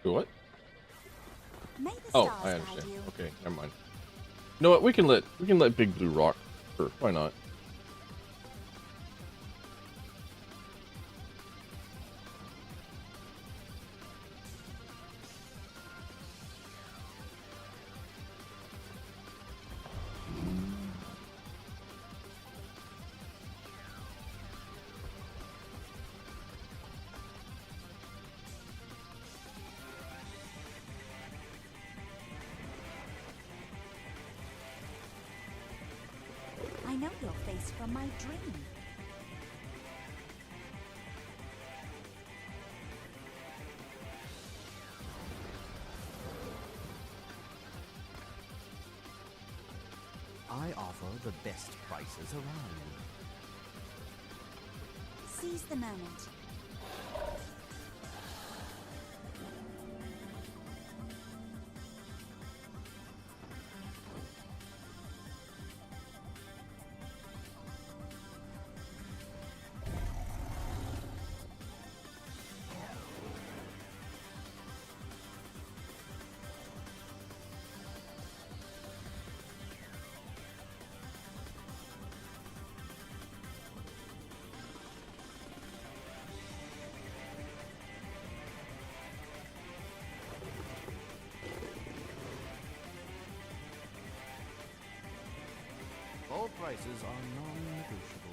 Do what? May the Oh, stars I guide understand. you. Okay, never mind. You know what? We can let Big Blue rock. Sure, why not? I know your face from my dream. I offer the best prices around. Seize the moment. All prices are non-negotiable.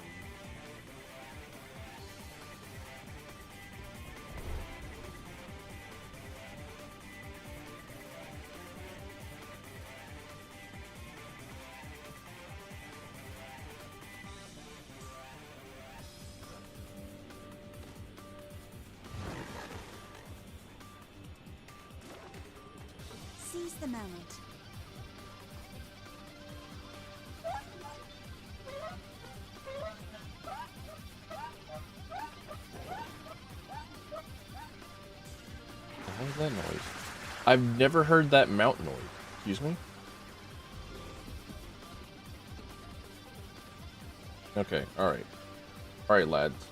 Seize the moment. What is that noise? I've never heard that mount noise. Excuse me? Okay, alright. Alright, lads.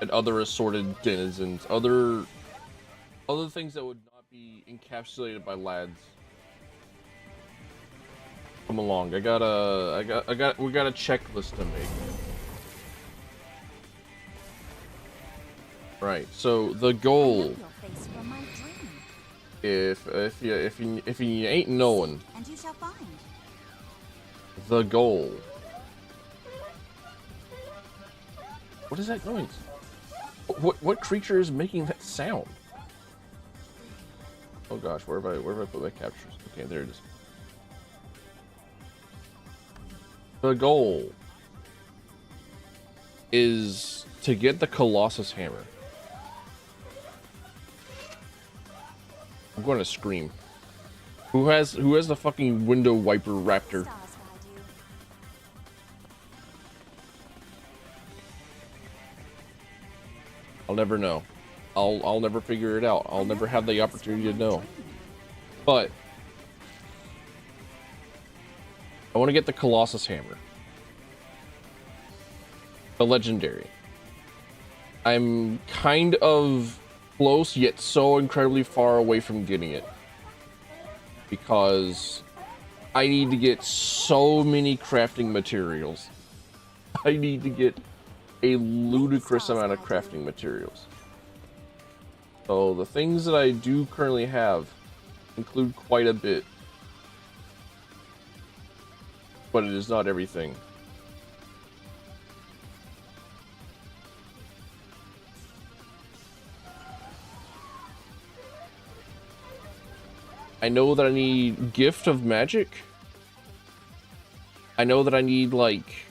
And other assorted denizens. Other things that would not be encapsulated by lads. Come along. We got a checklist to make. Right, so the goal, I know your face from my dream. if you ain't knowing, And you shall find. the goal. What is that noise? What creature is making that sound? Oh gosh, where have I put my captures? Okay, there it is. The goal is to get the Colossus Hammer. I'm going to scream. Who has the fucking window wiper raptor? Stars guide you. I'll never know. I'll never figure it out. I'll never have the opportunity to know. But I want to get the Colossus Hammer. The legendary. I'm kind of close, yet so incredibly far away from getting it. Because I need to get so many crafting materials. I need to get a ludicrous amount of crafting materials. So the things that I do currently have include quite a bit. But it is not everything. I know that I need Gift of Magic. I know that I need like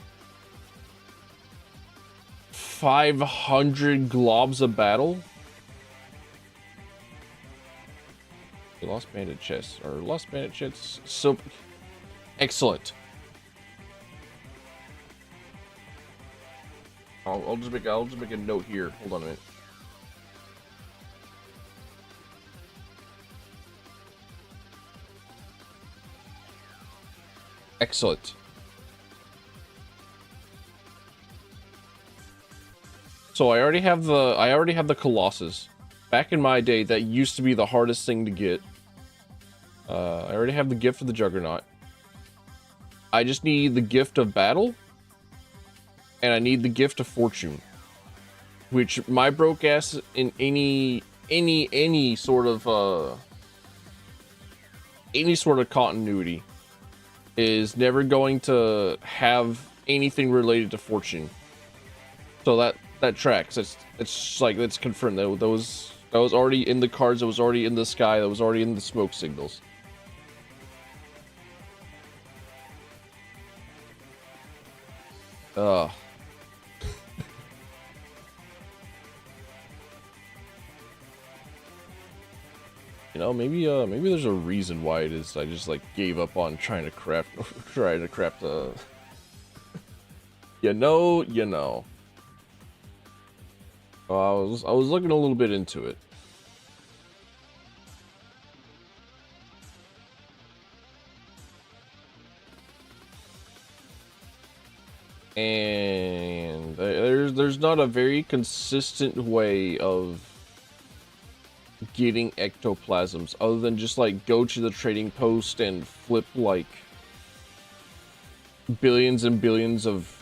500 globs of battle. Lost bandit chests or lost bandit chests. So excellent. I'll just make a note here. Hold on a minute. Excellent. So I already have the Colossus. back in my day, that used to be the hardest thing to get. I already have the gift of the Juggernaut. I just need the gift of battle, and I need the gift of fortune, which my broke ass in any sort of continuity is never going to have anything related to fortune. So that tracks. It's like, it's confirmed that was already in the cards. It was already in the sky. That was already in the smoke signals. Ugh. You know, maybe there's a reason why it is I just like gave up on trying to craft a you know. I was looking a little bit into it. And there's not a very consistent way of getting ectoplasms other than just like go to the trading post and flip like billions and billions of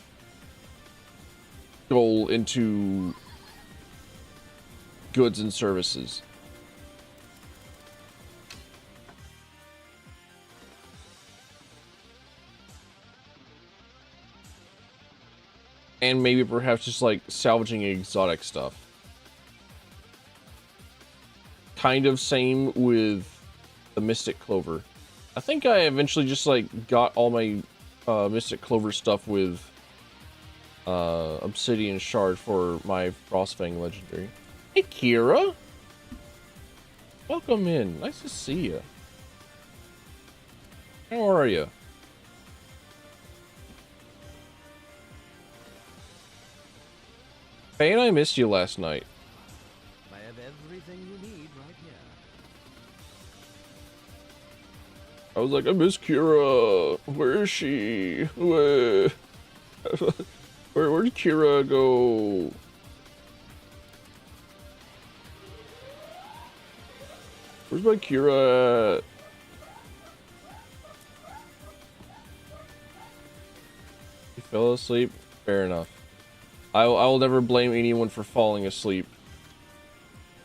gold into goods and services. And maybe perhaps just like salvaging exotic stuff. Kind of same with the Mystic Clover. I think I eventually just like got all my Mystic Clover stuff with Obsidian Shard for my Frostfang legendary. Hey Kira! Welcome in. Nice to see you. How are you? Fan, I missed you last night. I have everything you need right here. I was like, I miss Kira. Where is she? Where'd Kira go? Where's my Kira at? You fell asleep? Fair enough. I will never blame anyone for falling asleep.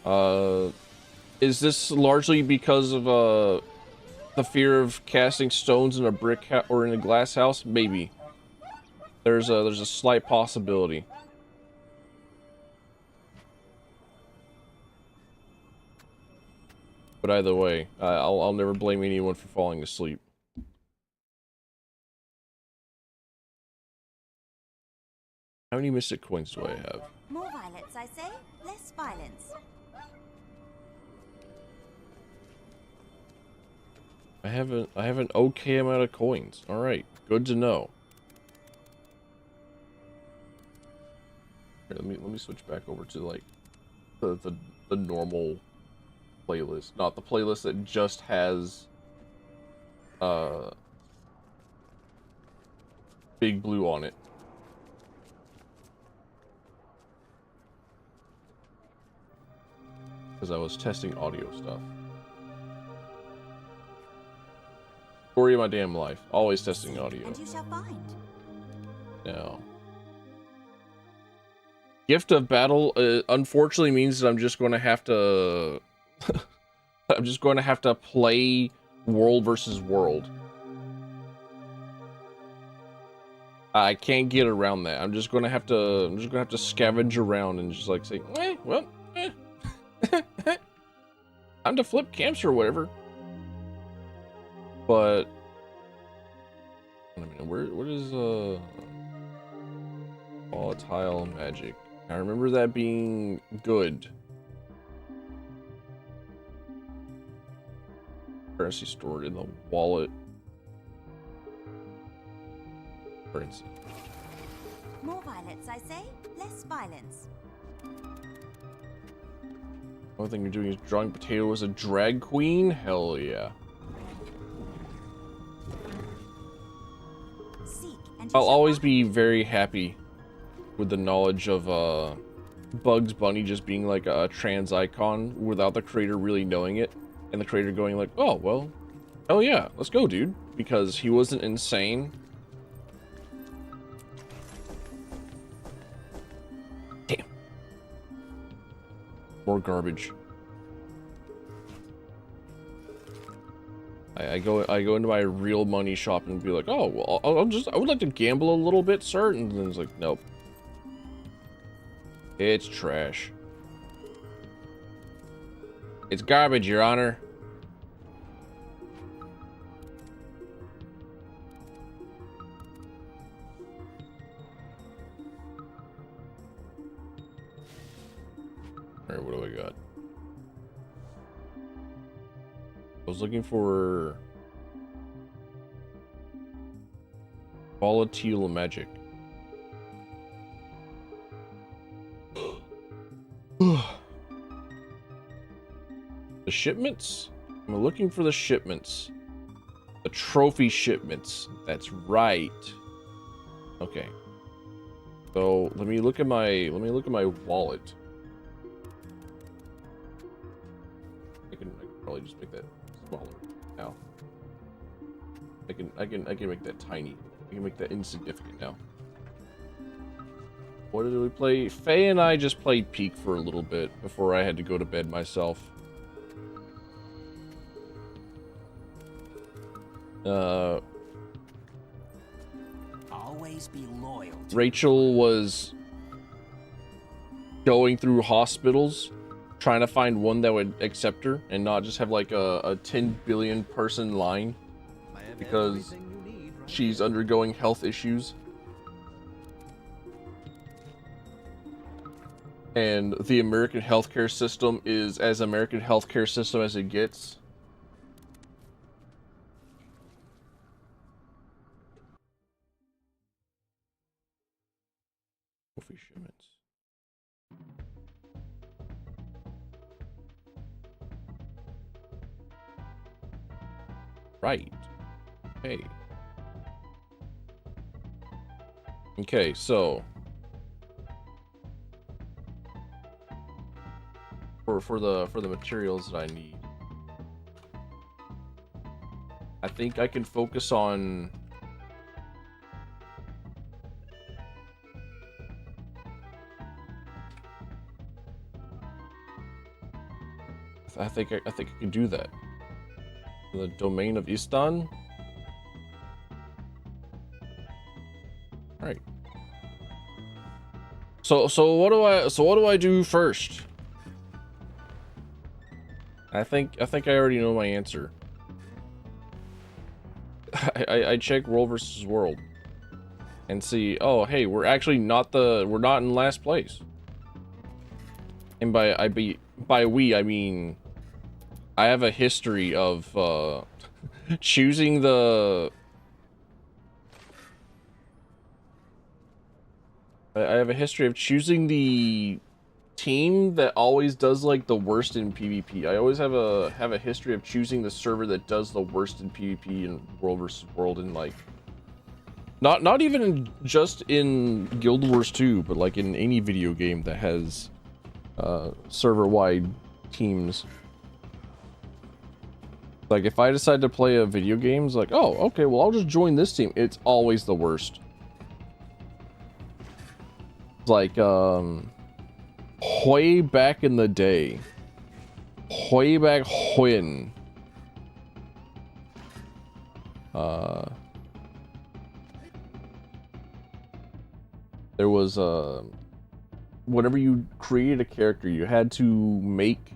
Is this largely because of the fear of casting stones in a brick or in a glass house? Maybe. There's a slight possibility. But either way, I'll never blame anyone for falling asleep. How many mystic coins do I have? More violets, I say, less violence. I have an okay amount of coins. All right, good to know. Here, let me switch back over to like the normal playlist, not the playlist that just has Big Blue on it. Because I was testing audio stuff. Story of my damn life. Always testing audio. And you shall find. No. Gift of Battle unfortunately means that I'm just going to have to I'm just going to have to play world versus world. I can't get around that. I'm just going to have to scavenge around and just like say, well, time to flip camps or whatever. But wait a minute, what is volatile magic? I remember that being good. Currency stored in the wallet. Currency. More violets, I say, less violence. Only thing you're doing is drawing potato as a drag queen? Hell yeah. Seek and you I'll shall always find. be very happy with the knowledge of Bugs Bunny just being like a trans icon without the creator really knowing it, and the creator going like, oh well, hell yeah, let's go, dude, because he wasn't insane. Damn. More garbage. I go into my real money shop and be like, oh well, I would like to gamble a little bit, sir, and then it's like, nope, it's trash. It's garbage, Your Honor. All right, what do I got? I was looking for volatile magic. The shipments? I'm looking for the shipments. The trophy shipments. That's right. Okay. So let me look at my wallet. I can probably just make that smaller now. I can make that tiny. I can make that insignificant now. What did we play? Faye and I just played Peak for a little bit before I had to go to bed myself. Always be loyal. Rachel was going through hospitals trying to find one that would accept her and not just have like a 10 billion person line because she's undergoing health issues. And the American healthcare system is as American healthcare system as it gets. Trophy shipments. Right. Hey. Okay, so for the materials that I need, I think I can focus on I think I can do that. The domain of Istan. All right. So what do I do first? I think I already know my answer. I check world versus world and see, oh hey, we're actually not in last place. And by we I mean I have a history of choosing the I have a history of choosing the team that always does like the worst in PvP. I always have a history of choosing the server that does the worst in PvP in world versus world, and like not even just in Guild Wars 2, but like in any video game that has server-wide teams. Like if I decide to play a video game, it's like, oh okay, well I'll just join this team. It's always the worst. Like way back in the day, way back when there was whenever you created a character, you had to make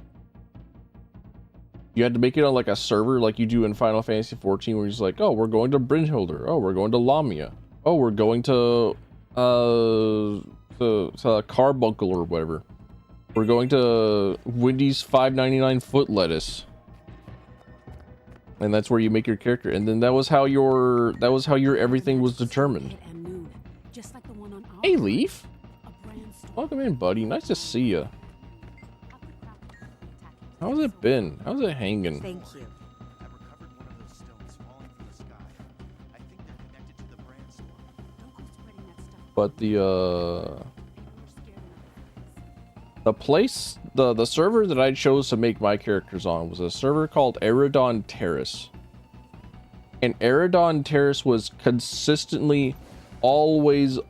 it on like a server like you do in Final Fantasy 14, where it's like, oh we're going to Brynhildr, oh we're going to Lamia, oh we're going to the carbuncle or whatever. We're going to Wendy's $5.99 foot lettuce. And that's where you make your character. And then that was how your everything was determined. Hey Leaf. Welcome in, buddy. Nice to see you. How's it been? How's it hanging? Thank you. I've recovered one of those stones falling from the sky. I think they're connected to the brand store. Don't go spreading that stuff. But the The server that I chose to make my characters on was a server called Eridon Terrace. And Eridon Terrace was consistently always at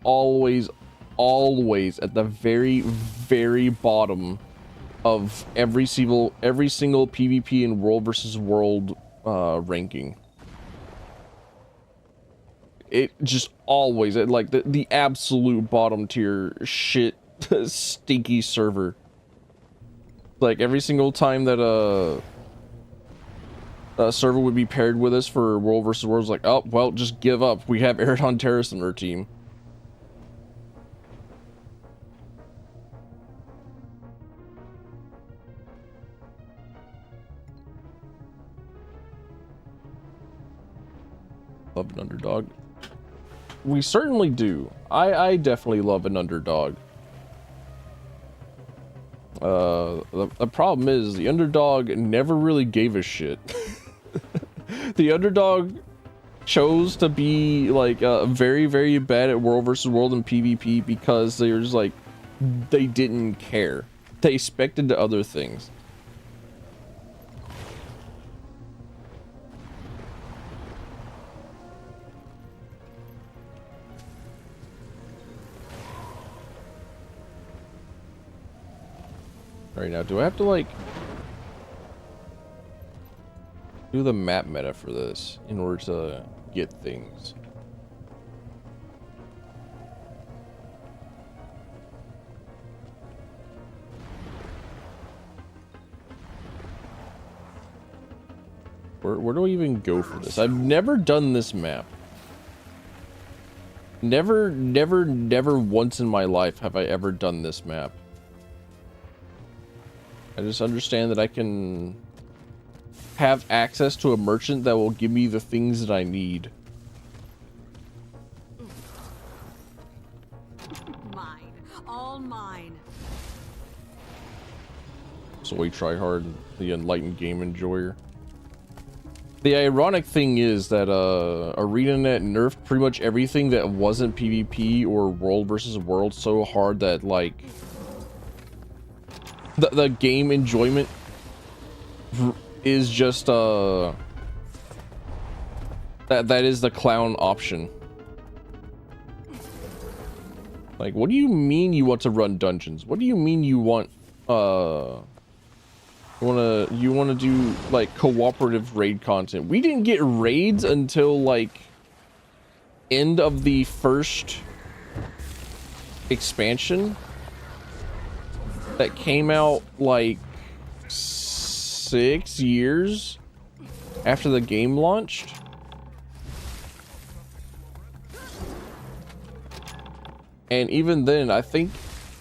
the very bottom of every single PvP and world versus world ranking. It just always like the absolute bottom tier shit stinky server. Like every single time that a server would be paired with us for world versus world, like, oh well, just give up, we have Eridon Terrace on our team. Love an underdog. We certainly do. I definitely love an underdog. The problem is the underdog never really gave a shit. The underdog chose to be like very bad at world versus world and PvP because they're just like, they didn't care. They expected other things. Right now, do I have to like do the map meta for this in order to get things? Where do I even go for this? I've never done this map. Never once in my life have I ever done this map. I just understand that I can have access to a merchant that will give me the things that I need. Mine. All mine. So we try hard, the enlightened game enjoyer. The ironic thing is that ArenaNet nerfed pretty much everything that wasn't PvP or world versus world so hard that like the game enjoyment is just that is the clown option. Like, what do you mean you want to run dungeons? What do you mean you want you wanna do like cooperative raid content? We didn't get raids until like end of the first expansion that came out like 6 years after the game launched. And even then, I think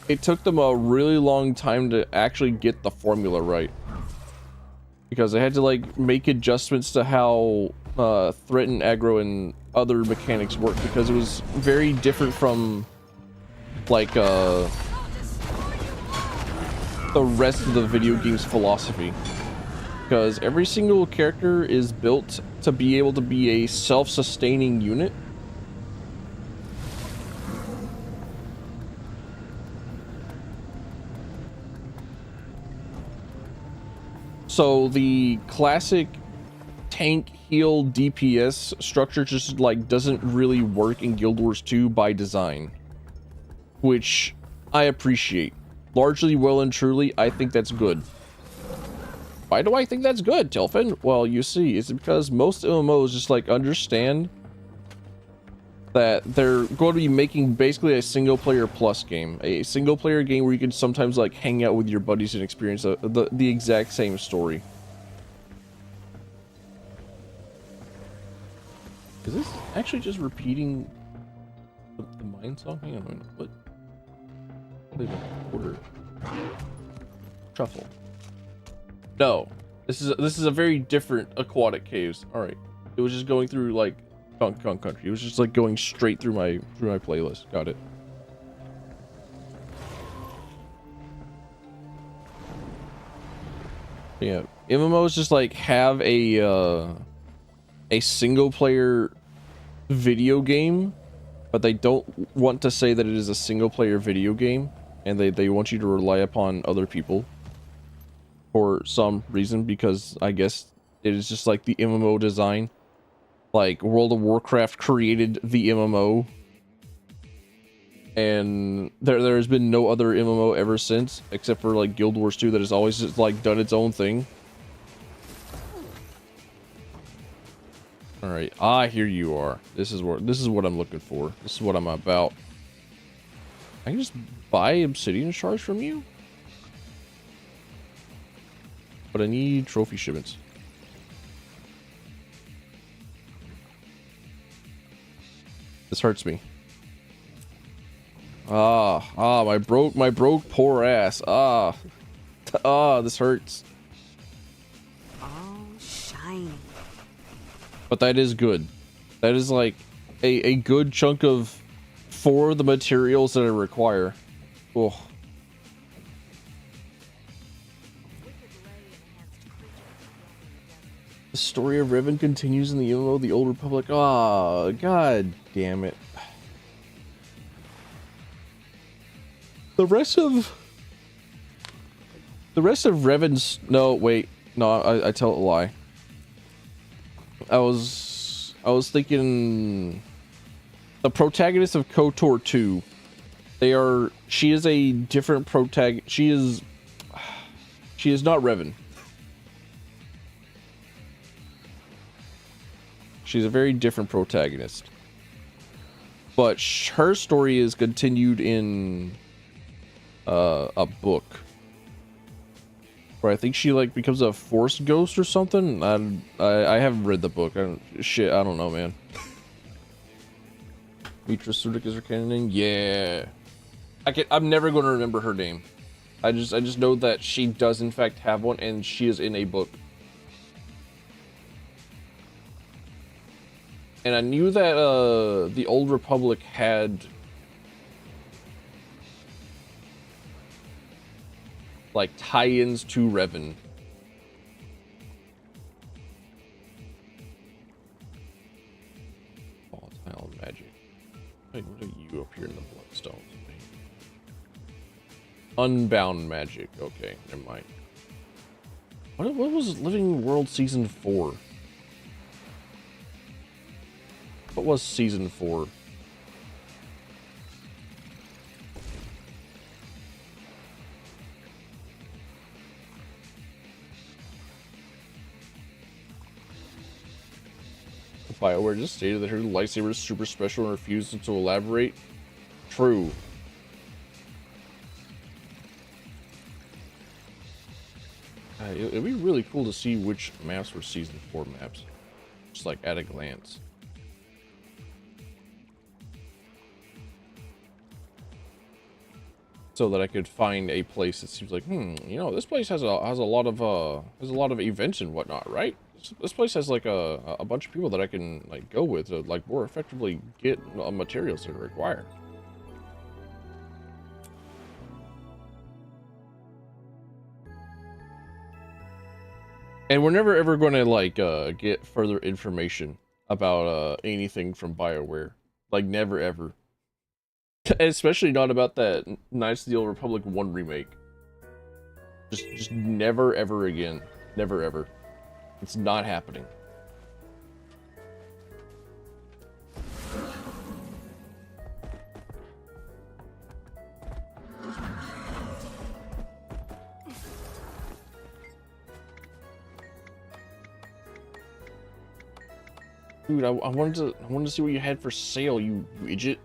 it took them a really long time to actually get the formula right, because they had to like make adjustments to how threat and aggro and other mechanics work, because it was very different from like the rest of the video game's philosophy, because every single character is built to be able to be a self-sustaining unit. So the classic tank heal DPS structure just like doesn't really work in Guild Wars 2 by design, which I appreciate. Largely, well and truly, I think that's good. Why do I think that's good, Tilfin? Well, you see, it's because most MMOs just like understand that they're going to be making basically a single player plus game, a single player game where you can sometimes like hang out with your buddies and experience the exact same story. Is this actually just repeating the mine song? Hang on a minute. What? Wait a minute. Order. Truffle. No. This is a very different aquatic caves. All right. It was just going through like Donkey Kong Country. It was just like going straight through my playlist. Got it. Yeah, MMOs just like have a single player video game, but they don't want to say that it is a single player video game. and they want you to rely upon other people for some reason, because I guess it is just like the MMO design. Like World of Warcraft created the MMO, and there's been no other MMO ever since, except for like Guild Wars 2, that has always just like done its own thing. All right, here you are. This is what I'm looking for. This is what I'm about. I can just buy obsidian shards from you, but I need trophy shipments. This hurts me. My broke poor ass. This hurts. All shiny. But that is good. That is like a good chunk of for the materials that I require. Oh. The story of Revan continues in the MMO, the Old Republic. Oh, god damn it. The rest of Revan's... No, wait. No, I tell a lie. I was thinking the protagonist of KOTOR 2. She is a different protagonist. She is not Revan. She's a very different protagonist. But her story is continued in a book where I think she like becomes a force ghost or something. I haven't read the book. I don't know, man. Mitra Sudik is her canon. Yeah, I'm never going to remember her name. I just know that she does in fact have one, and she is in a book. And I knew that the Old Republic had like tie-ins to Revan. Volatile magic. Hey, what are you up here in the Bloodstones? Unbound magic. Okay, never mind. What was Living World Season 4? What was Season 4? BioWare just stated that her lightsaber is super special and refused to elaborate. True. It'd be really cool to see which maps were Season 4 maps. Just like at a glance. So that I could find a place that seems like, you know, this place has a lot of events and whatnot, right? This place has like a bunch of people that I can like go with to like more effectively get materials that I require. And we're never ever going to like get further information about anything from BioWare, like never ever. Especially not about that Knights of the Old Republic 1 remake. Just never ever again. Never ever. It's not happening. Dude, I wanted to see what you had for sale, you idiot.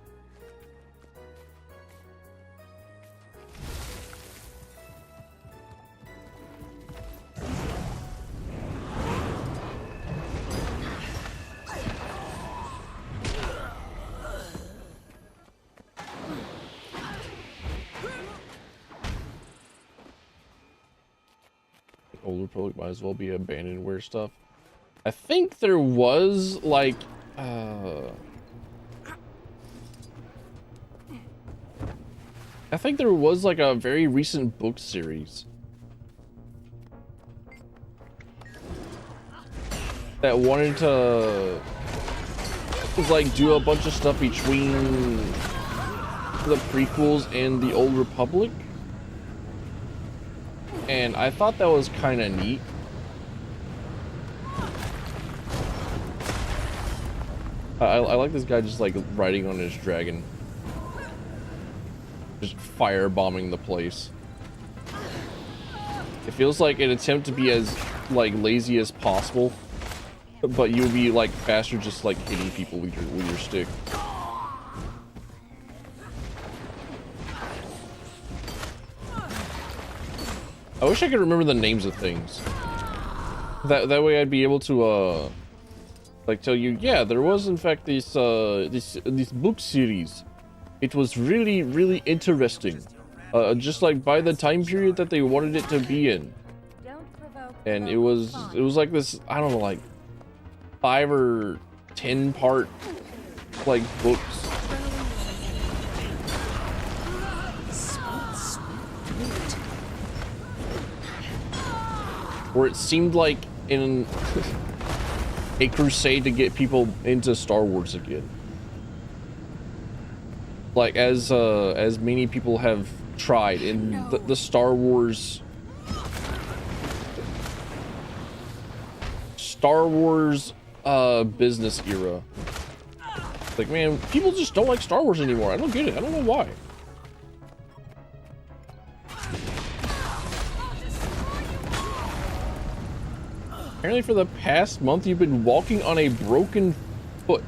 Old Republic might as well be abandonware stuff. I think there was like I think there was like a very recent book series that wanted to like do a bunch of stuff between the prequels and the Old Republic, and I thought that was kind of neat. I like this guy just like riding on his dragon, just firebombing the place. It feels like an attempt to be as like lazy as possible, but you'll be like faster just like hitting people with your stick. I wish I could remember the names of things. That way I'd be able to like tell you, yeah, there was in fact this this book series. It was really interesting. Just like by the time period that they wanted it to be in. And it was like this, I don't know, like 5 or 10 part like books. Where it seemed like in a crusade to get people into Star Wars again. Like as many people have tried in the Star Wars business era. Like, man, people just don't like Star Wars anymore. I don't get it. I don't know why. Apparently for the past month you've been walking on a broken foot.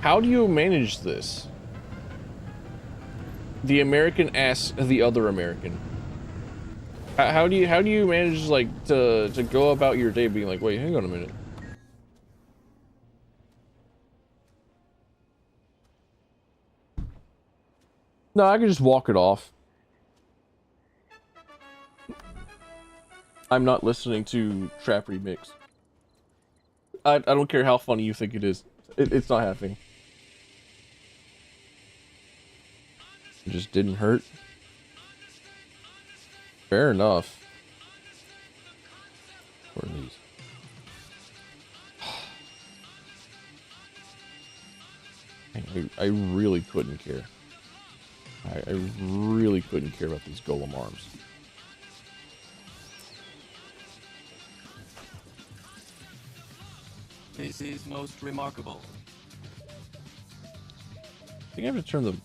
How do you manage this? The American asks the other American. How do you manage like to go about your day being like, wait, hang on a minute. No, I can just walk it off. I'm not listening to Trap Remix. I don't care how funny you think it is. It's not happening. It just didn't hurt. Fair enough. What are these? I really couldn't care. I really couldn't care about these golem arms. This is most remarkable. I think I have to turn the...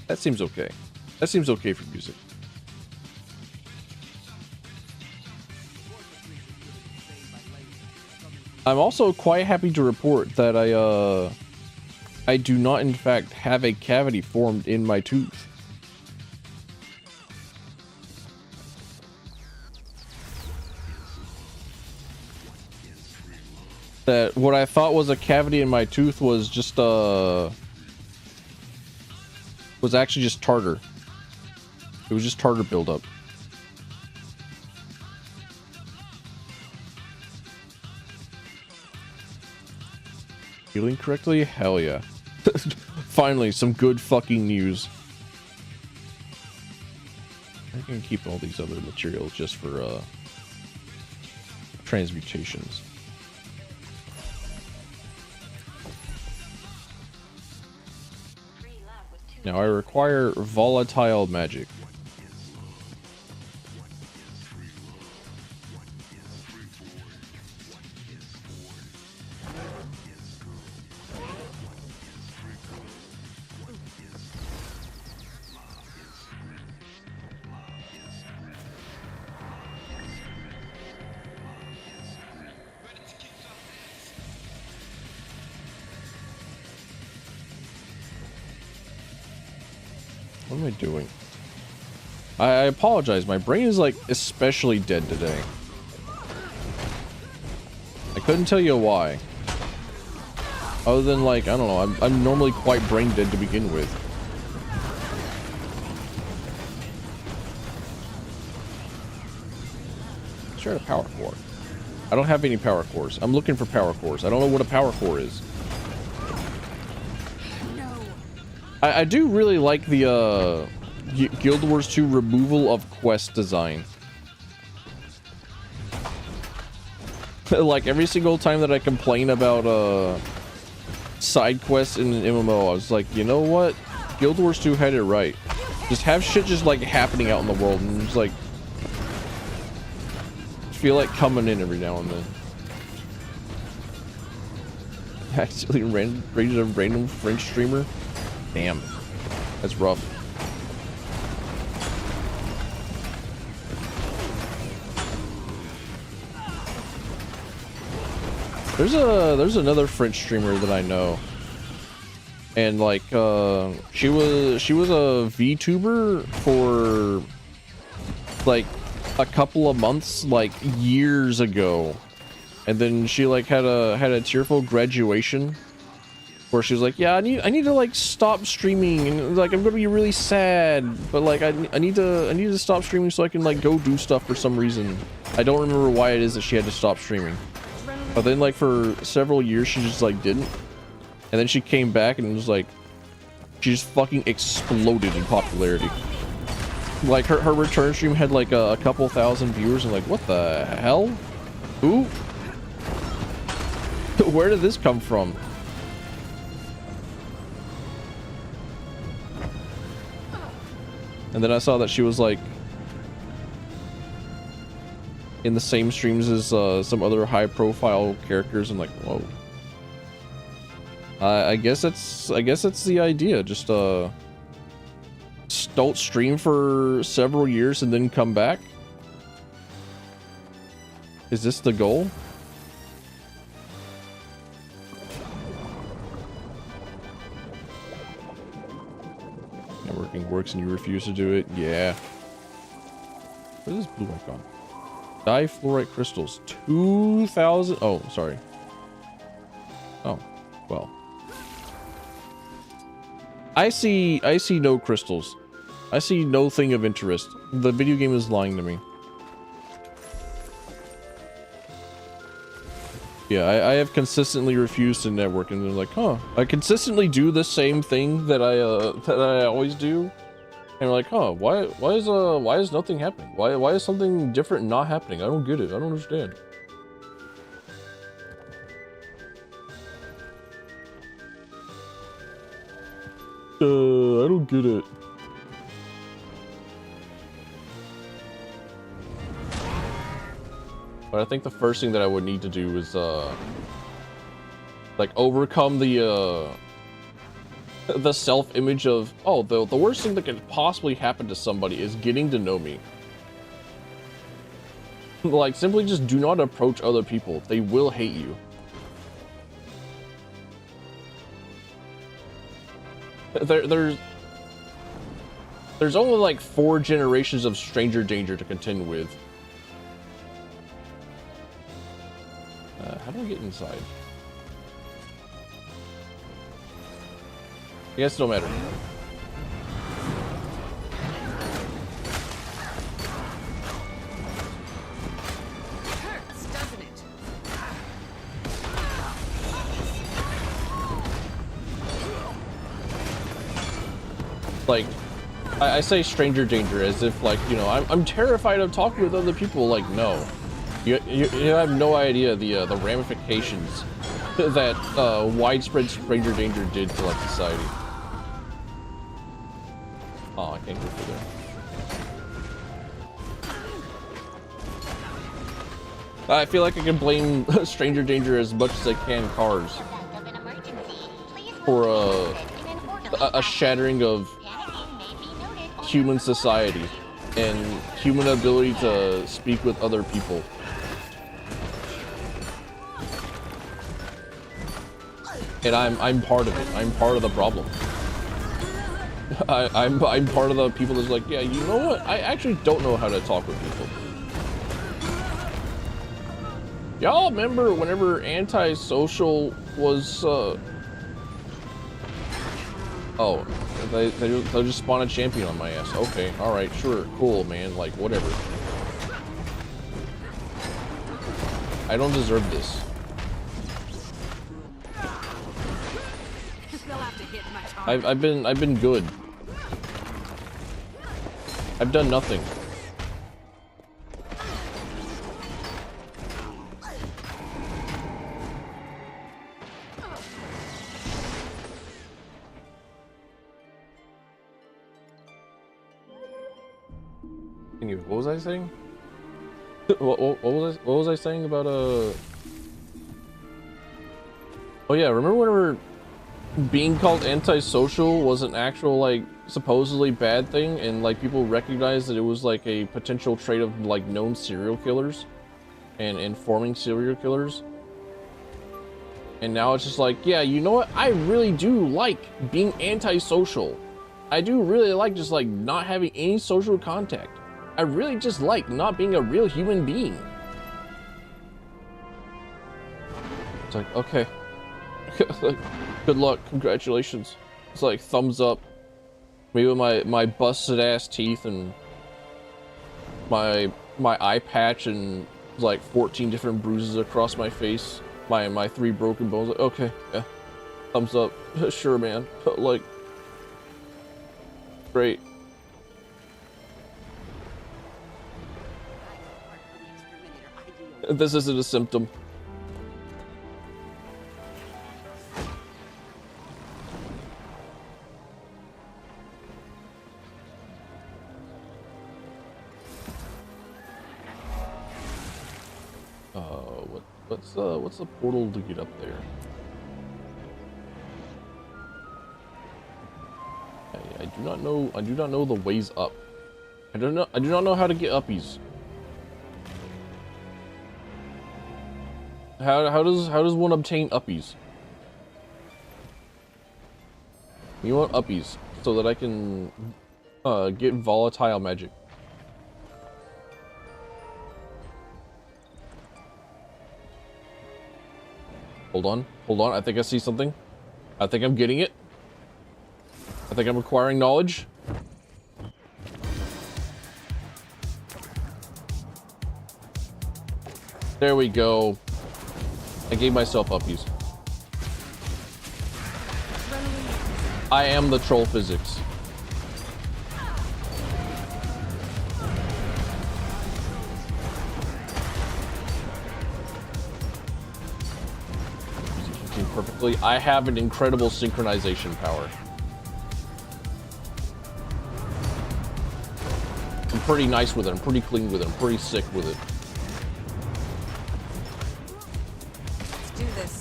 That seems okay. That seems okay for music. I'm also quite happy to report that I do not in fact have a cavity formed in my tooth. That what I thought was a cavity in my tooth was just was actually just tartar. It was just tartar buildup. Healing correctly? Hell yeah. Finally, some good fucking news. I can keep all these other materials just for transmutations. Now I require volatile magic. What am I doing? I apologize. My brain is like especially dead today. I couldn't tell you why. Other than like, I don't know, I'm normally quite brain dead to begin with. Share a power core. I don't have any power cores. I'm looking for power cores. I don't know what a power core is. I do really like the Guild Wars 2 removal of quest design. Like every single time that I complain about side quests in an MMO, I was like, you know what? Guild Wars 2 had it right. Just have shit just like happening out in the world and just like feel like coming in every now and then. Actually rated a random French streamer. Damn, that's rough. There's another French streamer that I know, and like she was a VTuber for like a couple of months, like years ago, and then she like had a tearful graduation where she was like, yeah, I need to like stop streaming, and like I'm gonna be really sad, but like I need to stop streaming so I can like go do stuff for some reason. I don't remember why it is that she had to stop streaming. But then like for several years she just like didn't, and then she came back and it was like she just fucking exploded in popularity. Like her return stream had like a couple thousand viewers, and like, what the hell? Who? Where did this come from? And then I saw that she was like in the same streams as some other high-profile characters, and like, whoa. I guess that's the idea. Just don't stream for several years and then come back. Is this the goal? Networking works and you refuse to do it. Yeah. What is this blue icon? Difluorite crystals, 2,000. Oh, sorry. Oh, well. I see no crystals. I see no thing of interest. The video game is lying to me. Yeah, I have consistently refused to network, and they're like, huh? I consistently do the same thing that I always do. And we're like, huh, why is nothing happening? Why is something different not happening? I don't get it. I don't understand. I don't get it. But I think the first thing that I would need to do is like overcome the self-image of, oh, the worst thing that could possibly happen to somebody is getting to know me. Like, simply just do not approach other people. They will hate you. There's only like 4 generations of stranger danger to contend with. How do I get inside? I guess it don't matter. Hurts, doesn't it? Like, I say stranger danger as if, like, you know, I'm terrified of talking with other people. Like, no, you have no idea the ramifications that widespread stranger danger did to like society. Oh, I can't go through there. I feel like I can blame stranger danger as much as I can cars for a shattering of human society and human ability to speak with other people. And I'm part of it. I'm part of the problem. I'm part of the people that's like, yeah, you know what? I actually don't know how to talk with people. Y'all remember whenever antisocial was oh, they'll just spawn a champion on my ass. Okay, alright, sure, cool, man, like, whatever. I don't deserve this. I've been good. I've done nothing. Anyway, what was I saying? What was I saying about Oh yeah, remember whenever being called antisocial was an actual like supposedly bad thing, and like people recognized that it was like a potential trait of like known serial killers and informing serial killers? And now it's just like, yeah, you know what? I really do like being antisocial. I do really like just like not having any social contact. I really just like not being a real human being. It's like, okay. Like, good luck, congratulations. It's like thumbs up. Me with my busted ass teeth and my eye patch and like 14 different bruises across my face. My 3 broken bones. Like, okay, yeah. Thumbs up. Sure, man. Like, great. This isn't a symptom. What's the portal to get up there? I do not know the ways up. I do not know how to get uppies. How does one obtain uppies? You want uppies so that I can get volatile magic. Hold on. I think I see something. I think I'm getting it. I think I'm acquiring knowledge. There we go. I gave myself uppies. I am the troll physics. Perfectly. I have an incredible synchronization power. I'm pretty nice with it. I'm pretty clean with it. I'm pretty sick with it. Let's do this.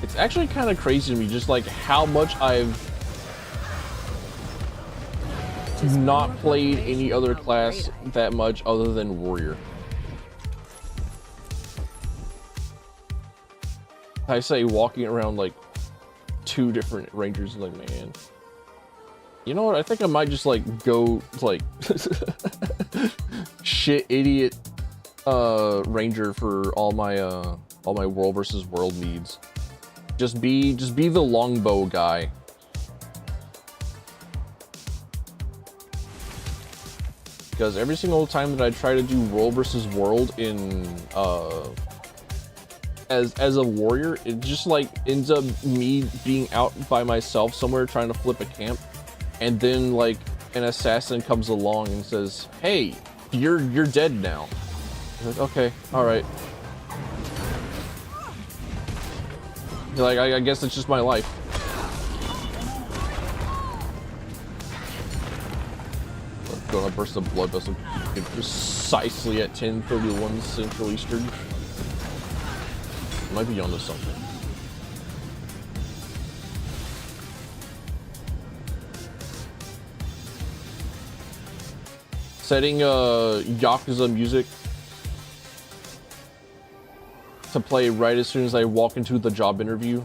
It's actually kind of crazy to me just like how much I've not played any other class that much other than warrior. I say walking around like 2 different rangers, like, man, you know what, I think I might just like go like shit idiot ranger for all my world versus world needs. Just be the longbow guy. Because every single time that I try to do world versus world in as a warrior, it just like ends up me being out by myself somewhere trying to flip a camp, and then like an assassin comes along and says, "Hey, you're dead now." I'm like, okay, all right. Like, I guess it's just my life. Gonna burst of blood vessel precisely at 10:31 Central Eastern. Might be onto something. Setting Yakuza music to play right as soon as I walk into the job interview.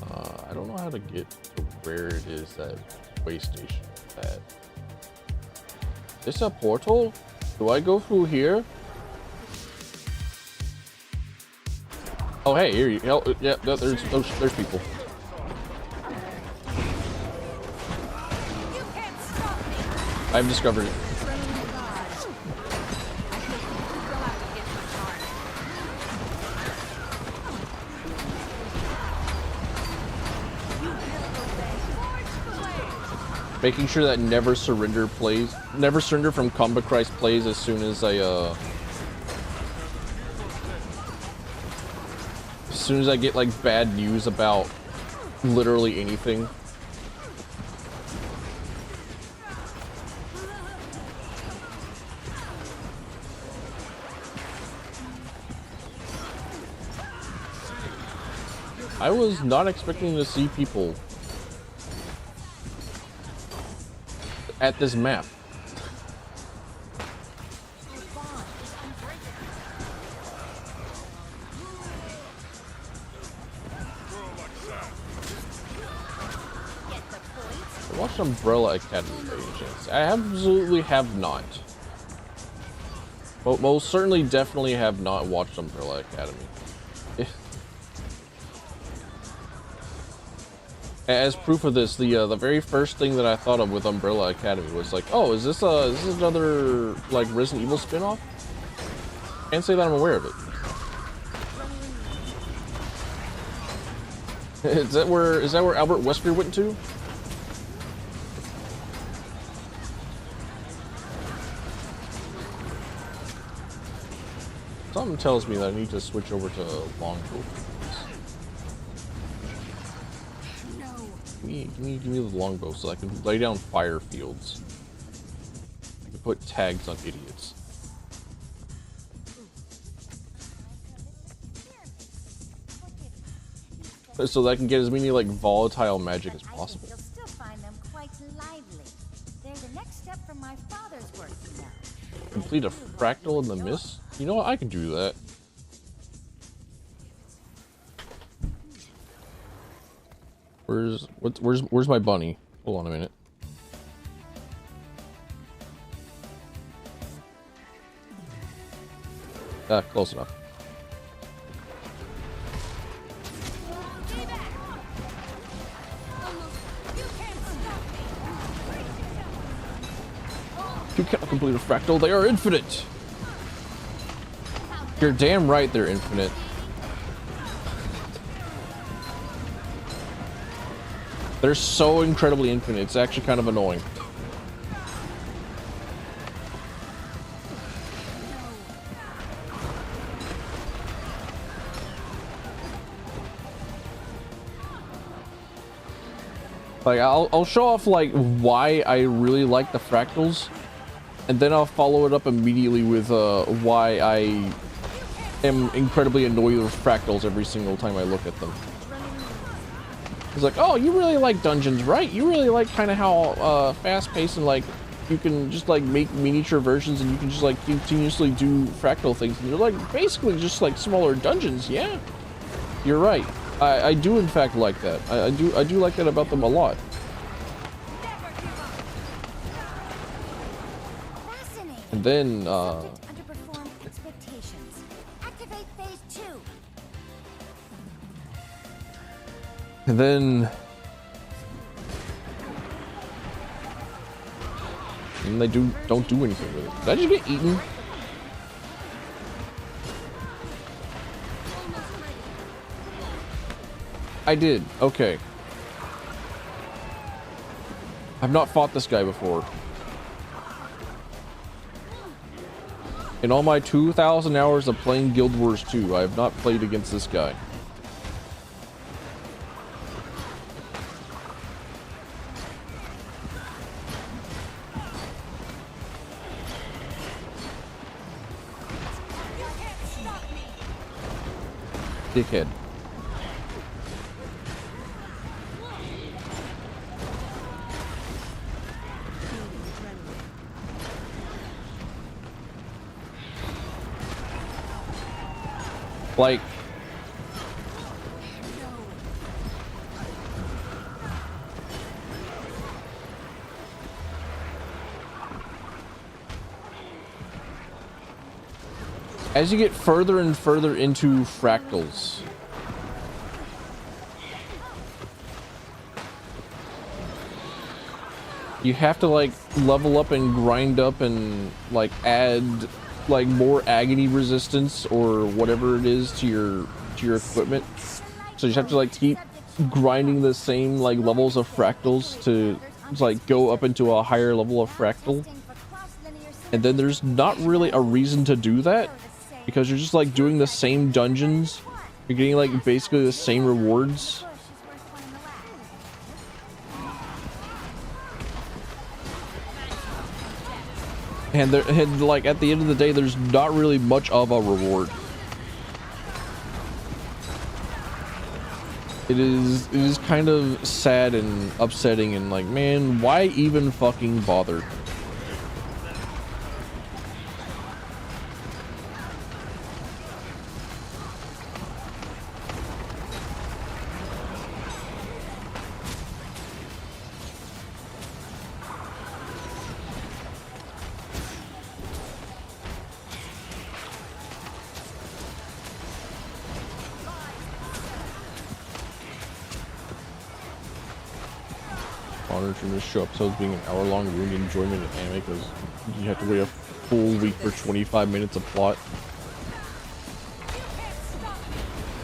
I don't know how to get to where it is that way station is at. This a portal? Do I go through here? Oh, hey, here you go. Yeah, there's people. I've discovered it. Making sure that never surrender from Combat Christ plays as soon as I get like bad news about literally anything. I was not expecting to see people at this map. I watched Umbrella Academy by any chance. I absolutely have not. But most certainly definitely have not watched Umbrella Academy. As proof of this, the very first thing that I thought of with Umbrella Academy was like, oh, is this another like Resident Evil spin-off? Can't say that I'm aware of it. Is that where Albert Wesker went to? Something tells me that I need to switch over to longbow. Give me the longbow so I can lay down fire fields. I can put tags on idiots. So that I can get as many like volatile magic as possible. You'll still find them quite lively. They're the next step from my father's work, you know. Complete a fractal in the mist? You know what? I can do that. Where's my bunny? Hold on a minute. Ah, close enough. You cannot complete a fractal, they are infinite! You're damn right they're infinite. They're so incredibly infinite, it's actually kind of annoying. Like, I'll show off, like, why I really like the fractals, and then I'll follow it up immediately with, why I am incredibly annoyed with fractals every single time I look at them. It's like, oh, you really like dungeons, right? You really like kind of how fast-paced and like you can just like make miniature versions and you can just like continuously do fractal things. And they're like basically just like smaller dungeons. Yeah, you're right. I do in fact like that. I do like that about them a lot. And then Underperformed expectations. Activate phase 2. and then they don't do anything with it. Did I just get eaten? I did. Okay. I've not fought this guy before. In all my 2,000 hours of playing Guild Wars 2, I have not played against this guy. Dickhead. Like, as you get further and further into fractals, you have to like level up and grind up and like add like more agony resistance or whatever it is to your equipment. So you have to like keep grinding the same like levels of fractals to like go up into a higher level of fractal. And then there's not really a reason to do that because you're just like doing the same dungeons. You're getting like basically the same rewards. And like at the end of the day, there's not really much of a reward. It is kind of sad and upsetting and like, man, why even fucking bother? From this show episodes being an hour-long ruined enjoyment of anime because you have to wait a full week for 25 minutes of plot.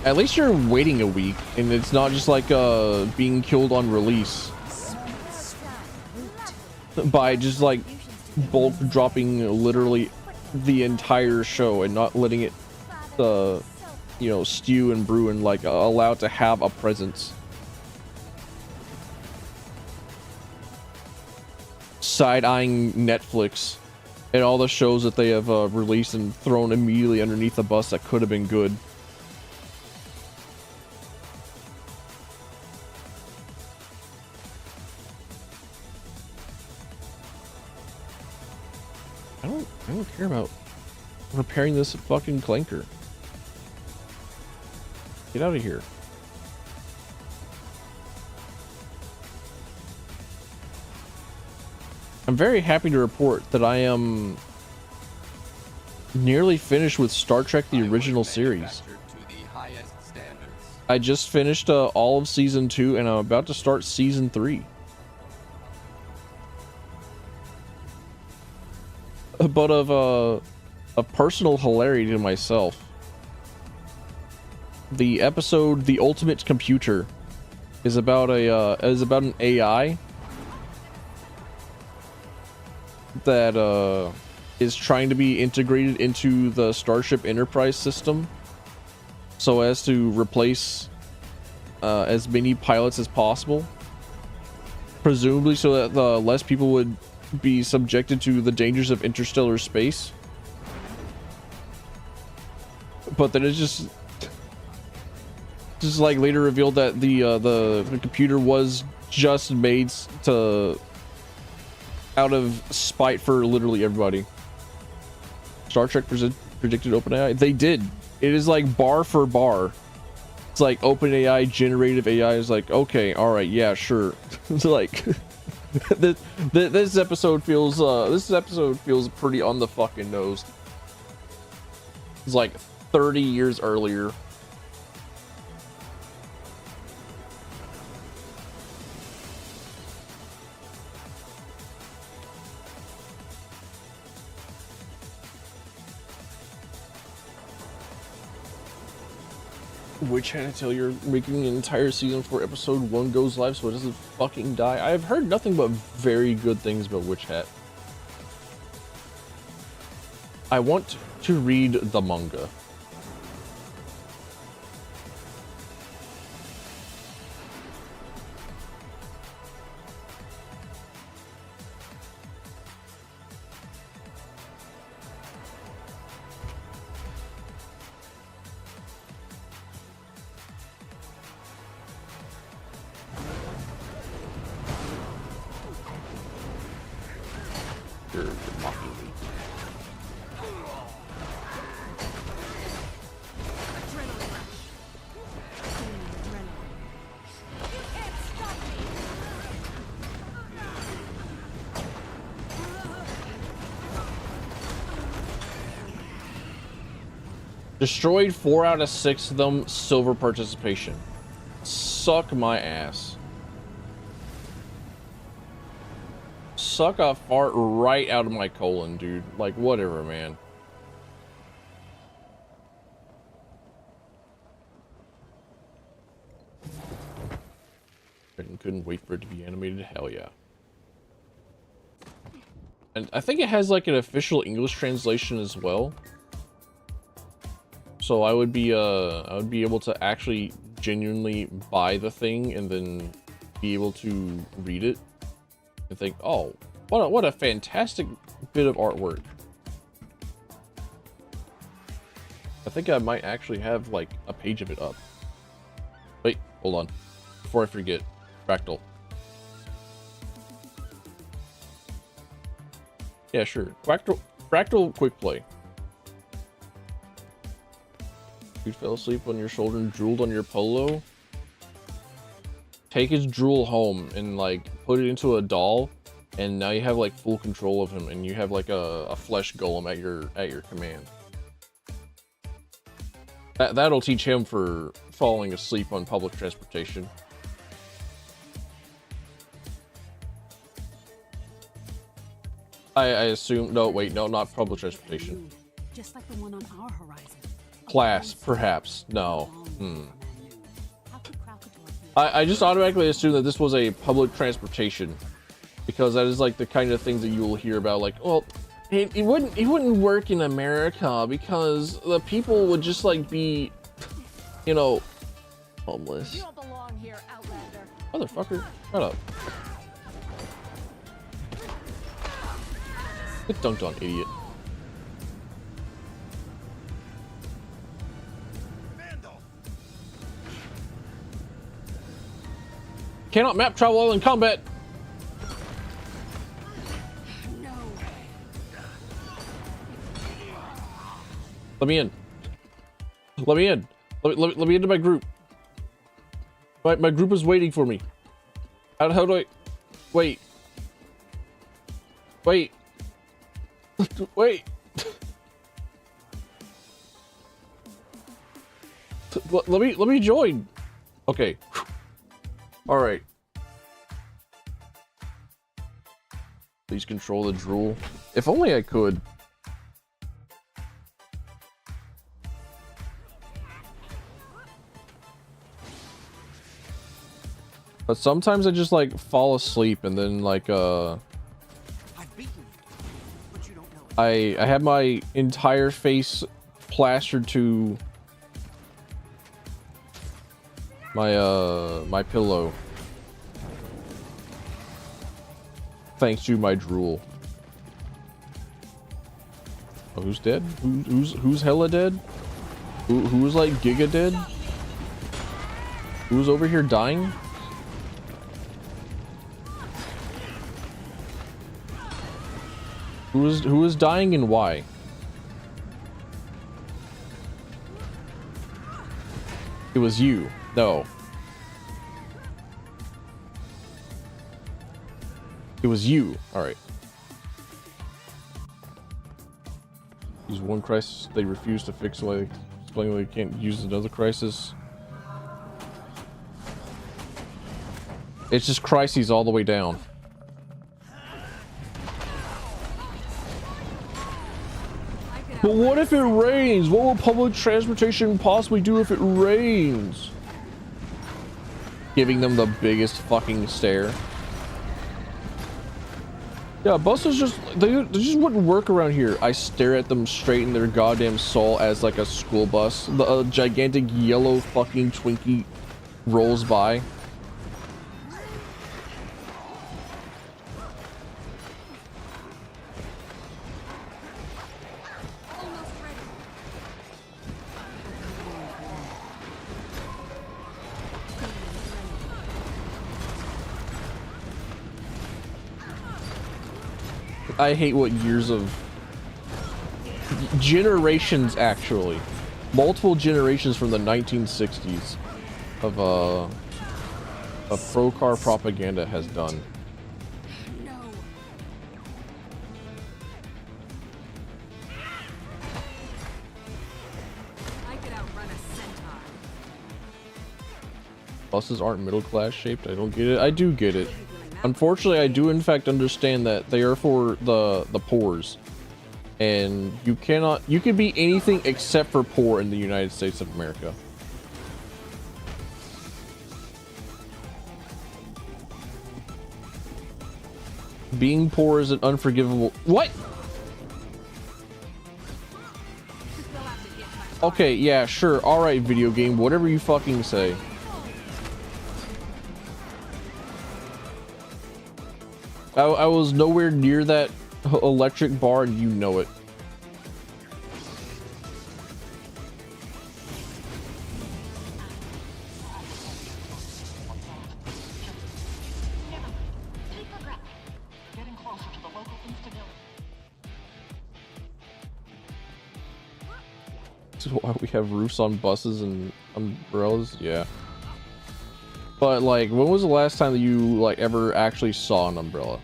At least you're waiting a week and it's not just like being killed on release by just like bulk dropping literally the entire show and not letting it you know, stew and brew and like allow it to have a presence. Side-eyeing Netflix and all the shows that they have released and thrown immediately underneath the bus that could have been good. I don't care about repairing this fucking clanker. Get out of here. I'm very happy to report that I am nearly finished with Star Trek the original series. I just finished all of season 2 and I'm about to start season 3. But of a personal hilarity to myself, the episode "The Ultimate Computer" is about an AI that is trying to be integrated into the Starship Enterprise system so as to replace as many pilots as possible, presumably so that the less people would be subjected to the dangers of interstellar space. But then it's just like later revealed that the computer was just made to out of spite for literally everybody. Star Trek predicted OpenAI. They did. It is like bar for bar. It's like OpenAI, generative AI is like, okay, all right, yeah, sure. It's like this episode feels pretty on the fucking nose. It's like 30 years earlier. Witch Hat until you're making an entire season 4 episode 1 goes live so it doesn't fucking die. I've heard nothing but very good things about Witch Hat. I want to read the manga. You're mocking me. Destroyed 4 out of 6 of them. Silver participation. Suck my ass. Suck a fart right out of my colon, dude. Like, whatever, man. Couldn't wait for it to be animated. Hell yeah. And I think it has like an official English translation as well. So I would be able to actually genuinely buy the thing and then be able to read it and think, oh, what a fantastic bit of artwork. I think I might actually have like a page of it up. Wait, hold on. Before I forget, Fractal. Yeah, sure. Fractal quick play. Dude fell asleep on your shoulder and drooled on your polo. Take his drool home and like put it into a doll, and now you have like full control of him, and you have like a flesh golem at your command. That'll teach him for falling asleep on public transportation. I assume, no, wait, no, not public transportation. Just like the one on our horizon. Class, perhaps. No. I just automatically assume that this was a public transportation, because that is like the kind of things that you will hear about, like, well, it wouldn't work in America because the people would just like be, you know, homeless. You don't belong here, Outlander. Motherfucker, shut up. Get dunked on, idiot. Cannot map travel while in combat. No. Let me in. Let me in. Let me into my group. My group is waiting for me. How do I... Wait. Wait. Wait. Let me join. Okay. All right. Please control the drool. If only I could. But sometimes I just like fall asleep and then like I have my entire face plastered to my my pillow, thanks to my drool. Oh, who's dead? Who's hella dead? Who's like giga dead? Who's over here dying? Who is dying and why? It was you. No. It was you. All right. Use one crisis they refuse to fix, like explaining they can't use another crisis. It's just crises all the way down. But what if it rains? What will public transportation possibly do if it rains? Giving them the biggest fucking stare. Yeah, buses just, they just wouldn't work around here. I stare at them straight in their goddamn soul as like a school bus. The gigantic yellow fucking Twinkie rolls by. I hate what years of generations, actually, multiple generations from the 1960s of pro car propaganda has done. No. Buses aren't middle class shaped. I don't get it. I do get it. Unfortunately, I do in fact understand that they are for the poors. And you can be anything except for poor in the United States of America. Being poor is an unforgivable... What? Okay, yeah, sure. Alright, video game. Whatever you fucking say. I was nowhere near that electric bar and you know it. This is why we have roofs on buses and umbrellas. Yeah. But like, when was the last time that you like ever actually saw an umbrella?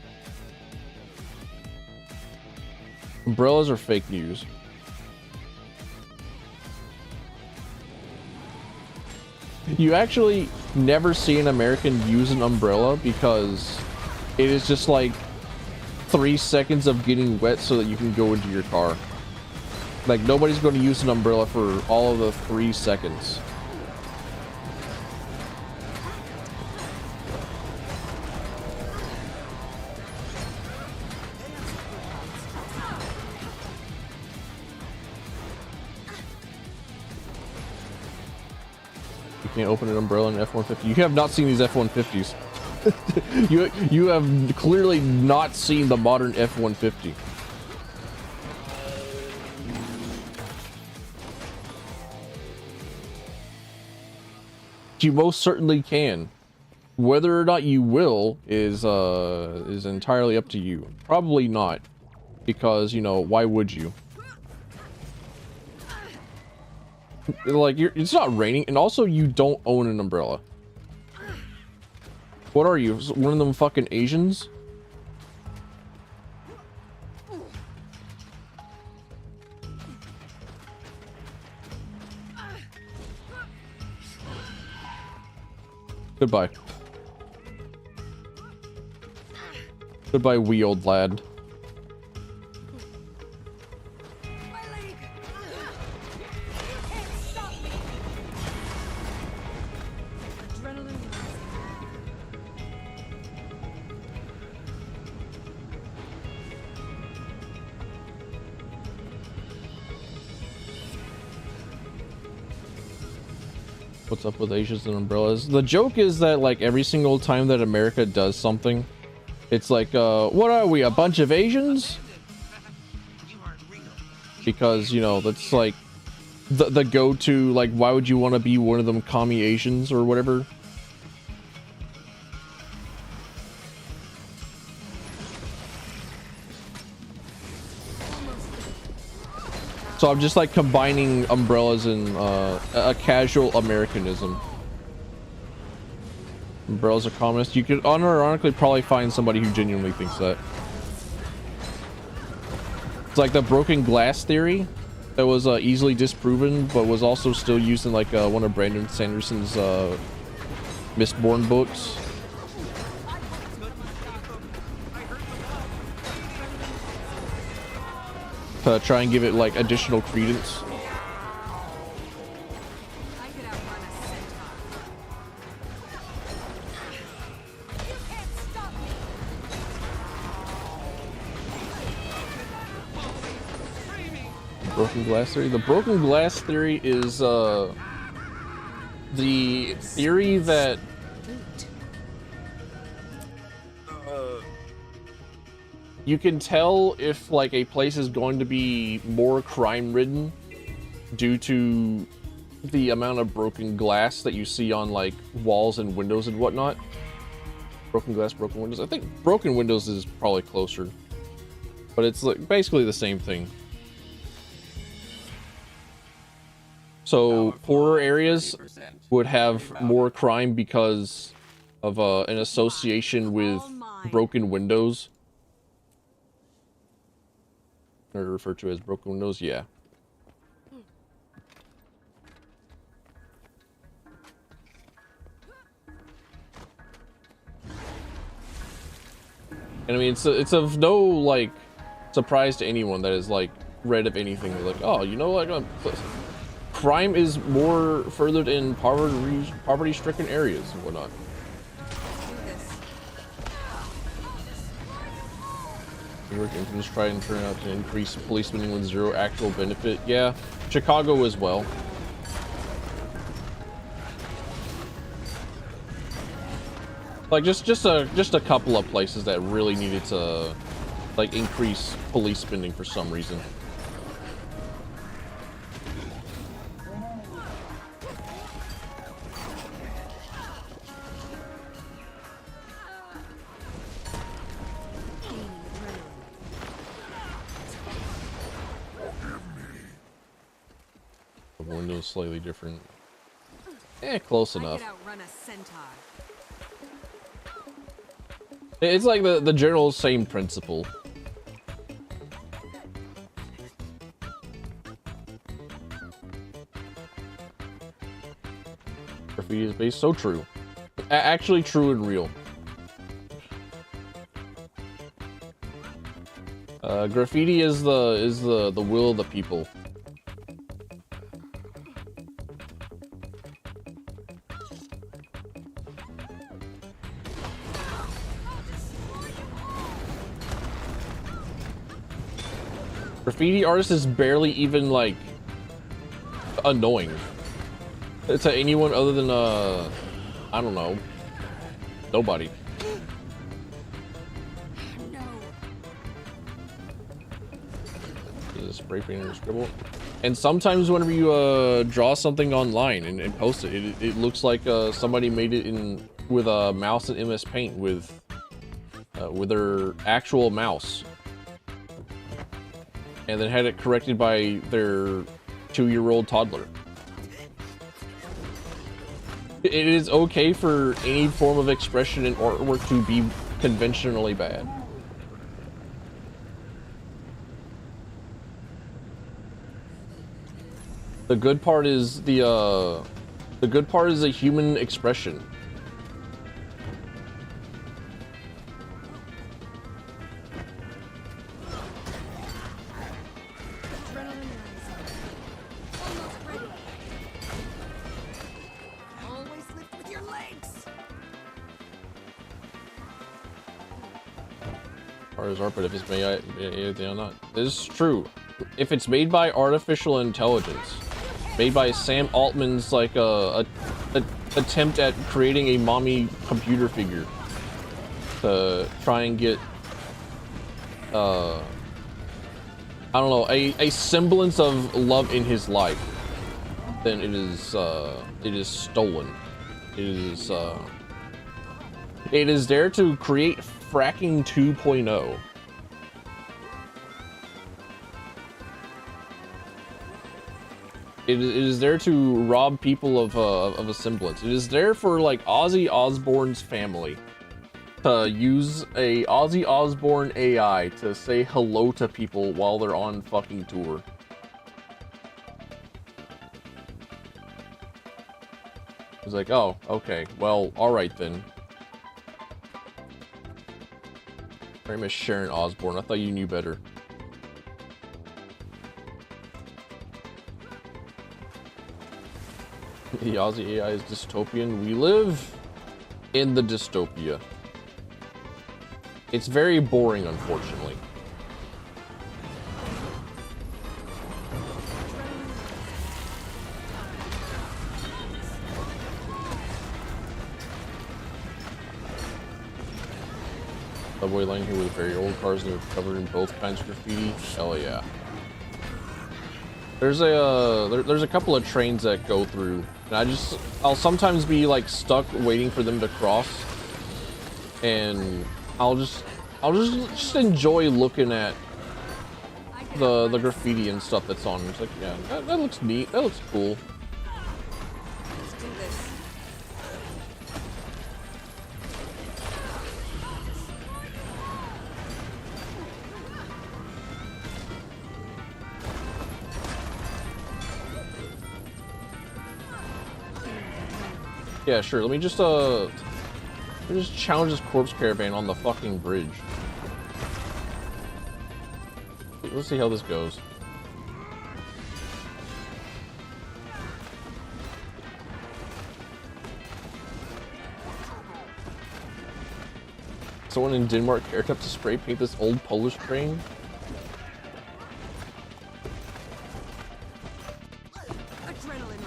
Umbrellas are fake news. You actually never see an American use an umbrella because it is just like 3 seconds of getting wet so that you can go into your car. Like, nobody's going to use an umbrella for all of the 3 seconds. You can't open an umbrella in an F-150. You have not seen these F-150s. you have clearly not seen the modern F-150. You most certainly can. Whether or not you will is entirely up to you. Probably not, because you know, why would you? Like, it's not raining, and also you don't own an umbrella. What are you, one of them fucking Asians? Goodbye. Goodbye, wee old lad. What's up with Asians and umbrellas? The joke is that like every single time that America does something, it's like, what are we, a bunch of Asians? Because, you know, that's like the go-to, like, why would you want to be one of them commie Asians or whatever? So I'm just like combining umbrellas and a casual Americanism. Umbrellas are communist. You could unironically probably find somebody who genuinely thinks that. It's like the broken glass theory that was easily disproven, but was also still used in like one of Brandon Sanderson's Mistborn books. To try and give it like additional credence. Broken glass theory. The broken glass theory is the theory that you can tell if like a place is going to be more crime ridden due to the amount of broken glass that you see on like walls and windows and whatnot. Broken glass, broken windows. I think broken windows is probably closer, but it's like basically the same thing. So poorer areas would have more crime because of an association with broken windows. Or referred to as broken windows, yeah. And I mean, it's of no like surprise to anyone that is like read of anything. They're like, oh, you know, like crime is more furthered in poverty-stricken areas and whatnot. Newark infants try and turn out to increase police spending with zero actual benefit. Yeah, Chicago as well. Like just a couple of places that really needed to like increase police spending for some reason. The window's slightly different. Close enough. It's like the general same principle. Graffiti is based, so true. Actually true and real. Graffiti is the will of the people. Graffiti artist is barely even like annoying to anyone other than I don't know, nobody. No. Is it spray painting or scribble? And sometimes whenever you draw something online and post it, it looks like somebody made it in with a mouse and MS Paint with their actual mouse. And then had it corrected by their 2-year-old toddler. It is okay for any form of expression in artwork to be conventionally bad. The good part is the good part is a human expression. Art, but if it's made or not, this is true. If it's made by artificial intelligence, made by Sam Altman's like a attempt at creating a mommy computer figure to try and get I don't know, a semblance of love in his life, then it is stolen. It is there to create fracking 2.0. It is there to rob people of a semblance. It is there for like Ozzy Osbourne's family to use a Ozzy Osbourne AI to say hello to people while they're on fucking tour. It's like, oh, okay, well, all right then. Her name is Sharon Osbourne. I thought you knew better. The Aussie AI is dystopian. We live in the dystopia. It's very boring, unfortunately. Subway line here with very old cars that are covered in both kinds of graffiti. Hell yeah. There's a couple of trains that go through, and I'll sometimes be like stuck waiting for them to cross, and I'll just enjoy looking at the graffiti and stuff that's on. It's like, yeah, that looks neat. That looks cool. Yeah, sure. Let me just challenge this corpse caravan on the fucking bridge. Let's see how this goes. Someone in Denmark cared up to spray paint this old Polish train. Adrenaline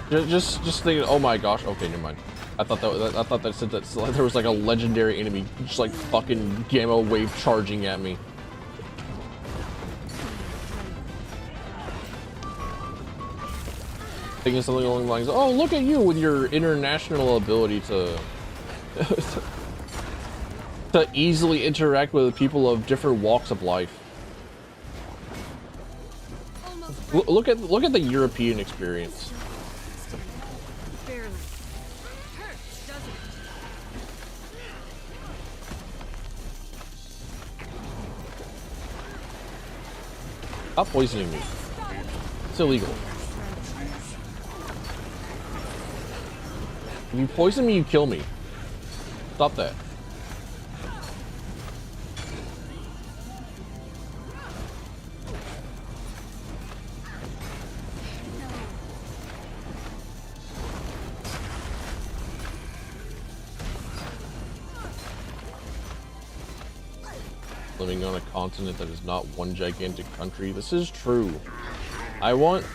rush. Just thinking. Oh my gosh. Okay, never mind. I thought that said that there was like a legendary enemy just like fucking gamma wave charging at me. Thinking something along the lines, oh, look at you with your international ability to to easily interact with people of different walks of life. Look at the European experience. Barely. Hurts, doesn't it? Stop poisoning me. It's illegal. If you poison me, you kill me. Stop that. Living on a continent that is not one gigantic country. This is true. I want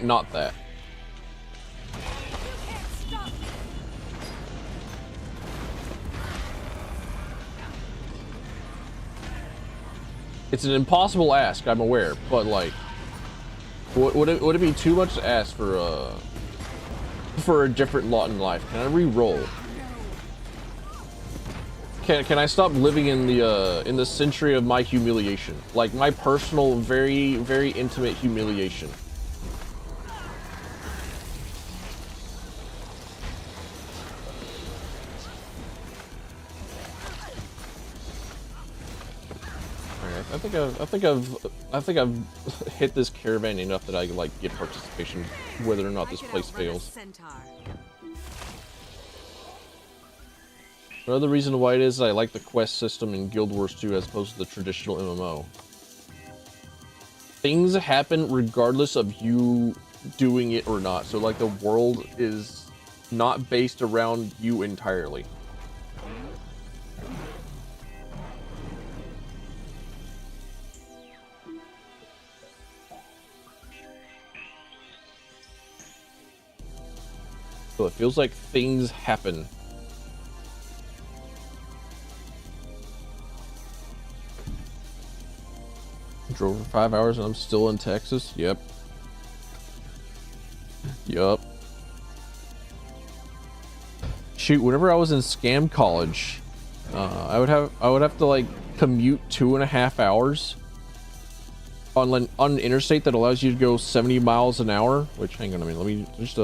not that. It's an impossible ask, I'm aware, but like, would it be too much to ask for a different lot in life? Can I re-roll? Can I stop living in the century of my humiliation, like my personal, very, very intimate humiliation? I think I've hit this caravan enough that I like get participation, whether or not this place fails. Another reason why it is I like the quest system in Guild Wars 2 as opposed to the traditional MMO. Things happen regardless of you doing it or not. So like the world is not based around you entirely. So it feels like things happen. Drove for 5 hours and I'm still in Texas. Yep. Yup. Shoot, whenever I was in scam college, I would have to like commute 2.5 hours on an interstate that allows you to go 70 miles an hour. Which, hang on a minute, let me just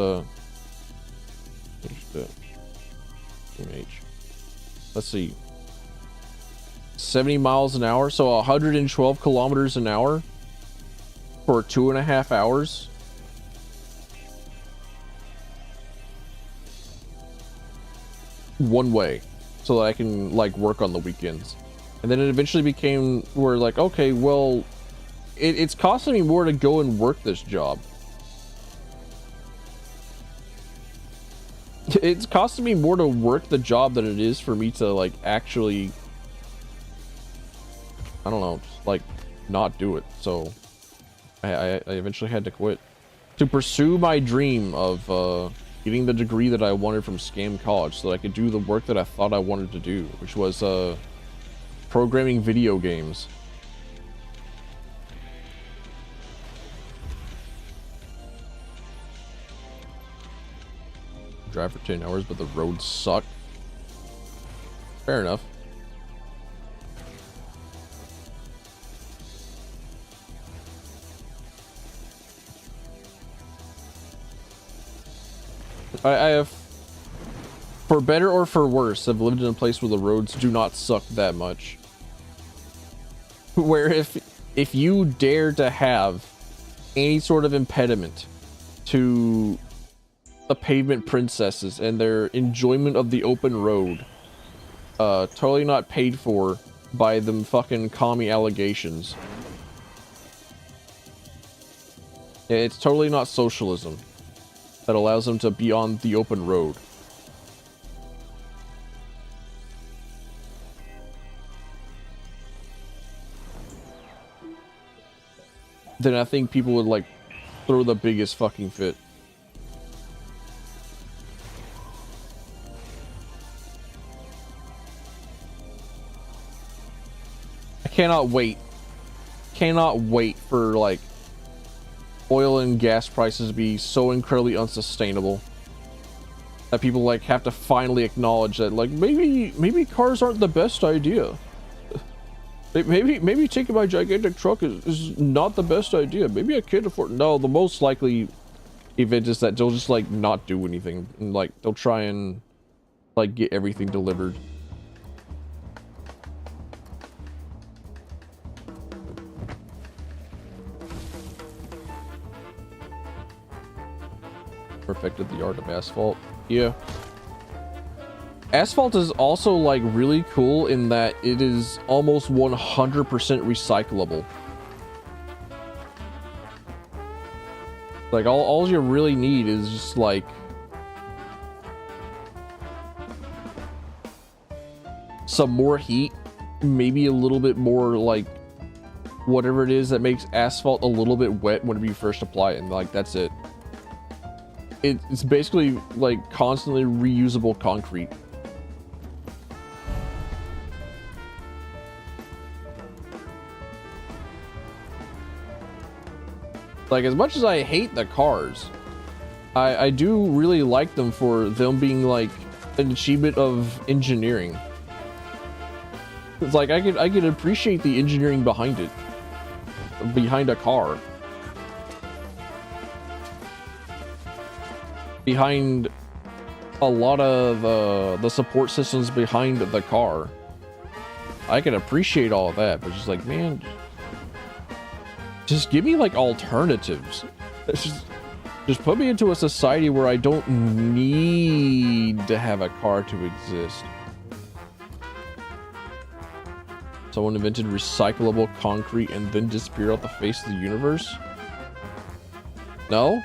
let's see, 70 miles an hour, so 112 kilometers an hour for 2.5 hours. One way, so that I can like work on the weekends. And then it eventually became where like, okay, well, it's costing me more to go and work this job. It's costing me more to work the job than it is for me to like actually, I don't know, just like not do it. So I eventually had to quit to pursue my dream of getting the degree that I wanted from scam college so that I could do the work that I thought I wanted to do, which was programming video games. Drive for 10 hours, but the roads suck. Fair enough. I have, for better or for worse, I've lived in a place where the roads do not suck that much. Where if you dare to have any sort of impediment to the pavement princesses and their enjoyment of the open road. Totally not paid for by them fucking commie allegations. It's totally not socialism that allows them to be on the open road. Then I think people would like throw the biggest fucking fit. I cannot wait for like oil and gas prices to be so incredibly unsustainable that people like have to finally acknowledge that like maybe cars aren't the best idea. Maybe taking my gigantic truck is not the best idea. Maybe I can't afford. No, the most likely event is that they'll just like not do anything and like they'll try and like get everything delivered. Perfected the art of asphalt. Yeah. Asphalt is also like really cool in that it is almost 100% recyclable. Like all you really need is just like some more heat, maybe a little bit more like whatever it is that makes asphalt a little bit wet whenever you first apply it, and like that's it. It's basically like constantly reusable concrete. Like, as much as I hate the cars, I do really like them for them being like an achievement of engineering. It's like I could appreciate the engineering behind it, behind a car, behind a lot of the support systems behind the car. I can appreciate all of that, but just like, man, just give me like alternatives. Just put me into a society where I don't need to have a car to exist. Someone invented recyclable concrete and then disappeared off the face of the universe? No?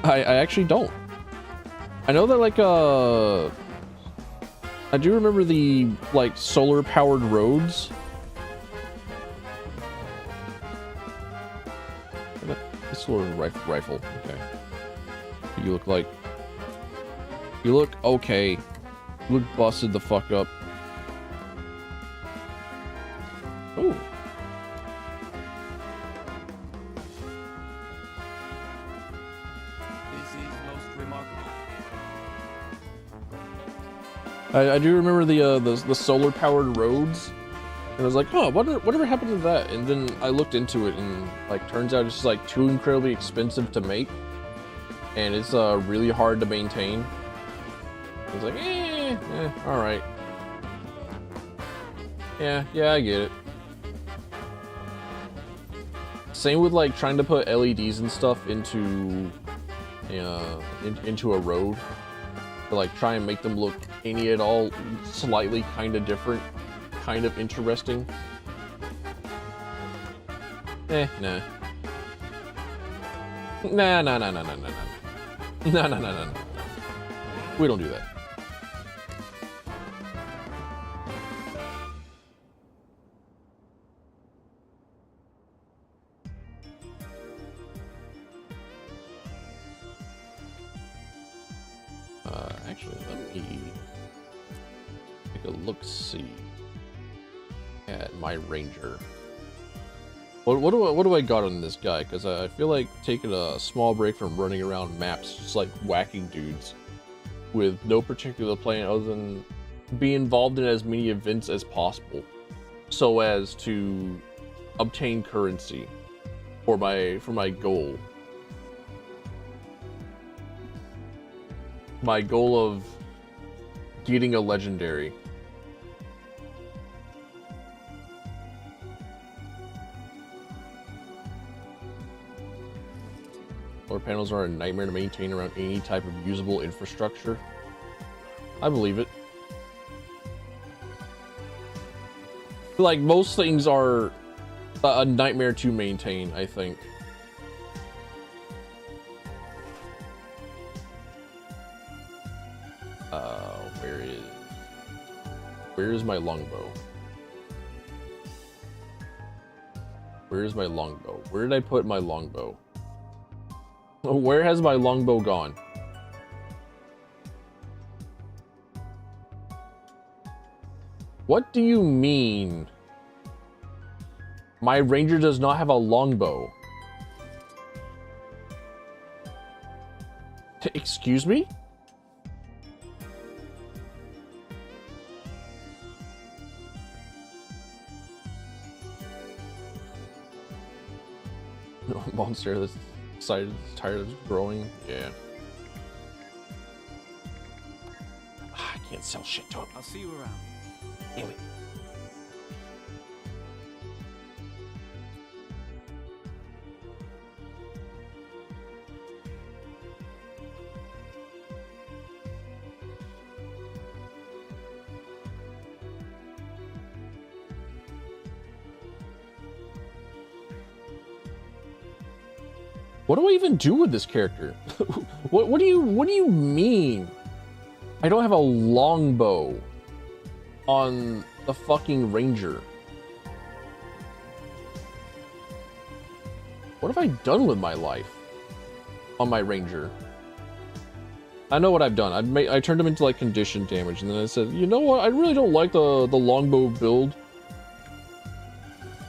I actually don't. I know that like I do remember the like solar powered roads. Solar rifle. Okay. You look like you look okay. You look busted the fuck up. Oh. This is most remarkable. I do remember the solar powered roads. And I was like, huh, whatever happened to that? And then I looked into it, and like, turns out it's like too incredibly expensive to make, and it's really hard to maintain. I was like, all right, yeah, I get it. Same with like trying to put LEDs and stuff into a road, to like try and make them look any at all slightly kind of different. Kind of interesting. Nah. Nah. We don't do that. Actually, let me take a look-see at my ranger. What do I got on this guy? Because I feel like taking a small break from running around maps, just like whacking dudes with no particular plan other than be involved in as many events as possible, so as to obtain currency for my goal. My goal of getting a legendary. Solar panels are a nightmare to maintain around any type of usable infrastructure. I believe it. Like, most things are a nightmare to maintain, I think. Where is my longbow? Where is my longbow? Where did I put my longbow? Where has my longbow gone? What do you mean? My ranger does not have a longbow. Excuse me? No monster that's excited, tired of growing. Yeah. I can't sell shit to him. I'll see you around. Damn it. What do I even do with this character? What do you mean? I don't have a longbow on the fucking ranger. What have I done with my life on my ranger? I know what I've done. I turned him into like condition damage, and then I said, you know what? I really don't like the longbow build.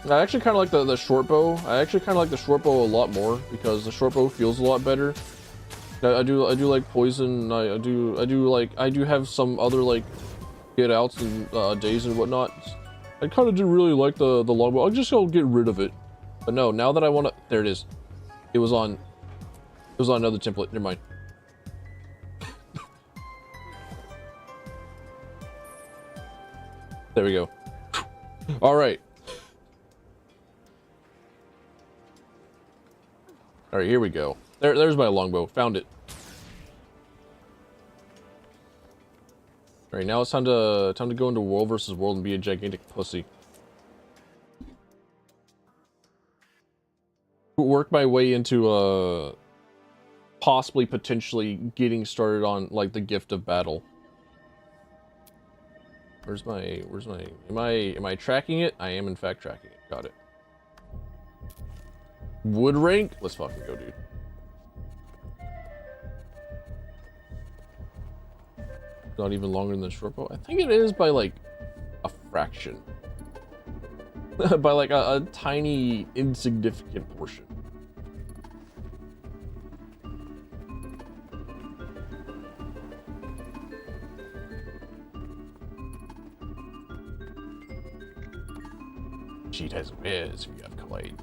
I actually kind of like the short bow. I actually kind of like the short bow a lot more because the short bow feels a lot better. I do like poison. I do have some other like get outs and days and whatnot. I kind of didn't really like the longbow. I'll just go get rid of it. But no, now that I want to, there it is. It was on another template. Never mind. There we go. All right. All right, here we go. There's my longbow. Found it. All right, now it's time to go into world versus world and be a gigantic pussy. Work my way into possibly potentially getting started on like the gift of battle. Where's my am I tracking it? I am in fact tracking it. Got it. Wood rank? Let's fucking go, dude. Not even longer than the short bow. I think it is by like a fraction. By like a tiny insignificant portion. Cheat has whiz if you have collide.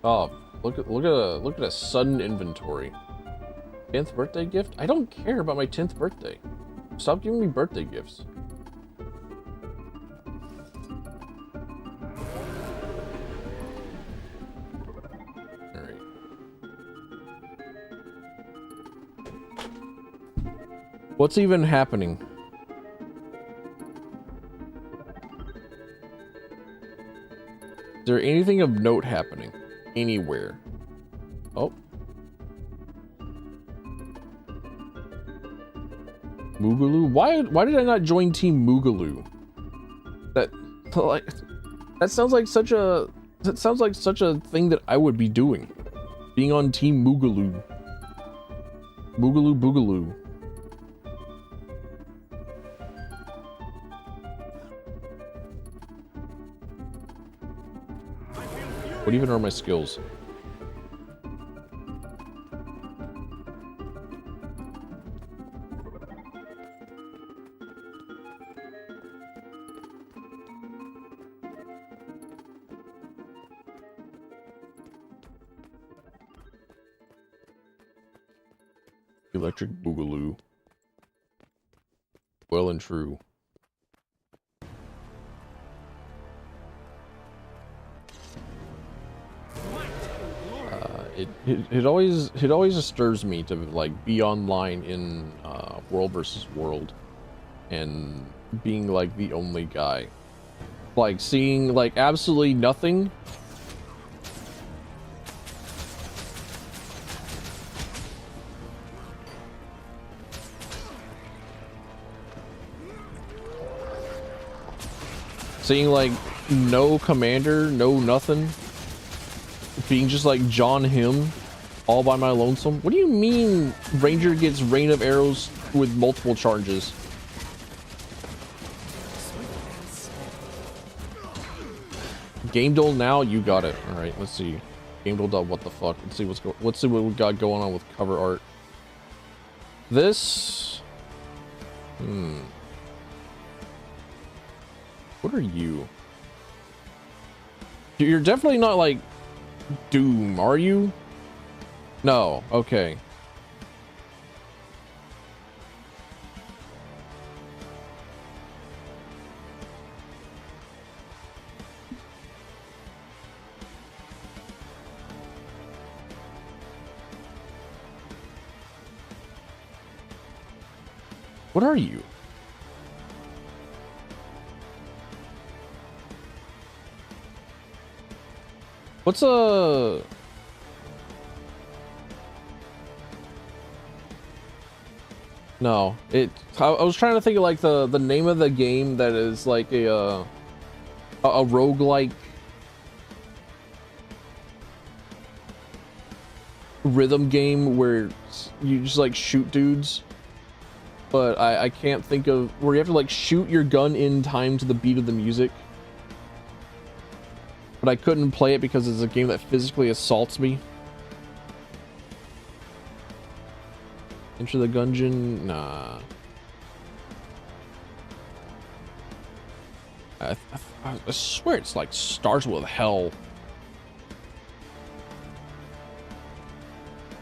Oh, look at a sudden inventory. 10th birthday gift? I don't care about my 10th birthday. Stop giving me birthday gifts. Alright. What's even happening? Is there anything of note happening? Anywhere? Oh. Moogaloo? Why did I not join Team Moogaloo? That sounds like such a thing that I would be doing. Being on Team Moogaloo. Moogaloo Boogaloo. What even are my skills? Electric Boogaloo. Well and true. it always disturbs me to like be online in world versus world and being like the only guy, like seeing like absolutely nothing. Seeing like no commander, no nothing, being just like John Him all by my lonesome. What do you mean Ranger gets rain of arrows with multiple charges? Game duel now, you got it. All right, let's see. Game duel, what the fuck? Let's see what we got going on with cover art. This, what are you? You're definitely not like Doom, are you? No, okay. What are you? What's a... No, I was trying to think of like the name of the game that is like a roguelike rhythm game where you just like shoot dudes, but I can't think of where you have to like shoot your gun in time to the beat of the music. But I couldn't play it because it's a game that physically assaults me. Enter the Gungeon? Nah. I swear it's like starts with hell.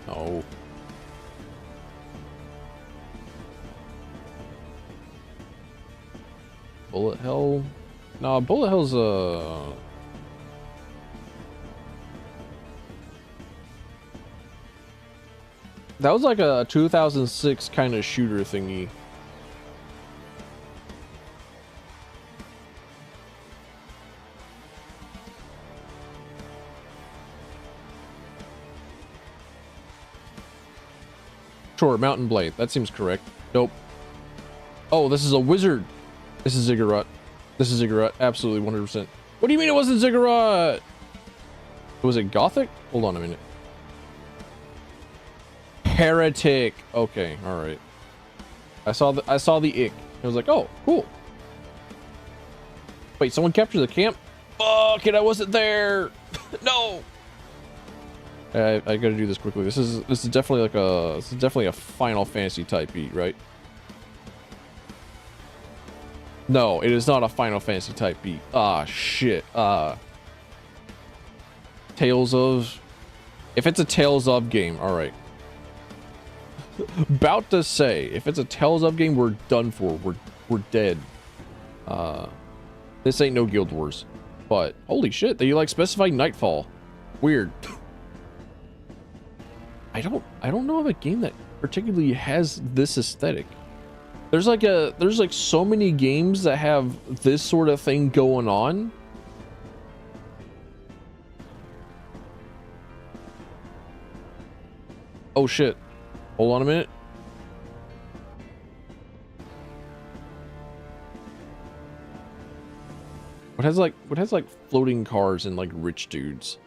No. Bullet Hell? No, Bullet Hell's that was like a 2006 kind of shooter thingy. Sure, Mountain Blade. That seems correct. Nope. Oh, this is a wizard. This is Ziggurat. This is Ziggurat. Absolutely 100%. What do you mean it wasn't Ziggurat? Was it Gothic? Hold on a minute. Heretic. Okay, all right. I saw the ick. I was like, oh, cool. Wait, someone captured the camp? Fuck it, I wasn't there. No. I gotta do this quickly. This is definitely like a Final Fantasy type beat, right? No, it is not a Final Fantasy type beat. Ah, shit. Tales of. If it's a Tales of game, all right. About to say, if it's a Tales of game, we're done for. We're dead. This ain't no Guild Wars. But holy shit, they like specify Nightfall. Weird. I don't know of a game that particularly has this aesthetic. There's like so many games that have this sort of thing going on. Oh shit. Hold on a minute. What has like floating cars and like rich dudes?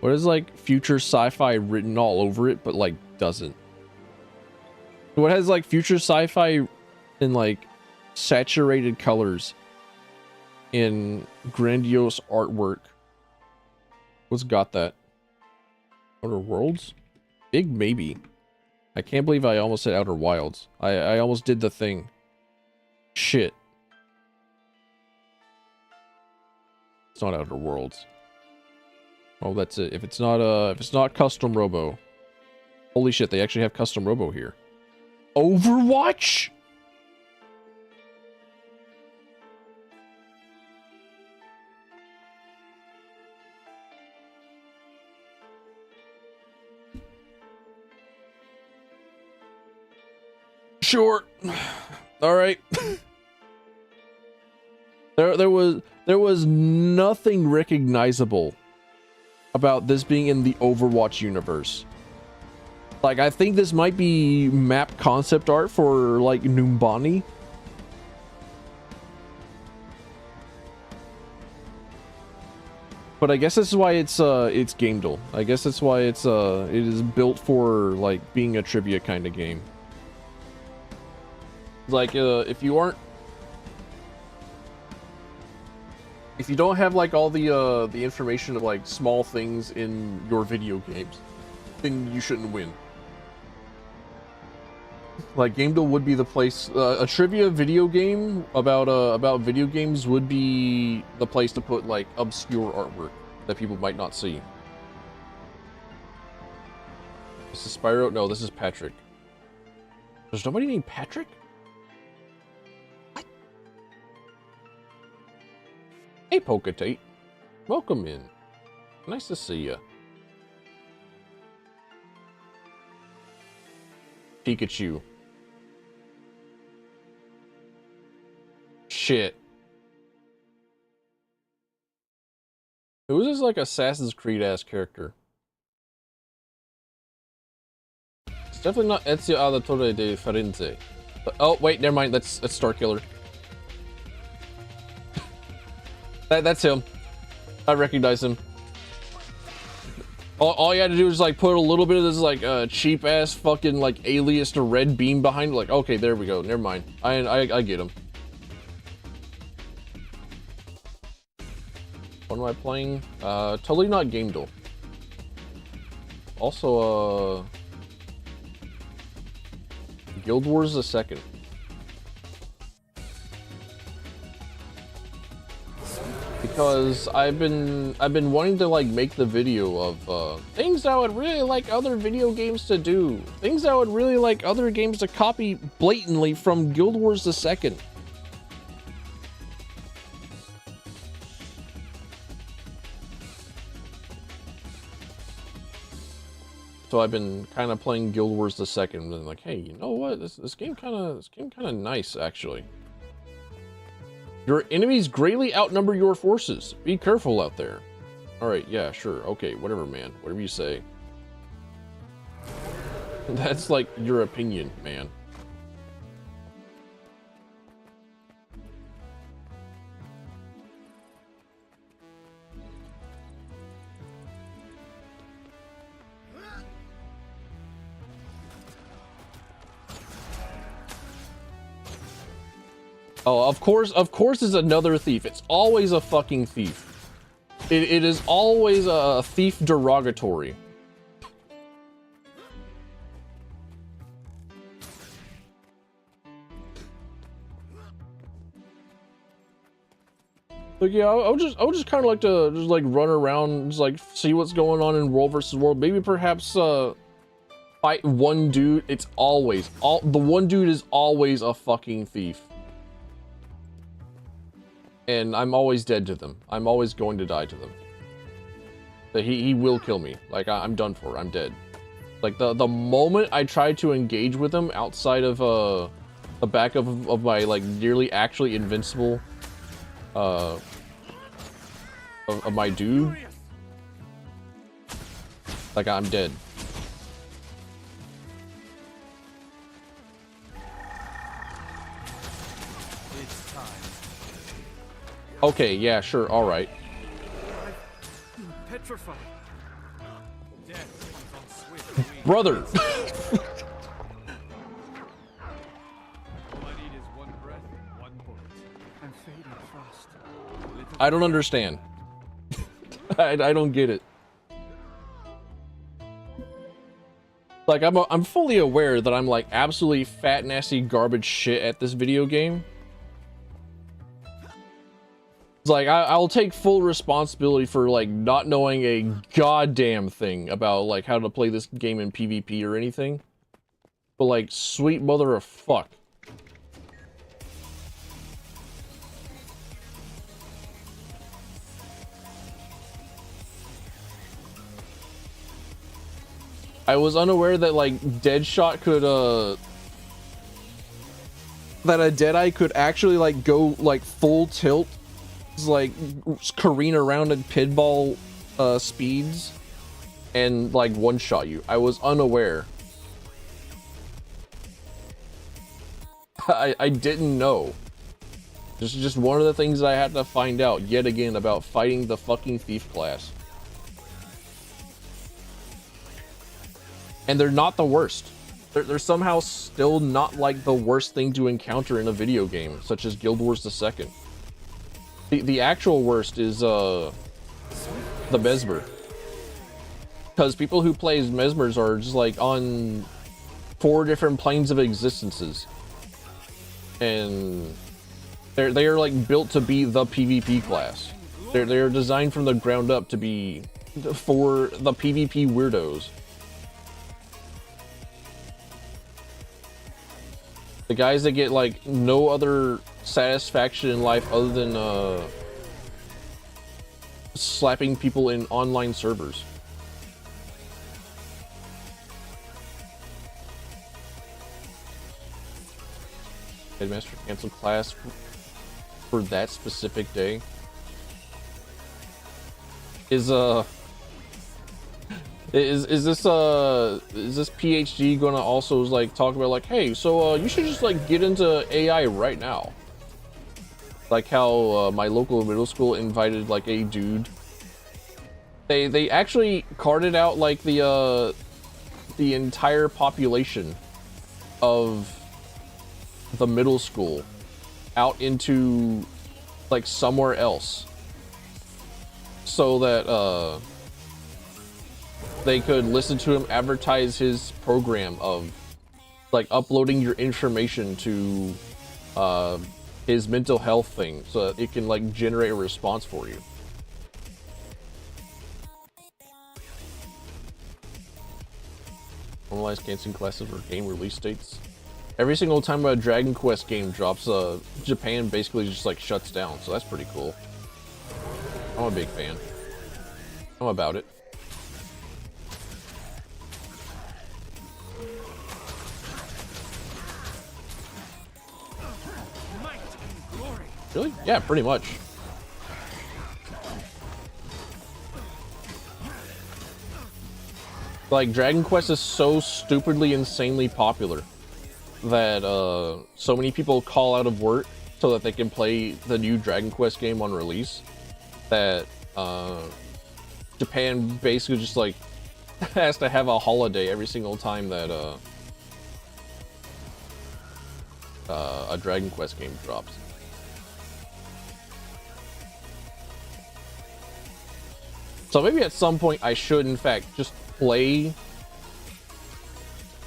What is like future sci-fi written all over it, but like doesn't? What has like future sci-fi in like saturated colors in grandiose artwork? What's got that? Outer Worlds? Big maybe. I can't believe I almost said Outer Wilds. I almost did the thing. Shit. It's not Outer Worlds. Oh, that's it. If it's not Custom Robo. Holy shit, they actually have Custom Robo here. Overwatch? Sure. All right. There was nothing recognizable about this being in the Overwatch universe. Like, I think this might be map concept art for like Numbani. But I guess this is why it's Gamedel. I guess that's why it is built for like being a trivia kind of game. Like if you don't have like all the information of like small things in your video games, then you shouldn't win. Like Gamedel would be the place. A trivia video game about video games would be the place to put like obscure artwork that people might not see. This is Spyro. No, this is Patrick. There's nobody named Patrick? What? Hey, Poketate. Welcome in. Nice to see you. Pikachu. Shit. Who is this like Assassin's Creed ass character? It's definitely not Ezio Auditore de Firenze. Oh wait, never mind. That's Starkiller. That's him. I recognize him. All you had to do is like put a little bit of this like cheap ass fucking like alias to red beam behind it. Like, okay, there we go. Never mind. I get him. What am I playing? Totally not Gamedel. Also Guild Wars the Second. Because I've been wanting to like make the video of things I would really like other video games to do. Things I would really like other games to copy blatantly from Guild Wars the Second. So I've been kind of playing Guild Wars the Second and like, hey, you know what? This game kind of nice actually. Your enemies greatly outnumber your forces. Be careful out there. All right, yeah, sure. Okay, whatever, man. Whatever you say. That's like your opinion, man. Oh, of course is another thief. It's always a fucking thief. It is always a thief derogatory. Like, yeah, I would just kind of like to just like run around, just like see what's going on in World versus World. Maybe perhaps fight one dude. It's always the one dude is always a fucking thief. And I'm always dead to them. I'm always going to die to them. He will kill me. Like, I'm done for. I'm dead. Like, the moment I try to engage with him outside of the back of my, like, nearly actually invincible, of my dude, like, I'm dead. Okay, yeah, sure, all right. Petrified. Death comes on swift wings. Brother. All I need is one breath and one bullet. I'm fading fast. I don't understand. I don't get it. Like, I'm fully aware that I'm like absolutely fat, nasty garbage shit at this video game. It's like, I'll take full responsibility for, like, not knowing a goddamn thing about, like, how to play this game in PvP or anything. But, like, sweet mother of fuck. I was unaware that, like, Deadshot could, that a Deadeye could actually like go like full tilt, like careen around at pinball speeds and like one-shot you. I was unaware. I didn't know. Just one of the things I had to find out yet again about fighting the fucking thief class. And they're not the worst. They're somehow still not like the worst thing to encounter in a video game, such as Guild Wars 2. The actual worst is the Mesmer. Because people who play as Mesmers are just like on 4 different planes of existences. And they are like built to be the PvP class. They're designed from the ground up to be for the PvP weirdos. The guys that get like no other satisfaction in life other than slapping people in online servers. Headmaster canceled class for that specific day. Is this PhD gonna also like talk about like, hey, so you should just like get into AI right now, like how my local middle school invited like a dude. They actually carted out like the entire population of the middle school out into like somewhere else so that they could listen to him advertise his program of like uploading your information to his mental health thing so that it can like generate a response for you. Normalize canceling classes or game release dates. Every single time a Dragon Quest game drops, Japan basically just like shuts down, so that's pretty cool. I'm a big fan. I'm about it. Really? Yeah, pretty much. Like, Dragon Quest is so stupidly, insanely popular that so many people call out of work so that they can play the new Dragon Quest game on release that Japan basically just like has to have a holiday every single time that a Dragon Quest game drops. So maybe at some point I should in fact just play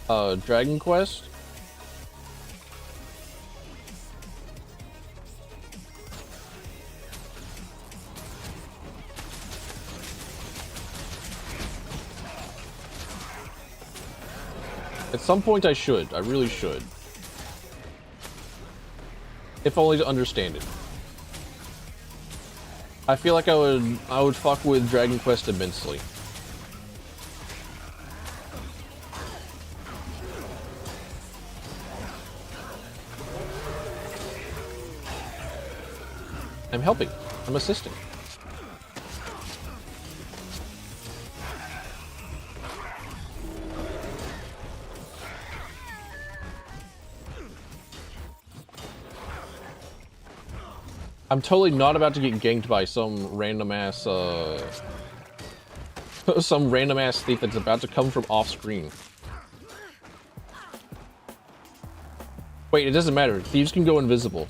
Dragon Quest. At some point I should. I really should. If only to understand it. I feel like I would fuck with Dragon Quest immensely. I'm helping. I'm assisting. I'm totally not about to get ganked by some random ass thief that's about to come from off screen. Wait, it doesn't matter. Thieves can go invisible.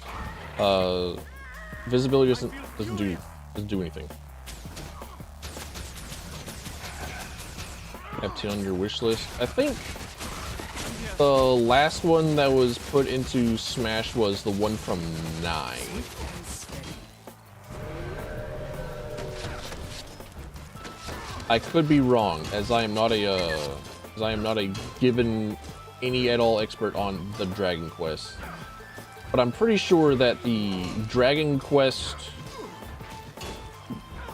Visibility doesn't do anything. Have 10 on your wish list. I think the last one that was put into Smash was the one from 9. I could be wrong, as I am not a given any at all expert on the Dragon Quest. But I'm pretty sure that the Dragon Quest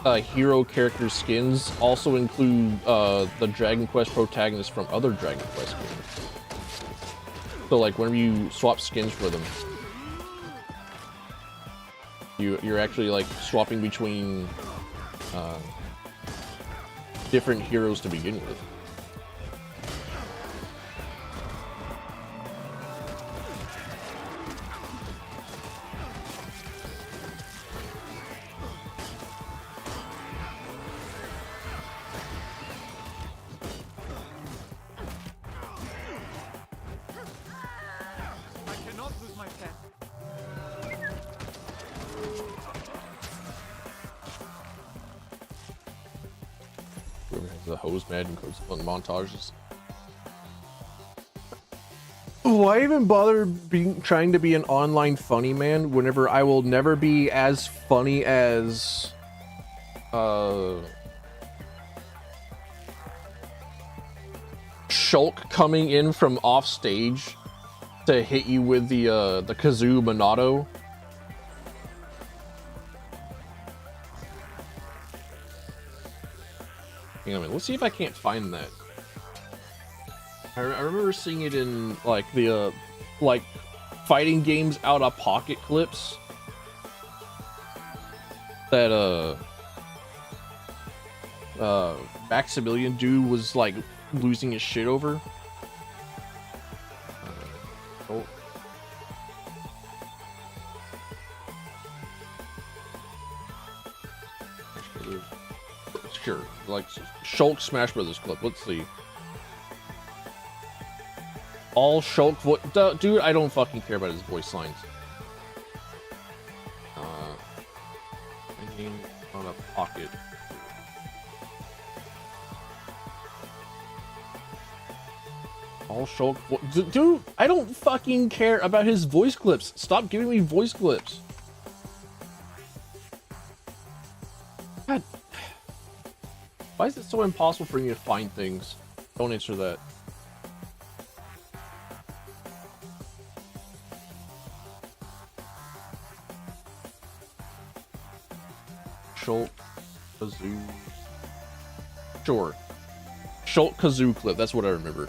hero character skins also include the Dragon Quest protagonists from other Dragon Quest games. So like whenever you swap skins for them, You're actually like swapping between different heroes to begin with. I cannot lose my pet. The hose man includes fun montages. Why even bother trying to be an online funny man whenever I will never be as funny as Shulk coming in from off stage to hit you with the kazoo Monado. Hang on a minute, let's see if I can't find that. I remember seeing it in like the like fighting games out of pocket clips that Maximilian dude was like losing his shit over. Oh. Sure, like Shulk Smash Brothers clip. Let's see. All Shulk dude, I don't fucking care about his voice lines. Thinking on a pocket. All Shulk dude, I don't fucking care about his voice clips. Stop giving me voice clips. God. Why is it so impossible for me to find things? Don't answer that. Shulk Kazoo. Sure. Shulk Kazoo clip, that's what I remember.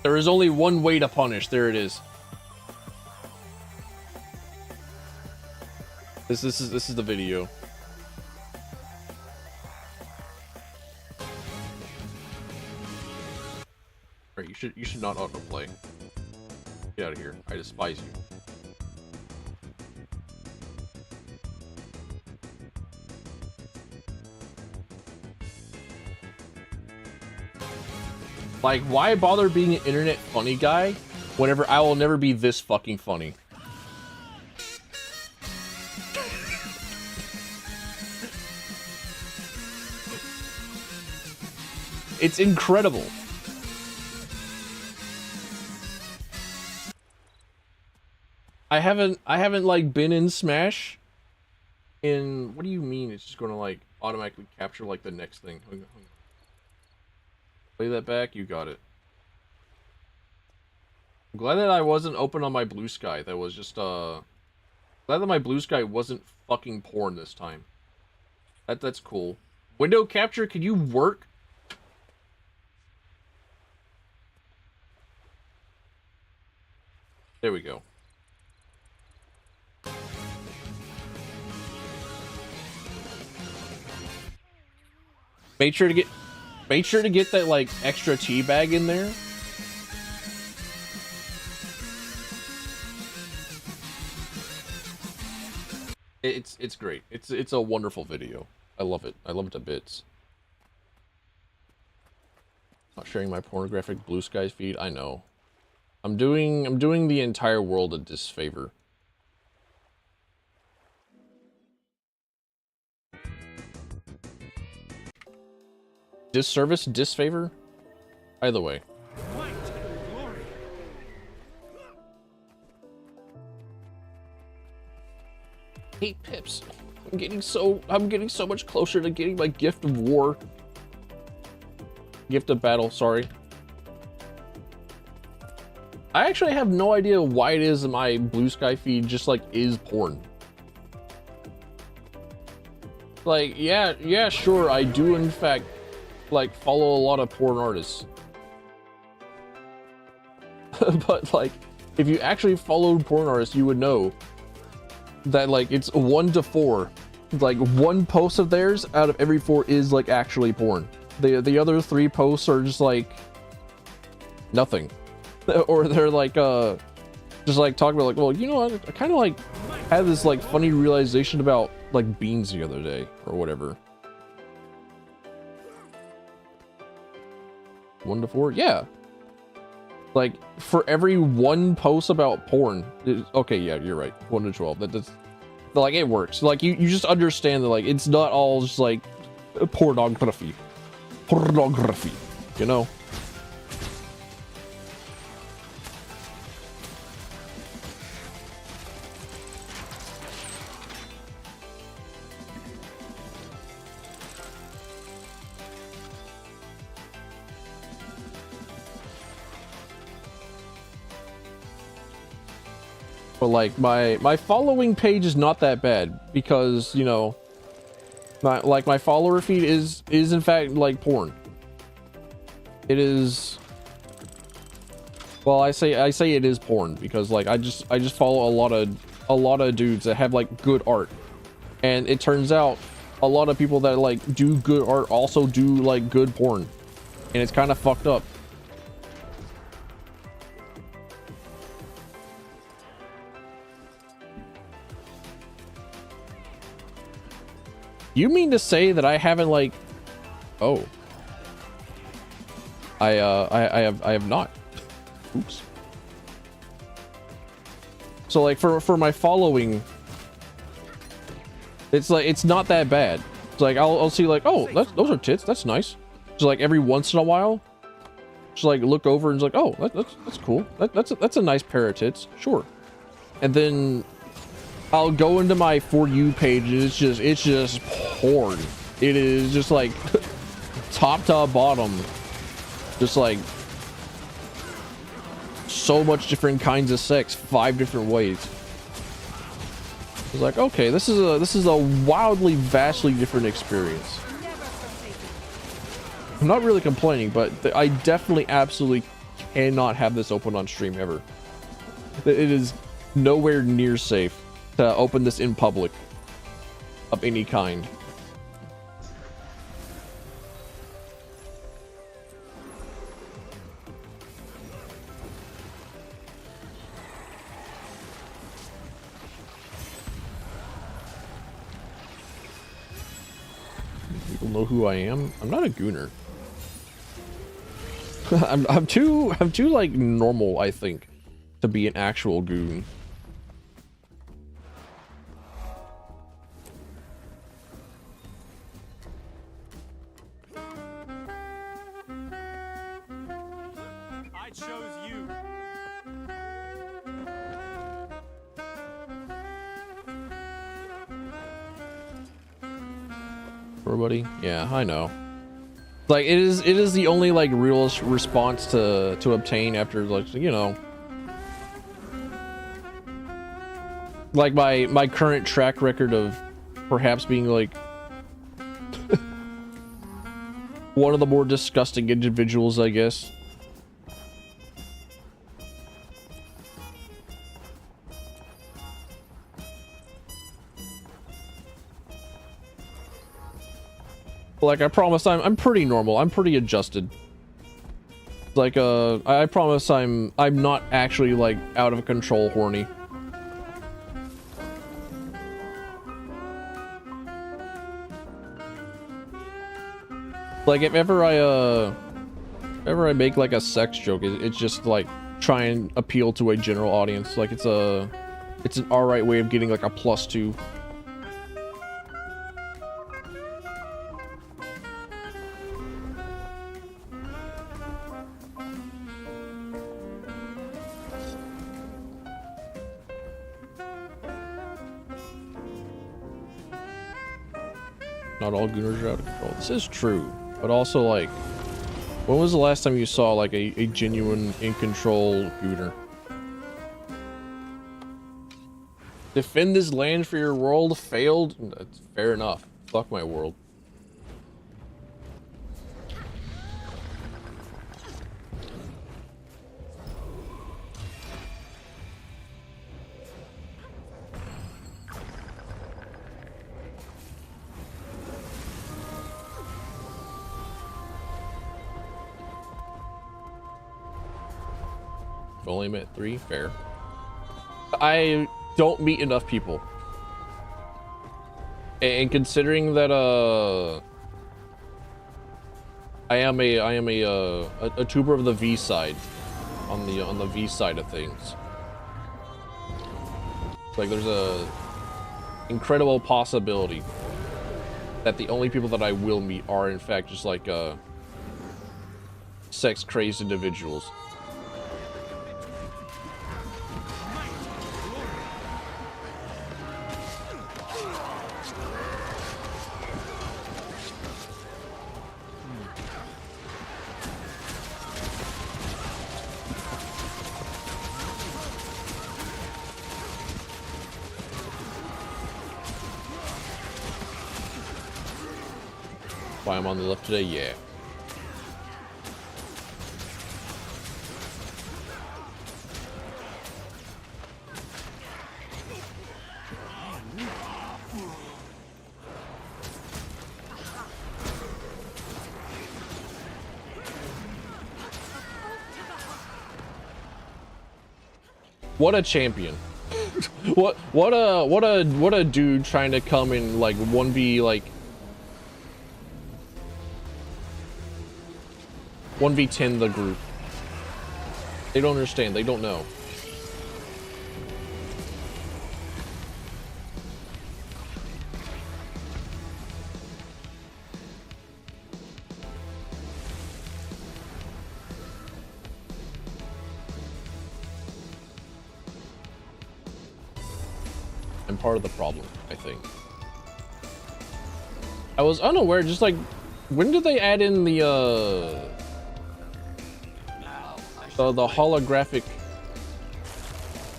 There is only one way to punish. There it is. This is the video. Right, you should not autoplay. Get out of here. I despise you. Like, why bother being an internet funny guy whenever I will never be this fucking funny? It's incredible. I haven't like been in Smash in, what do you mean it's just going to like automatically capture like the next thing? Hang on. Play that back, you got it. I'm glad that I wasn't open on my blue sky. That was just glad that my blue sky wasn't fucking porn this time. That's cool. Window capture, can you work? There we go. Make sure to get that like extra tea bag in there. It's great. It's a wonderful video. I love it. I love it to bits. Not sharing my pornographic blue skies feed. I know. I'm doing the entire world a disfavor. Disservice, disfavor? Either way. Might and glory. Hey Pips, I'm getting so much closer to getting my gift of war. Gift of battle, sorry. I actually have no idea why it is that my blue sky feed just like is porn. Like, yeah, sure, I do in fact like follow a lot of porn artists. But like, if you actually followed porn artists, you would know that like it's 1 to 4. Like one post of theirs out of every 4 is like actually porn. The other 3 posts are just like nothing. Or they're like just like talking about like, well, you know, I kind of like had this like funny realization about like beans the other day or whatever. 1 to 4, yeah. Like for every 1 post about porn, okay, yeah, you're right. 1 to 12. That's like it works. Like you just understand that like it's not all just like pornography, you know. But like my following page is not that bad because, you know, my follower feed is in fact like porn. It is, well, I say it is porn because like I just follow a lot of dudes that have like good art. And it turns out a lot of people that like do good art also do like good porn. And it's kind of fucked up. You mean to say that I haven't like, oh, I have not. Oops. So like for my following, it's like it's not that bad. It's like I'll see like, oh, those are tits. That's nice. Just like every once in a while, just like look over and it's like, oh, that's cool. That's a nice pair of tits. Sure. And then I'll go into my For You page and it's just porn. It is just like top to bottom, just like so much different kinds of sex, 5 different ways. It's like, okay, this is a wildly, vastly different experience. I'm not really complaining, but I definitely absolutely cannot have this open on stream ever. It is nowhere near safe to open this in public of any kind. People know who I am. I'm not a gooner. I'm too like normal, I think, to be an actual goon. I chose you. Everybody, yeah, I know. Like it is the only like real response to obtain after like, you know, like my current track record of perhaps being like one of the more disgusting individuals, I guess. Like I promise I'm pretty normal. I'm pretty adjusted. Like I promise I'm not actually like out of control horny. Like if ever I make like a sex joke, it's just like try and appeal to a general audience. Like it's an alright way of getting like a +2. Not all gooners are out of control. This is true, but also like, when was the last time you saw like a genuine in control gooner? Defend this land for your world failed? That's fair enough. Fuck my world. only met 3. Fair. I don't meet enough people. And considering that I am a tuber of the V side, on the V side of things. Like there's a incredible possibility that the only people that I will meet are in fact just like sex crazed individuals. Why I'm on the left today? Yeah. What a champion. what a dude trying to come in like 1v like 1v10 the group. They don't understand. They don't know. I'm part of the problem, I think. I was unaware, just like, when did they add in the holographic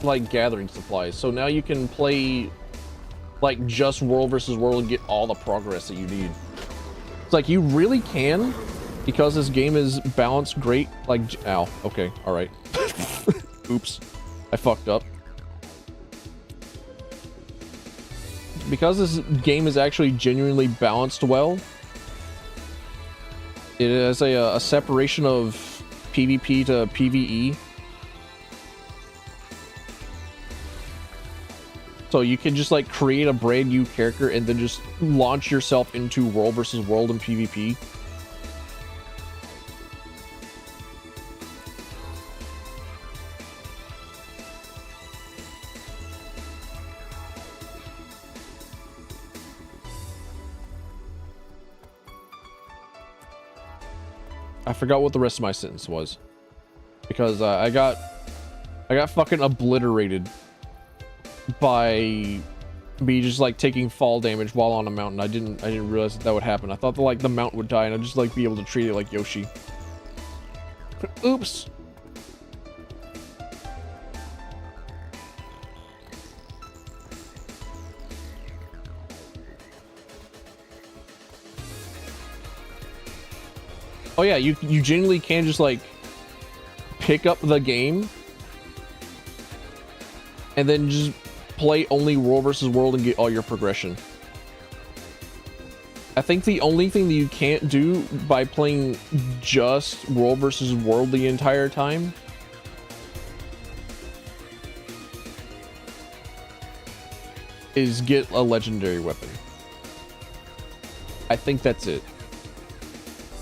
like gathering supplies? So now you can play like just world versus world and get all the progress that you need. It's like you really can, because this game is balanced great. Like, ow, okay, all right. Oops, I fucked up. Because this game is actually genuinely balanced well, it has a separation of PvP to PvE. So you can just like create a brand new character and then just launch yourself into world versus world and PvP. I forgot what the rest of my sentence was, because I got fucking obliterated by me just like taking fall damage while on a mountain. I didn't realize that would happen. I thought that like the mount would die and I'd just like be able to treat it like Yoshi. Oops. Oh yeah, you genuinely can just like pick up the game and then just play only world versus world and get all your progression. I think the only thing that you can't do by playing just world versus world the entire time is get a legendary weapon. I think that's it.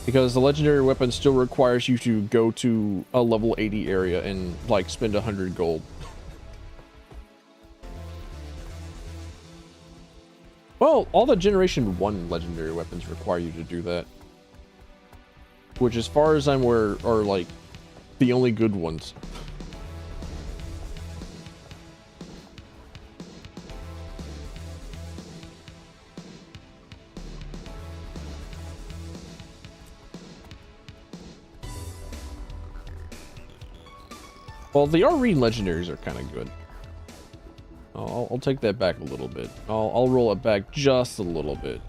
Because the legendary weapon still requires you to go to a level 80 area and like spend 100 gold. Well, all the Generation 1 legendary weapons require you to do that. Which, as far as I'm aware, are like the only good ones. Well, the Arene legendaries are kind of good. I'll take that back a little bit. I'll roll it back just a little bit.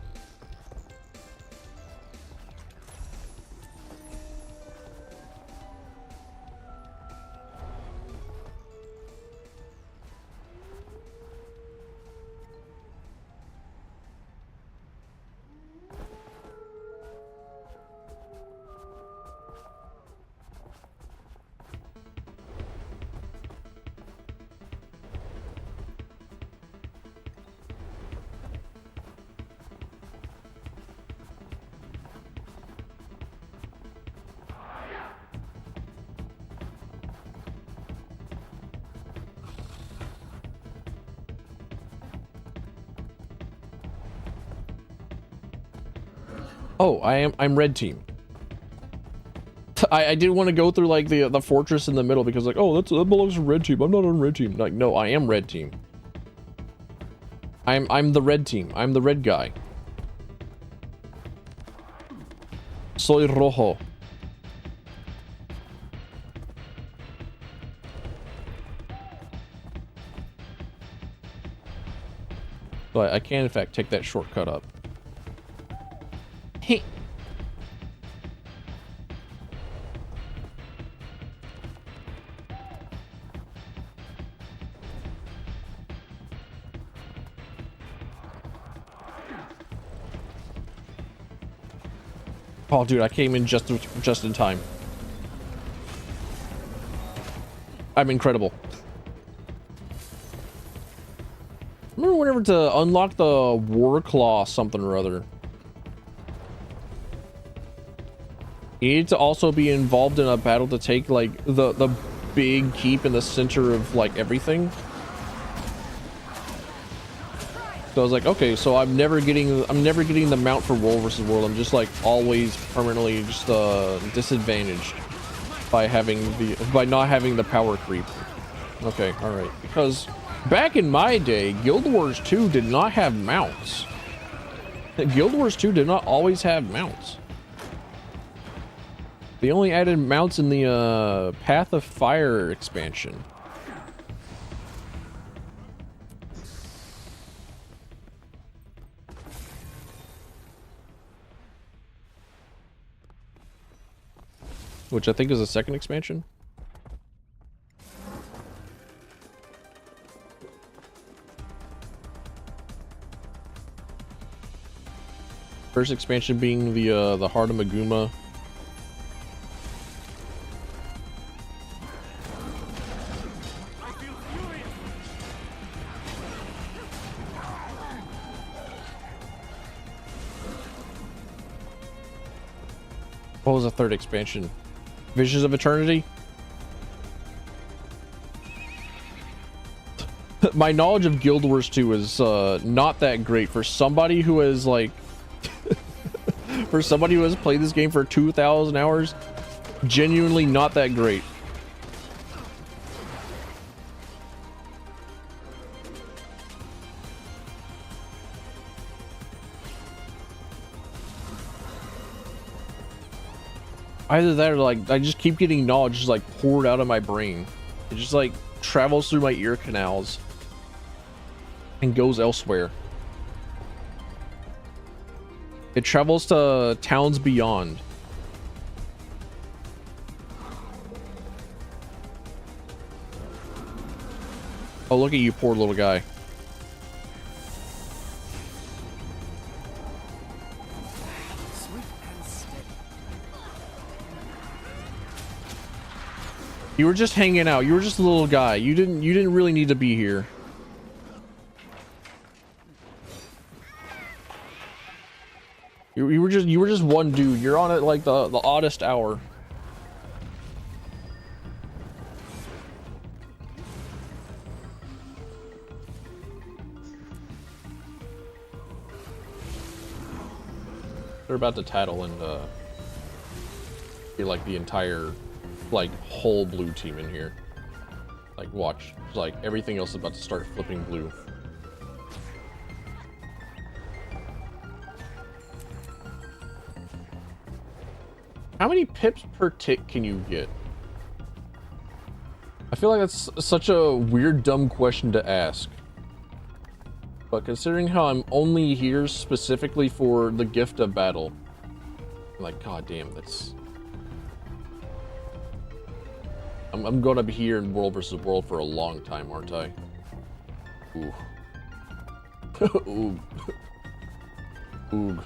Oh, I'm red team. I didn't want to go through like the fortress in the middle because like, oh, that belongs to red team. I'm not on red team. Like, no, I am red team. I'm the red team. I'm the red guy. Soy rojo. So I can in fact take that shortcut up. Hey. Oh, dude, I came in just in time. I'm incredible. Remember whenever to unlock the war claw something or other. You need to also be involved in a battle to take like the big keep in the center of like everything. So I was like, okay, so I'm never getting the mount for World versus World. I'm just like always permanently just disadvantaged by not having the power creep. Okay, all right. Because back in my day, Guild Wars 2 did not have mounts. Guild Wars 2 did not always have mounts. They only added mounts in the Path of Fire expansion. Which I think is the second expansion. First expansion being the Heart of Maguma. What was the third expansion? Visions of Eternity? My knowledge of Guild Wars 2 is not that great for somebody who has like for somebody who has played this game for 2,000 hours. Genuinely not that great. Either that or like I just keep getting knowledge just like poured out of my brain. It just like travels through my ear canals and goes elsewhere. It travels to towns beyond. Oh, look at you, poor little guy. You were just hanging out. You were just a little guy. You didn't really need to be here. You were just one dude. You're on it like the oddest hour. They're about to tattle and be like the entire like whole blue team in here. Like watch. It's like everything else is about to start flipping blue. How many pips per tick can you get? I feel like that's such a weird, dumb question to ask. But considering how I'm only here specifically for the gift of battle, I'm like, god damn, that's... I'm gonna be here in World versus World for a long time, aren't I? Ooh. Oog. Oog.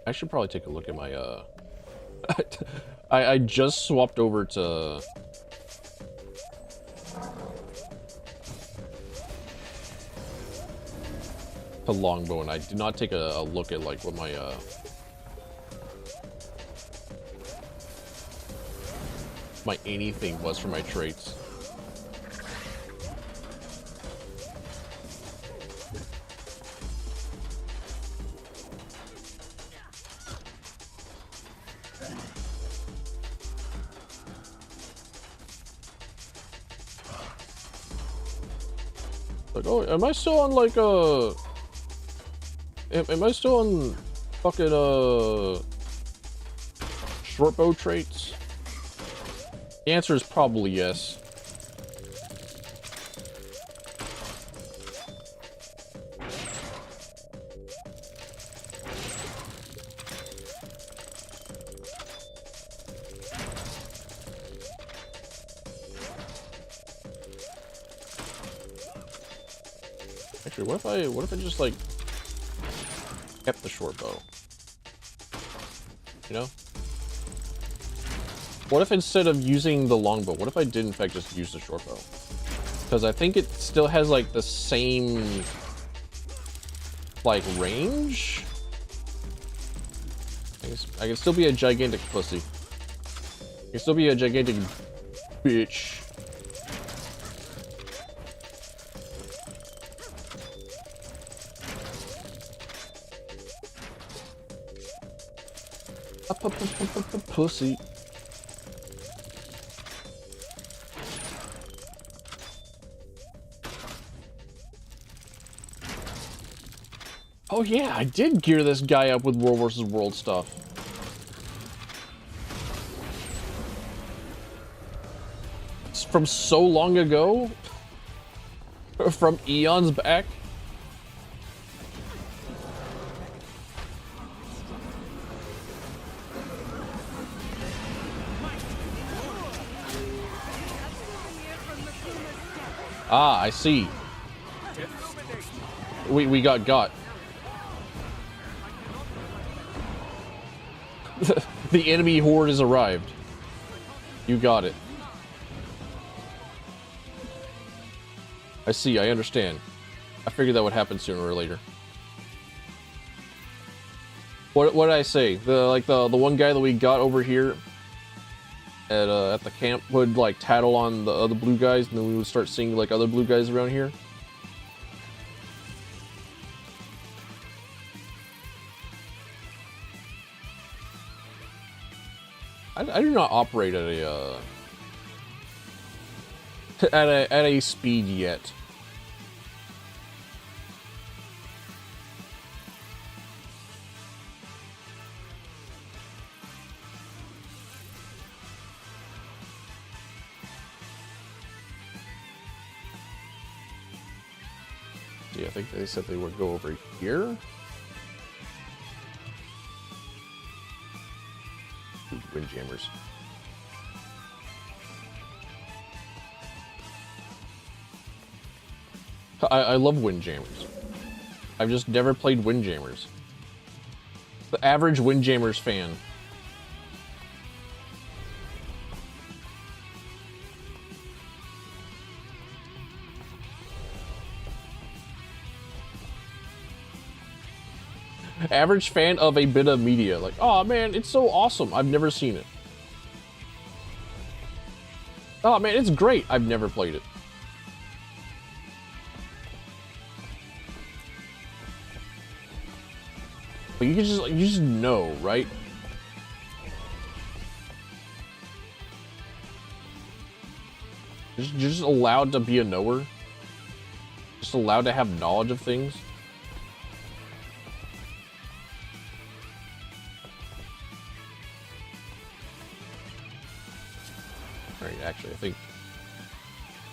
I should probably take a look at my I just swapped over to to longbow, and I did not take a look at like what my anything was for my traits. Like, oh, am I still on like am I still on fucking short bow traits? The answer is probably yes. Actually, what if I just like kept the short bow? You know? What if instead of using the longbow, what if I did in fact just use the short bow? Because I think it still has like the same like range. I can still be a gigantic pussy. I can still be a gigantic bitch. Pussy. Oh yeah, I did gear this guy up with World vs. World stuff. It's from so long ago? From eons back? Ah, I see. We got. The enemy horde has arrived. You got it. I see, I understand. I figured that would happen sooner or later. What did I say? The one guy that we got over here at the camp would like tattle on the other blue guys, and then we would start seeing like other blue guys around here. I do not operate at a speed yet. Yeah, I think they said they would go over here. Windjammers. I love Windjammers. I've just never played Windjammers. The average Windjammers fan. Average fan of a bit of media. Like, oh man, it's so awesome. I've never seen it. Oh man, it's great. I've never played it. But you just know, right? You're just allowed to be a knower. Just allowed to have knowledge of things. Alright, actually, I think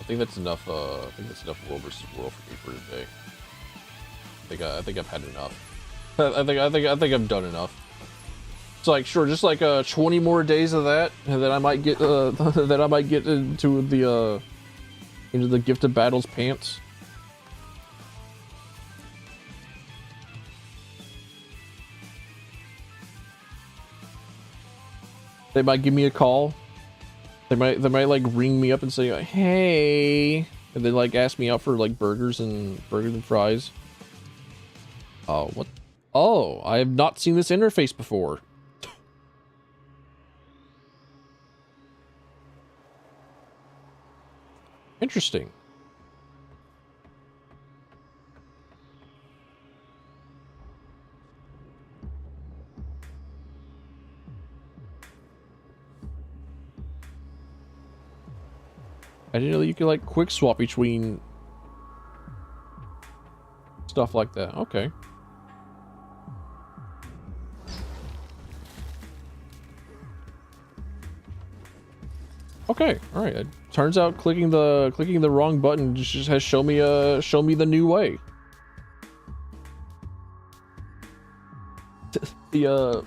that's enough. I think that's enough World vs. World for me for today. I think I've had enough. I think I've done enough. It's like, sure, just like 20 more days of that, and then I might get that I might get into the Gift of Battles pants. They might give me a call. They might like ring me up and say, hey, and then like ask me out for like burgers and fries. Oh, what? Oh, I have not seen this interface before. Interesting. I didn't know that you could like quick swap between stuff like that. Okay. Okay, all right. It turns out clicking the wrong button just has show me the new way. The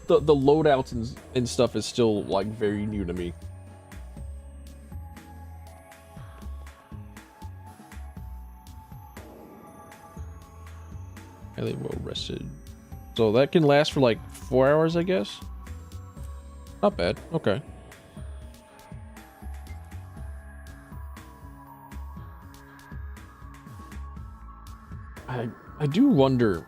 loadouts and stuff is still like very new to me. Highly well rested. So that can last for like 4 hours, I guess. Not bad. Okay. I do wonder.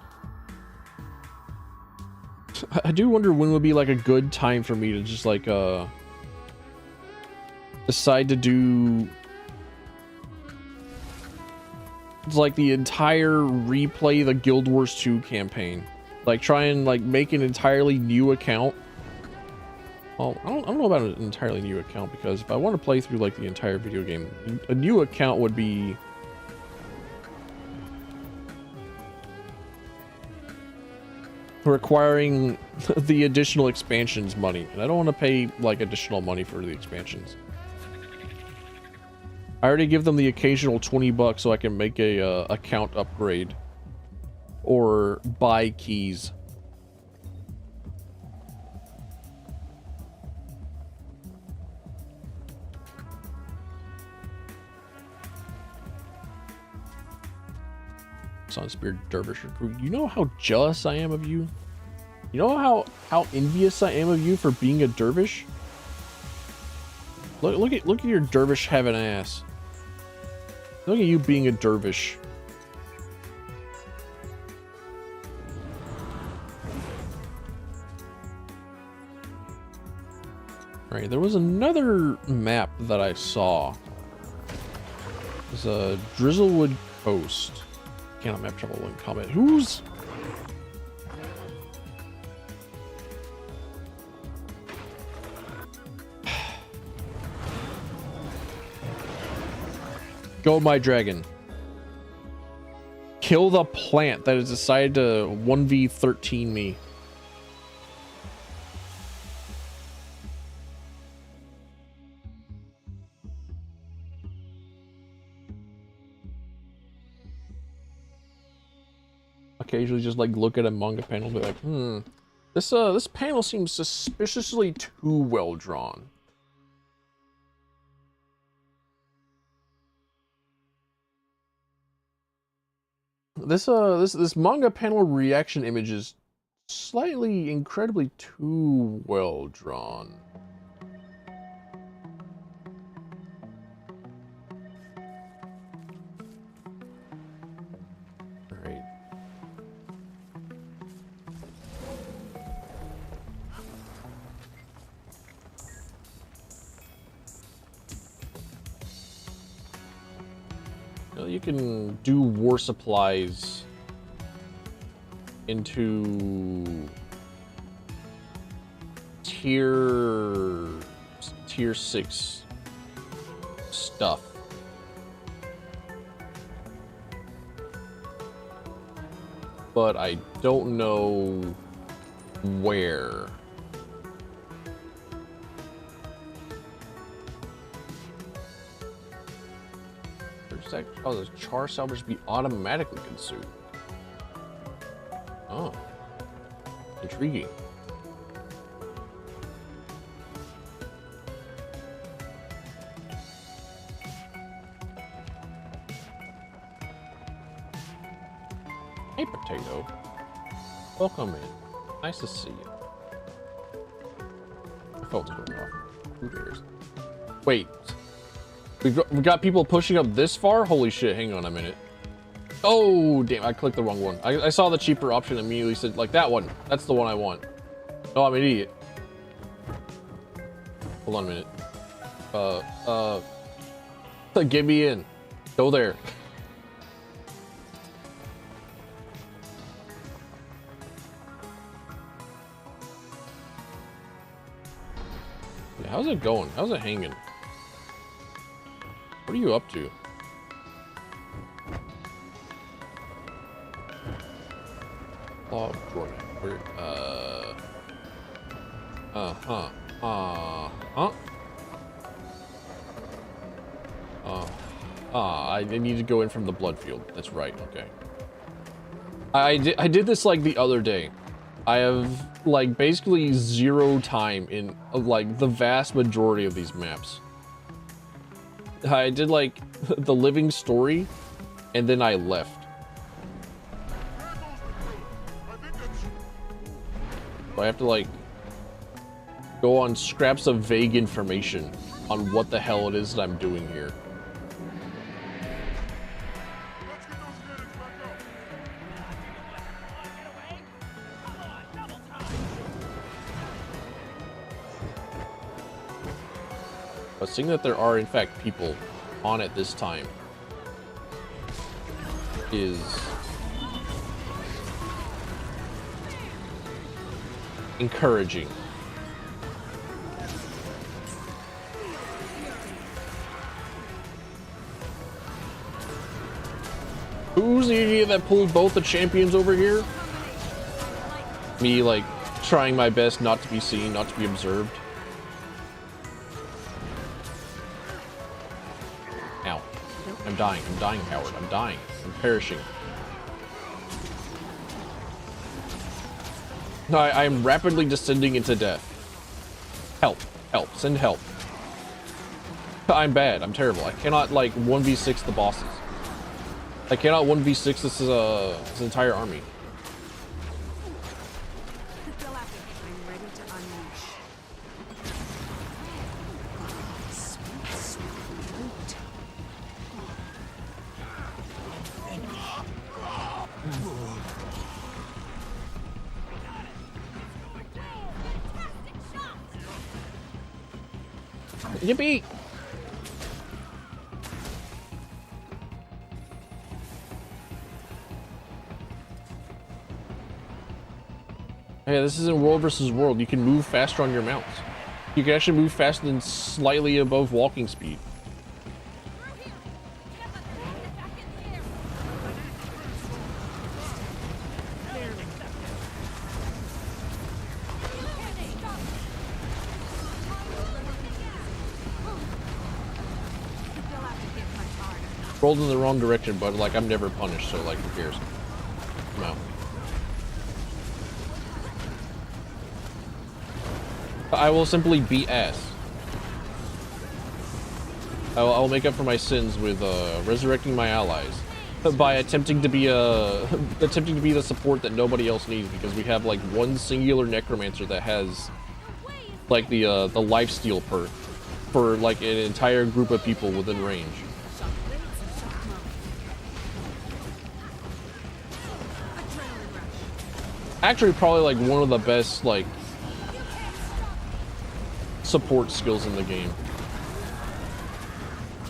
I do wonder when would be like a good time for me to just like decide to do like the entire replay the Guild Wars 2 campaign. Like try and like make an entirely new account. Well, I don't know about an entirely new account, because if I want to play through like the entire video game, a new account would be requiring the additional expansions money, and I don't want to pay like additional money for the expansions. I already give them the occasional $20 so I can make a account upgrade or buy keys. Sunspear Dervish recruit. You know how jealous I am of you? You know how envious I am of you for being a dervish? Look at your dervish having ass. Look at you being a dervish. Right, there was another map that I saw. It was a Drizzlewood Coast. Cannot map travel in combat. Who's go, my dragon. Kill the plant that has decided to 1v13 me. Occasionally just like look at a manga panel and be like, this panel seems suspiciously too well drawn. This manga panel reaction image is slightly incredibly too well drawn. You can do war supplies into tier 6 stuff. But I don't know where. Oh, does char salvage be automatically consumed? Oh, intriguing. Hey, potato. Welcome in. Nice to see you. My phone's going off. Who cares? Wait. We got people pushing up this far? Holy shit, hang on a minute. Oh, damn, I clicked the wrong one. I saw the cheaper option and immediately said, like, that one. That's the one I want. Oh, I'm an idiot. Hold on a minute. Get me in. Go there. Yeah, how's it going? How's it hanging? What are you up to? Oh, Jordan. Where, I need to go in from the blood field. That's right, okay. I did this like the other day. I have like basically 0 time in like the vast majority of these maps. I did like the living story and then I left. So I have to like go on scraps of vague information on what the hell it is that I'm doing here. But seeing that there are in fact people on at this time is encouraging. Who's the idiot that pulled both the champions over here? Me, like, trying my best not to be seen, not to be observed. Ow. I'm dying, Howard. I'm dying. I'm perishing. No, I'm rapidly descending into death. Help. Help. Send help. I'm bad. I'm terrible. I cannot, like, 1v6 the bosses. I cannot 1v6 this entire army. I'm ready to unleash. Sweet, sweet loot. Yippee! Hey, this isn't world versus world. You can move faster on your mounts. You can actually move faster than slightly above walking speed. Rolled in the wrong direction, but like I'm never punished, so like who cares? No. I will simply beat ass. I'll make up for my sins with resurrecting my allies by attempting to be the support that nobody else needs, because we have like one singular necromancer that has like the lifesteal perk for like an entire group of people within range. Actually, probably like one of the best like support skills in the game,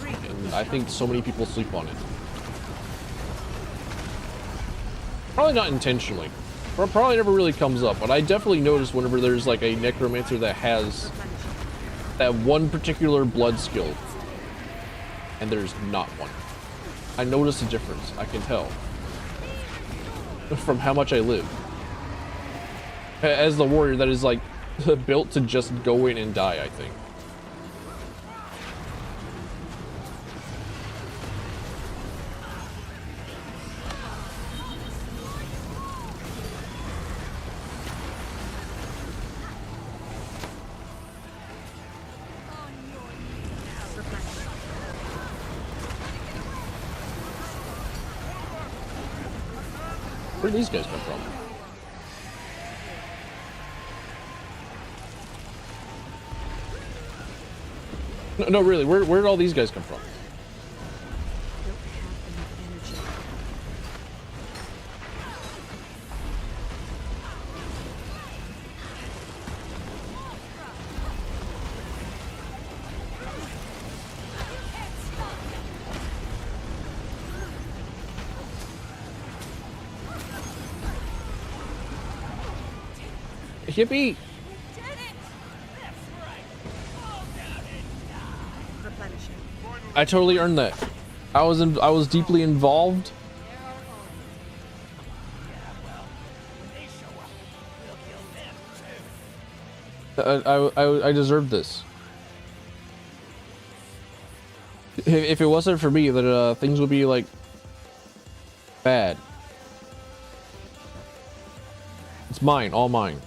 and I think so many people sleep on it. Probably not intentionally, or probably never really comes up, but I definitely notice whenever there's like a necromancer that has that one particular blood skill and there's not one. I notice a difference. I can tell from how much I live as the warrior that is like built to just go in and die, I think. Where do these guys come from? No, really, where did all these guys come from? Yippee! Replenishing. I totally earned that. I was deeply involved. I deserved this. If it wasn't for me, then things would be like bad. It's mine, all mine.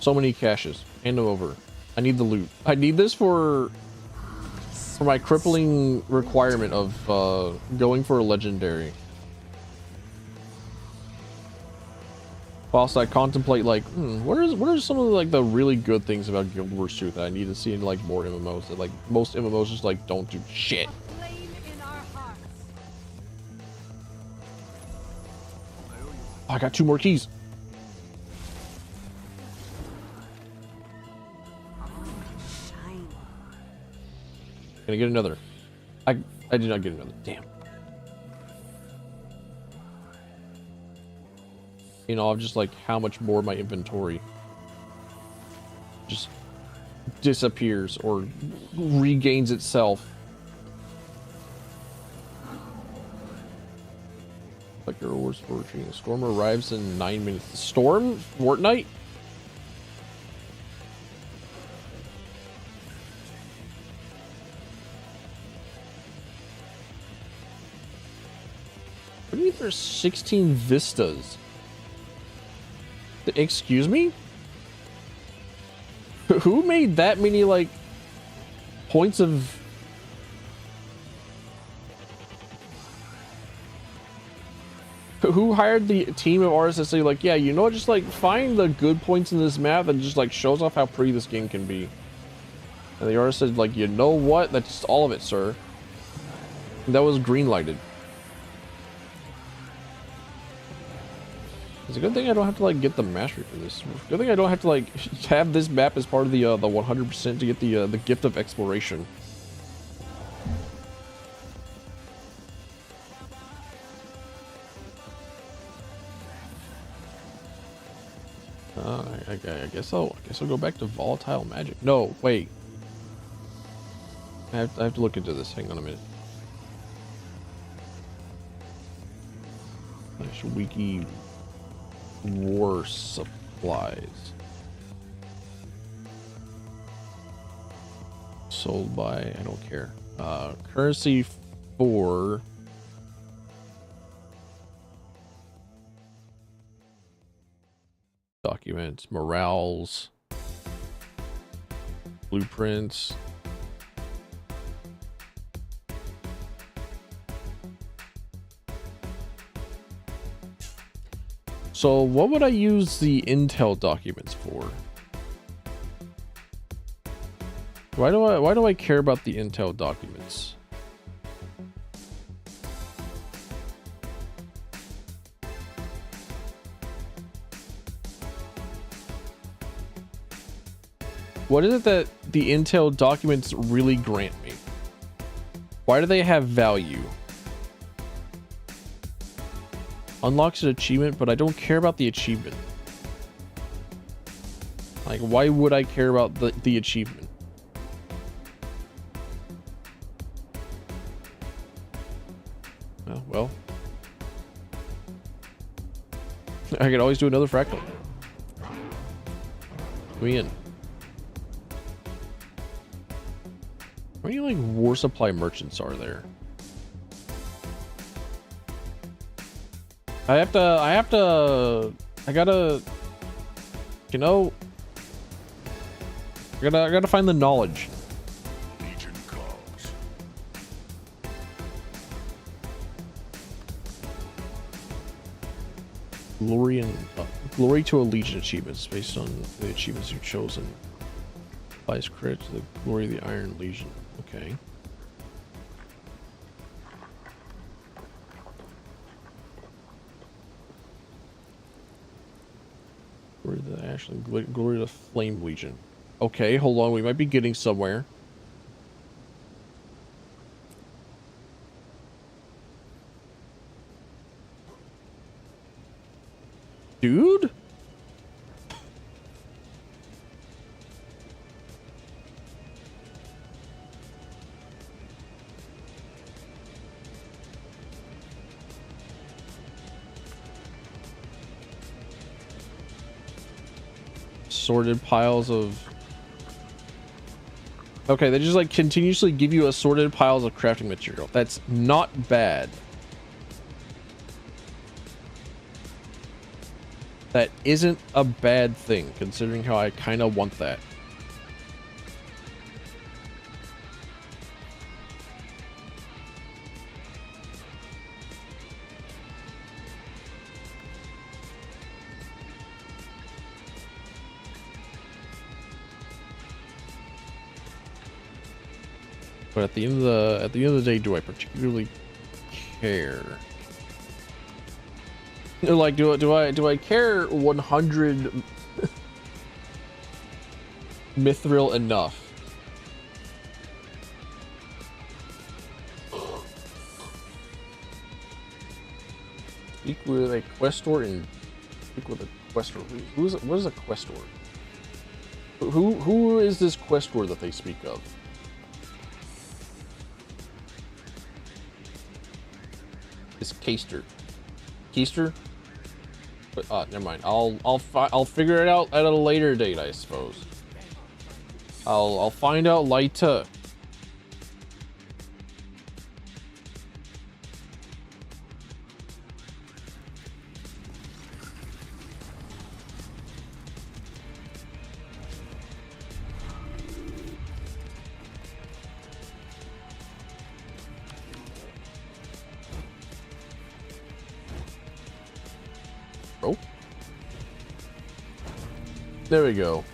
So many caches. Hand them over. I need the loot. I need this for my crippling requirement of going for a legendary. Whilst I contemplate like, what are some of the, like the really good things about Guild Wars 2 that I need to see in like more MMOs that like most MMOs just like don't do shit. Flame in our hearts. Oh, I got 2 more keys. Shine. Can I get another? I did not get another. Damn. You know, I'm just like how much more my inventory just disappears or regains itself. Like your rewards for retreating. The storm arrives in 9 minutes. The storm? Fortnite? What do you mean there's 16 vistas? Excuse me? Who made that many, like, points of... Who hired the team of artists to say, like, yeah, you know what, just, like, find the good points in this map and just, like, shows off how pretty this game can be. And the artist said, like, you know what? That's all of it, sir. And that was green-lighted. It's a good thing I don't have to like get the mastery for this. Good thing I don't have to like have this map as part of the 100% to get the gift of exploration. I guess I'll go back to volatile magic. No, wait. I have to look into this. Hang on a minute. Nice wiki. War supplies sold by, I don't care. Currency for documents, morales, blueprints. So what would I use the intel documents for? Why do I care about the intel documents? What is it that the intel documents really grant me? Why do they have value? Unlocks an achievement, but I don't care about the achievement. Like, why would I care about the achievement? Oh, well. I could always do another fractal. We in. How many, like, war supply merchants are there? I gotta, you know, I gotta find the knowledge. Legion calls. Glory to a Legion achievements based on the achievements you've chosen. Applies credit to the glory of the Iron Legion. Okay. Glory to the Flame Legion. Okay, hold on. We might be getting somewhere. Dude? assorted piles of... Okay, they just like continuously give you assorted piles of crafting material. That's not bad. That isn't a bad thing, considering how I kind of want that. But at the end of the day, do I particularly care? Like, do I care 100 mithril enough? Speak with a questor and speak with a questor. What is a questor? Who is this questor that they speak of? It's Keister. Keister? But never mind. I'll figure it out at a later date, I suppose. I'll find out later. Oh. There we go.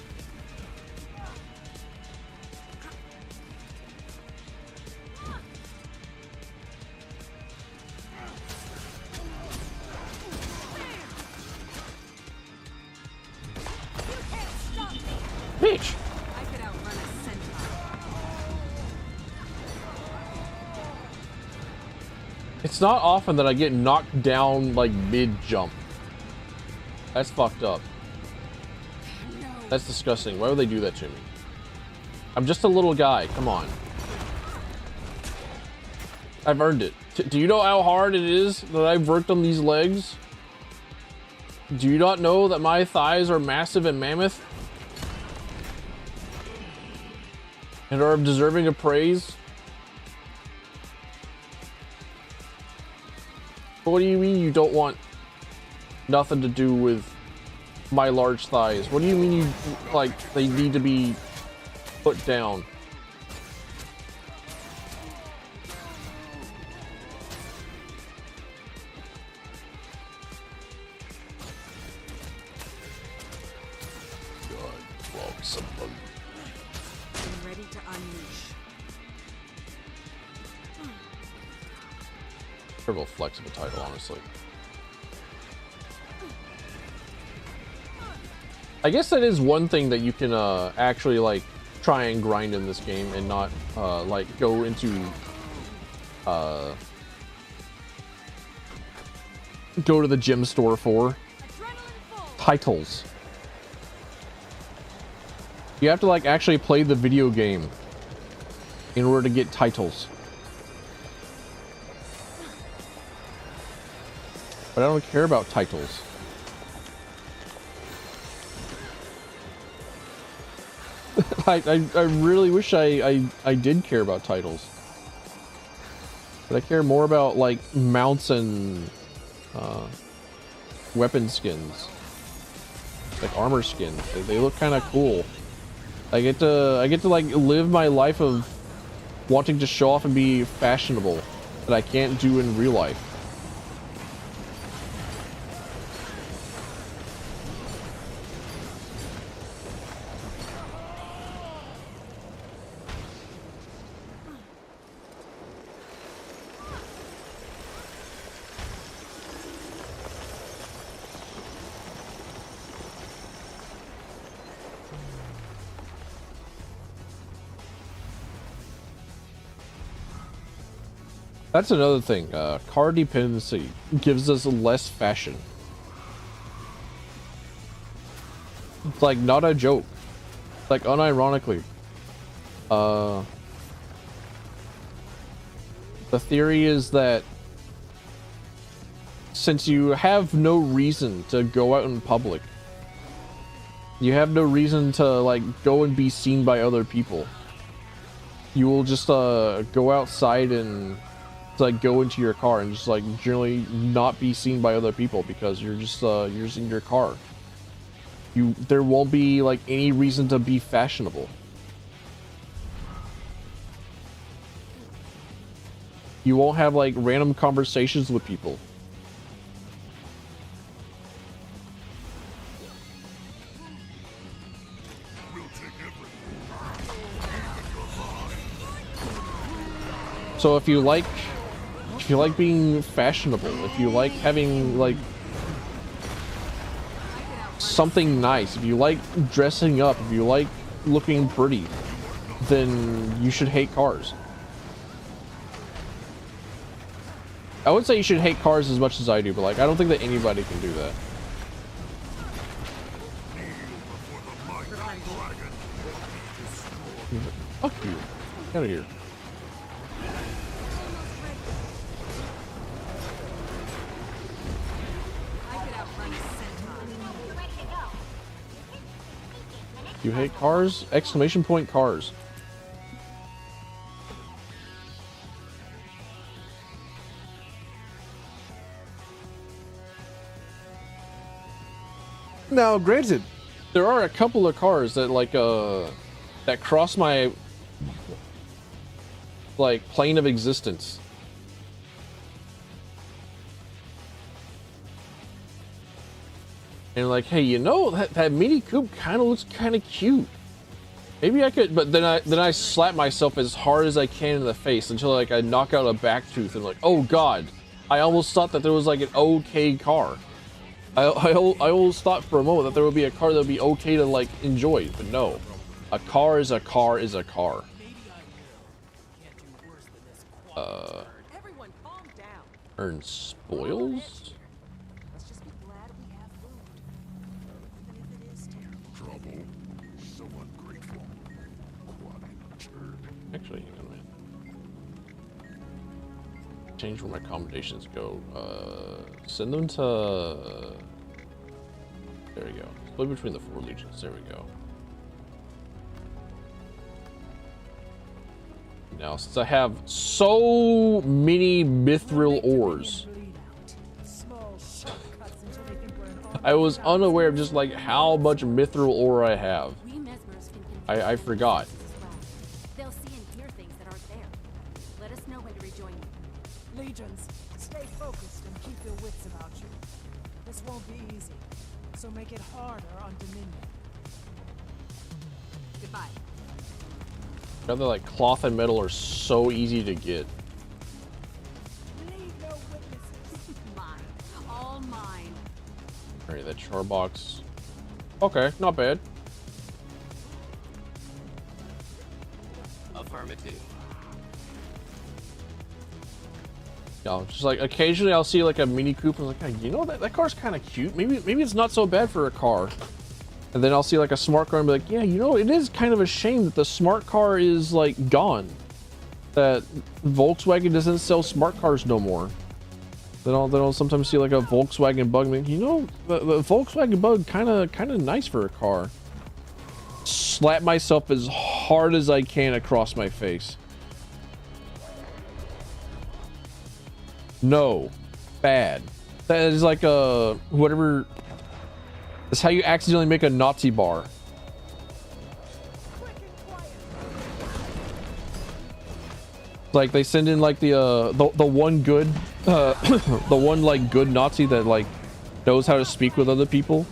Bitch. I could outrun a centaur. It's not often that I get knocked down like mid-jump. That's fucked up. That's disgusting. Why would they do that to me? I'm just a little guy. Come on. I've earned it. Do you know how hard it is that I've worked on these legs? Do you not know that my thighs are massive and mammoth? And are deserving of praise? What do you mean you don't want nothing to do with my large thighs? What do you mean you, like, they need to be put down? I'm ready to unleash. Terrible flexible title, honestly. I guess that is one thing that you can actually like try and grind in this game and not like go into go to the gym store for titles. You have to like actually play the video game in order to get titles. But I don't care about titles. I really wish I did care about titles. But I care more about like mounts and weapon skins. Like armor skins. They look kind of cool. I get to like live my life of wanting to show off and be fashionable that I can't do in real life. That's another thing. Car dependency gives us less fashion. It's like not a joke. Like unironically. The theory is that since you have no reason to go out in public, You have no reason to like go and be seen by other people. You will just go outside and like go into your car and just like generally not be seen by other people because you're just you're in your car. There won't be like any reason to be fashionable. You won't have like random conversations with people. So if you like being fashionable, if you like having like something nice, if you like dressing up, if you like looking pretty, then you should hate cars. I would say you should hate cars as much as I do, but like I don't think that anybody can do that. Fuck you. Get out of here. You hate cars? Exclamation point cars. Now, granted, there are a couple of cars that like that cross my like plane of existence. And like, hey, you know, that Mini Coupe kind of looks kind of cute. Maybe I could, but then I slap myself as hard as I can in the face until like I knock out a back tooth and like, oh god, I almost thought that there was like an okay car. I almost thought for a moment that there would be a car that would be okay to like enjoy, but no, a car is a car is a car. Everyone calm down. Earn spoils. Let's just be glad we have food. Even if it is terrible. Trouble. So ungrateful. What a turd. Actually, hang on a minute. Change where my accommodations go. Send them to. There we go. Split between the 4 legions. There we go. Now, since I have so many mithril ores, I was unaware of just like how much mithril ore I have. I forgot. They'll see and hear things that aren't there. Let us know when to rejoin you. Legions, stay focused and keep your wits about you. This won't be easy, so make it harder on Dominion. Goodbye. Rather like cloth and metal are so easy to get. Leave no witnesses. Mine. All mine. Alright, that char box. Okay, not bad. Affirmative. Yeah, just like occasionally I'll see like a Mini Coupe and I'm like, hey, you know that car's kind of cute. Maybe it's not so bad for a car. And then I'll see like a smart car and be like, yeah, you know, it is kind of a shame that the smart car is like gone. That Volkswagen doesn't sell smart cars no more. Then I'll sometimes see like a Volkswagen Bug. I mean, you know, the Volkswagen Bug kind of nice for a car. Slap myself as hard as I can across my face. No, bad. That is like a whatever. That's how you accidentally make a Nazi bar. Like they send in like the one good the one like good Nazi that like knows how to speak with other people,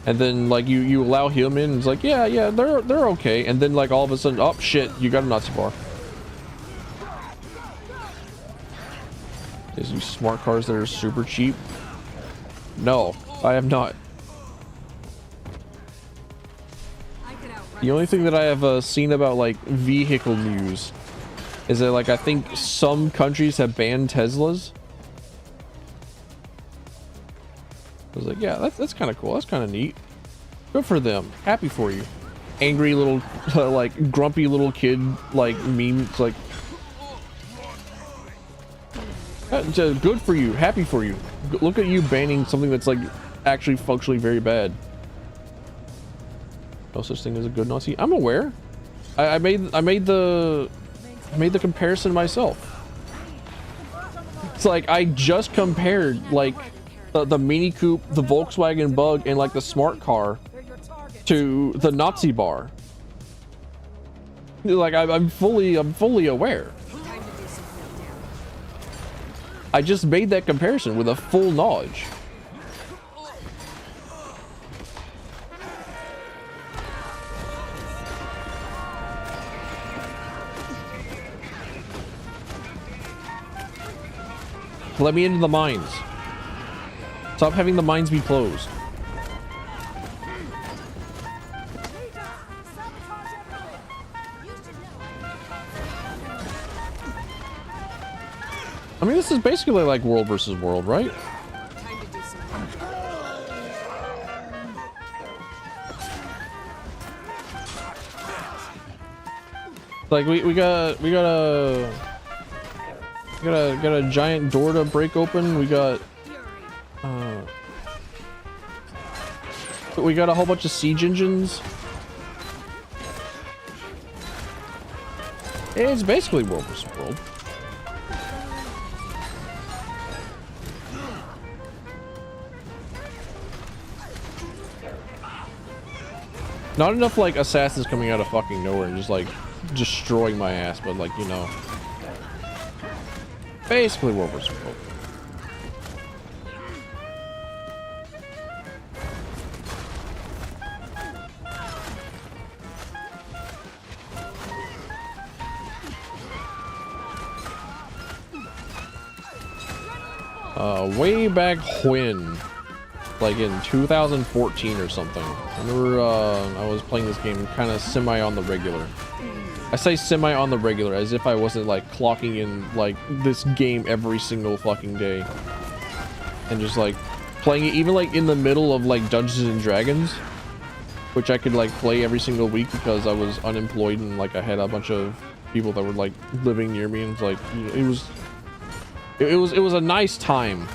and then like you allow him in and it's like yeah they're okay, and then like all of a sudden, oh shit, you got a Nazi bar. Is these smart cars that are super cheap? No, I have not. The only thing that I have seen about like vehicle news is that like I think some countries have banned Teslas. I was like, yeah, that's kind of cool. That's kind of neat. Good for them. Happy for you. Angry little like grumpy little kid like meme. It's like good for you. Happy for you. Look at you banning something that's like actually functionally very bad. No such thing as a good Nazi. I'm aware. I made the comparison myself. It's like I just compared like the Mini Coupe, the Volkswagen Bug, and like the smart car to the Nazi bar. Like I'm fully aware. I just made that comparison with a full knowledge. Let me into the mines. Stop having the mines be closed. I mean, this is basically like world versus world, right? Like we got a giant door to break open. We got a whole bunch of siege engines. It's basically world versus world. Not enough like assassins coming out of fucking nowhere and just like destroying my ass, but like, you know, basically world versus world. Way back when, like in 2014 or something, I remember I was playing this game kind of semi on the regular. I say semi on the regular as if I wasn't like clocking in like this game every single fucking day and just like playing it even like in the middle of like Dungeons and Dragons, which I could like play every single week because I was unemployed and like I had a bunch of people that were like living near me, and it's like, you know, it was a nice time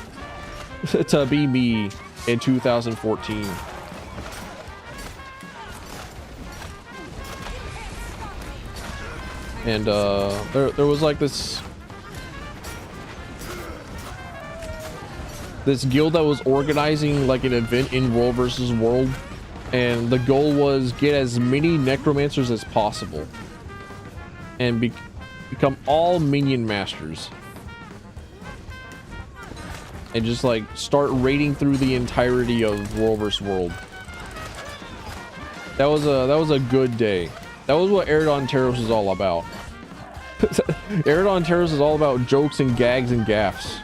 to be me in 2014. And there was like this guild that was organizing like an event in World versus World, and the goal was get as many necromancers as possible and become all minion masters and just like start raiding through the entirety of World vs. World. That was a good day. That was what Eridon Terros is all about. Eridon Terros is all about jokes and gags and gaffs.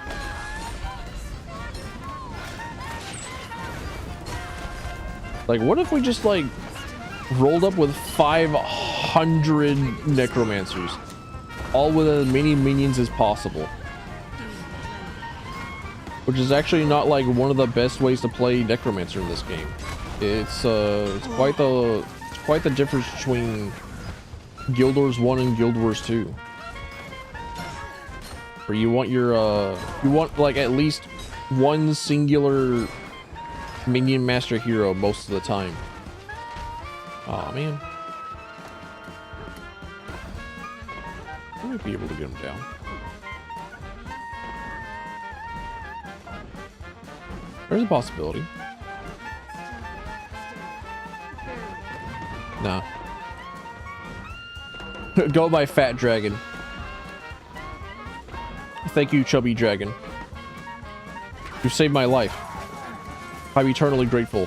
Like, what if we just like rolled up with 500 necromancers, all with as many minions as possible? Which is actually not like one of the best ways to play necromancer in this game. It's quite the difference between Guild Wars 1 and Guild Wars 2. Where you want your you want like at least one singular minion master hero most of the time. Oh man. I might be able to get him down. There's a possibility. Nah. Go by Fat Dragon. Thank you, Chubby Dragon. You saved my life. I'm eternally grateful.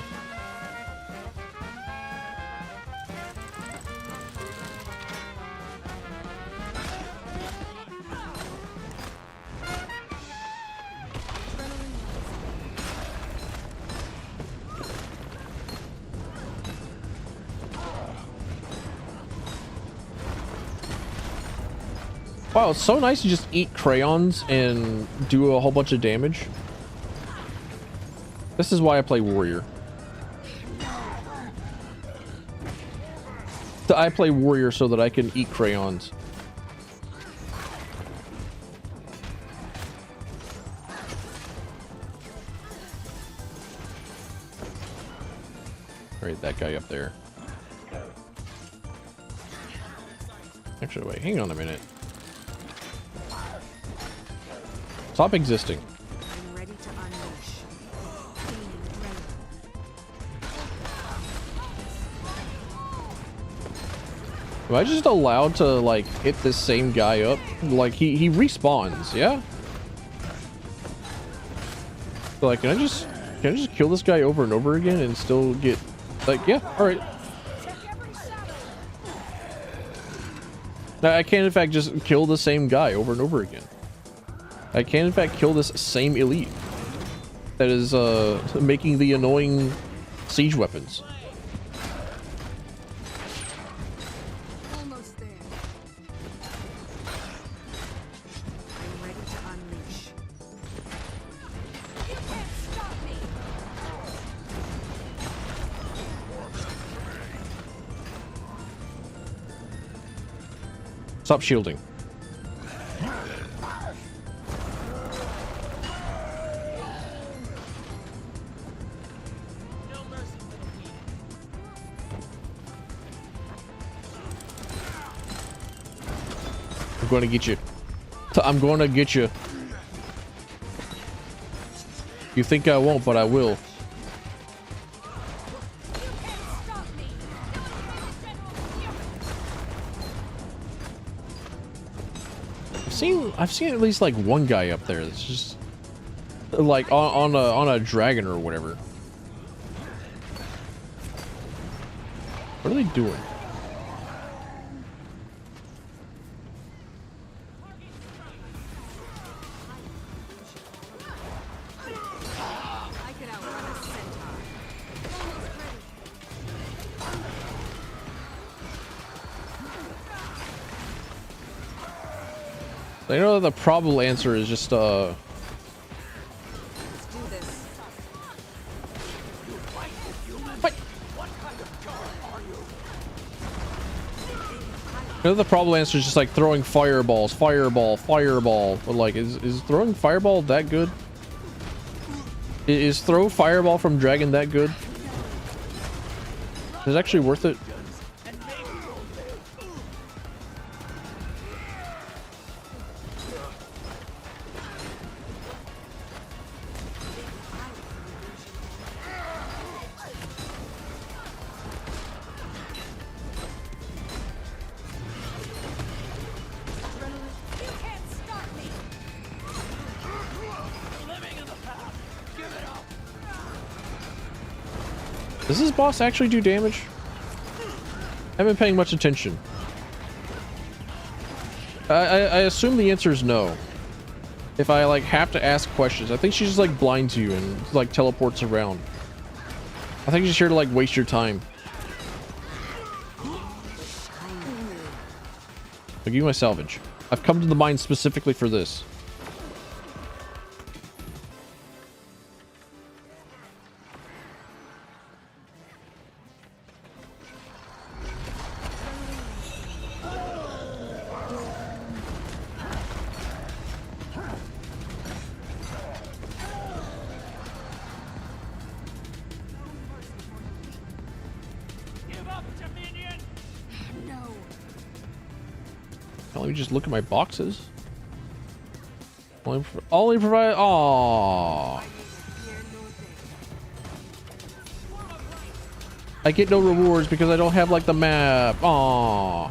Wow, it's so nice to just eat crayons and do a whole bunch of damage. This is why I play Warrior. I play Warrior so that I can eat crayons. Alright, that guy up there. Actually, wait, hang on a minute. Stop existing. I'm ready to unleash. Am I just allowed to like hit this same guy up? Like he respawns, yeah? So, like, can I just kill this guy over and over again and still get like, yeah, alright. Now I can in fact just kill the same guy over and over again. I can in fact kill this same elite that is making the annoying siege weapons. Almost there. I'm ready to unleash. You can't stop me! Stop shielding. I'm going to get you. I'm going to get you. You think I won't, but I will. You can't stop me! I've seen at least like one guy up there that's just like on a dragon or whatever. What are they doing? I could outrun a centaur. I know that the probable answer is just Let's do this. I know the probable answer is just like throwing fireballs, fireball, fireball. But like, is throwing fireball that good? Is throw fireball from dragon that good? Is it actually worth it? You can't stop me! Does this boss actually do damage? I haven't been paying much attention. I assume the answer is no. If I like have to ask questions, I think she just like blinds you and like teleports around. I think she's here to like waste your time. I'll give you my salvage. I've come to the mine specifically for this. Let me just look at my boxes. Only provide. Aww. I get no rewards because I don't have like the map. Aww.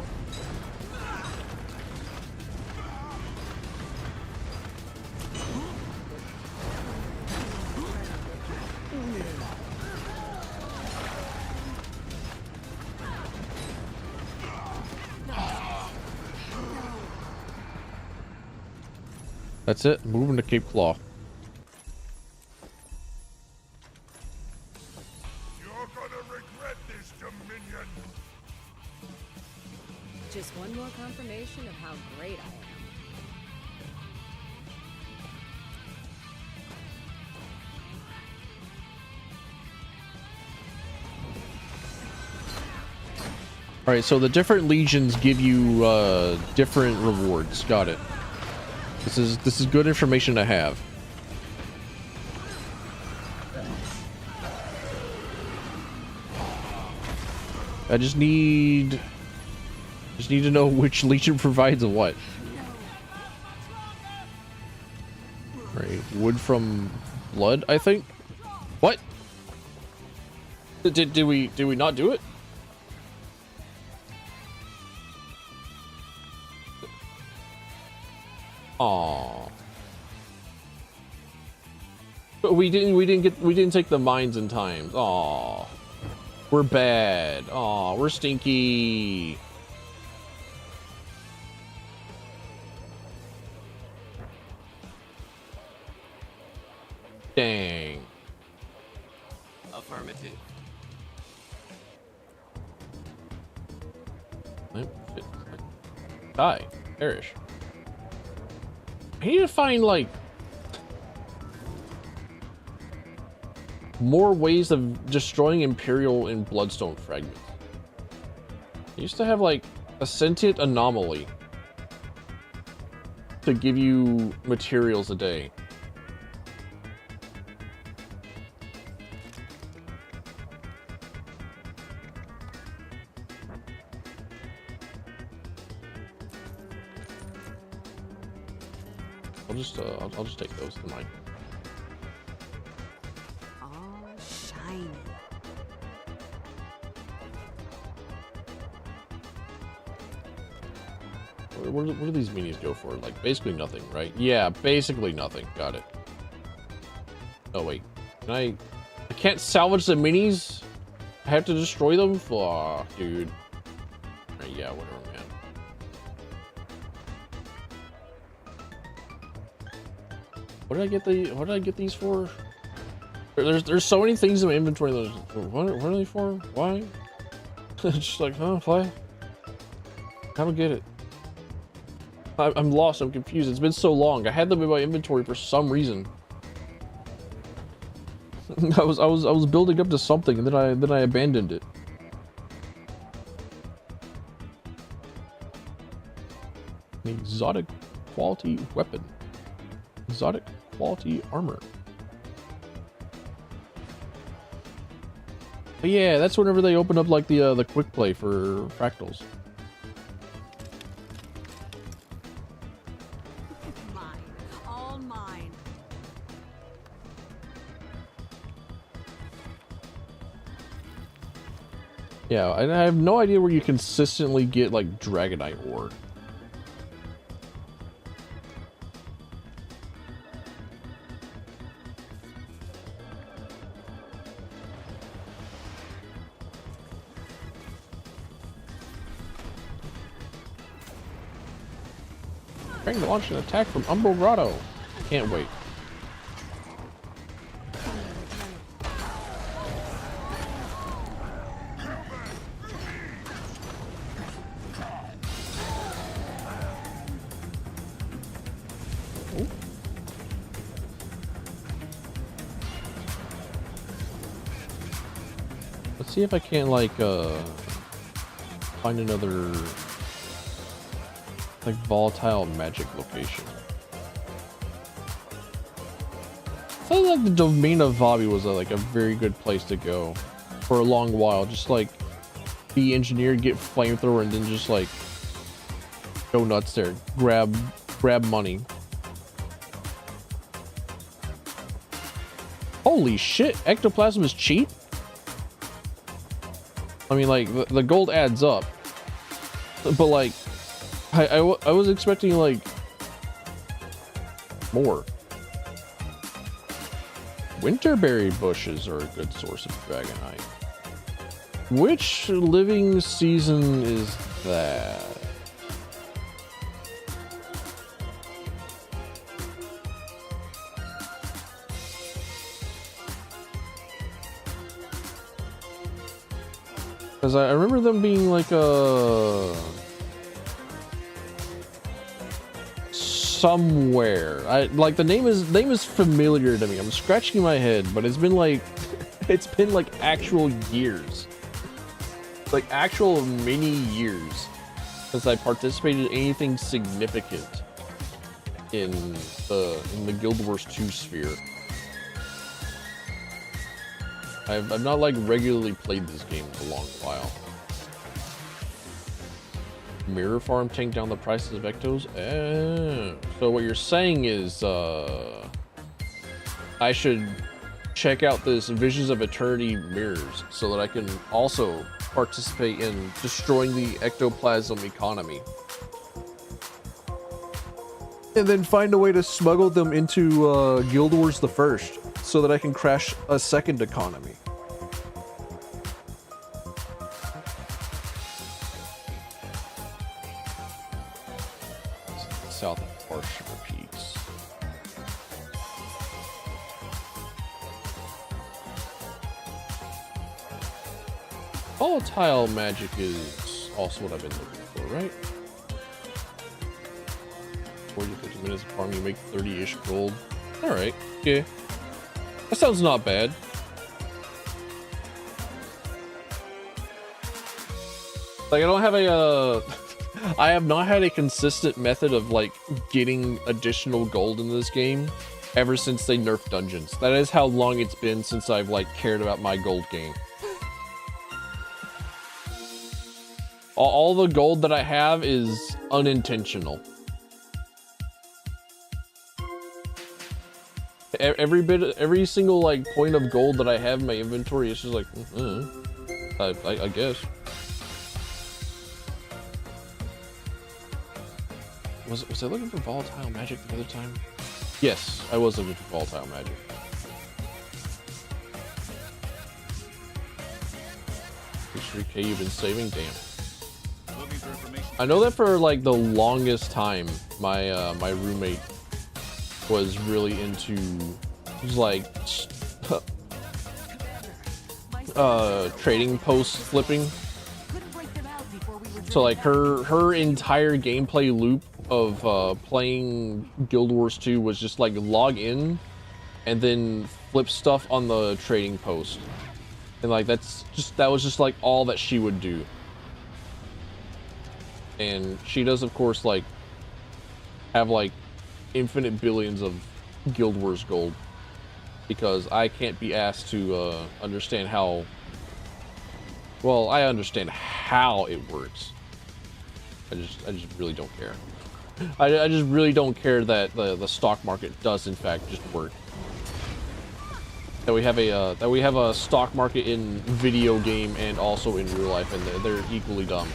That's it. Moving to Cape Claw. You're gonna regret this, Dominion. Just one more confirmation of how great I am. All right, so the different legions give you different rewards. Got it. This is good information to have. I just need Just need to know which legion provides what. Right, wood from blood, I think. What? Did we not do it? Aww. We didn't take the mines in time. Aww. We're bad. Aww, we're stinky. Dang. Affirmative. Oh, shit. Die. Perish. I need to find, like, more ways of destroying Imperial and Bloodstone fragments. I used to have, like, a sentient anomaly to give you materials a day. I'll just take those tonight. All shiny. What do these minis go for? Like, basically nothing, right? Yeah, basically nothing. Got it. Oh, wait. Can I can't salvage the minis? I have to destroy them? Fuck, dude. Right, yeah, whatever, man. What did I get these for? There's so many things in my inventory that what are they for? Why? Just like, huh, why? I don't get it. I'm lost, I'm confused. It's been so long. I had them in my inventory for some reason. I was building up to something and then I abandoned it. An exotic quality weapon. Exotic quality armor. But yeah, that's whenever they open up like the quick play for fractals. Mine. All mine. Yeah, and I have no idea where you consistently get like Dragonite ore. Trying to launch an attack from Umbral Grotto. Can't wait. Ooh. Let's see if I can't like find another like volatile magic location. I felt like the domain of Vavi was like a very good place to go for a long while. Just like be engineered, get flamethrower, and then just like go nuts there. Grab money. Holy shit! Ectoplasm is cheap. I mean, like the gold adds up, but like. I was expecting like more. Winterberry bushes are a good source of dragonite. Which living season is that? Because I remember them being like a somewhere. Like the name is familiar to me. I'm scratching my head, but it's been like actual years. Like actual many years since I participated in anything significant in the Guild Wars 2 sphere. I've not like regularly played this game in a long while. Mirror farm tank down the prices of ectos. So what you're saying is I should check out this Visions of Eternity mirrors so that I can also participate in destroying the ectoplasm economy. And then find a way to smuggle them into Guild Wars the First so that I can crash a second economy. South of Parshipper Peaks. Volatile magic is also what I've been looking for, right? 40 to 50 minutes of farm, you make 30-ish gold. Alright, yeah. That sounds not bad. Like, I don't have a, I have not had a consistent method of, like, getting additional gold in this game ever since they nerfed dungeons. That is how long it's been since I've, like, cared about my gold game. All the gold that I have is unintentional. Every single, like, point of gold that I have in my inventory is just like, I guess. Was I looking for volatile magic the other time? Yes, I was looking for volatile magic. $3K you've been saving? Damn. I know that for like the longest time, my my roommate was really into like trading post flipping. So like her entire gameplay loop of playing Guild Wars 2 was just like log in and then flip stuff on the trading post, and like that was just like all that she would do. And she does, of course, like have like infinite billions of Guild Wars gold, because I can't be asked to understand how. Well, I understand how it works. I just really don't care. I just really don't care that the stock market does in fact just work. That we have a stock market in video game and also in real life, and they're equally dumb.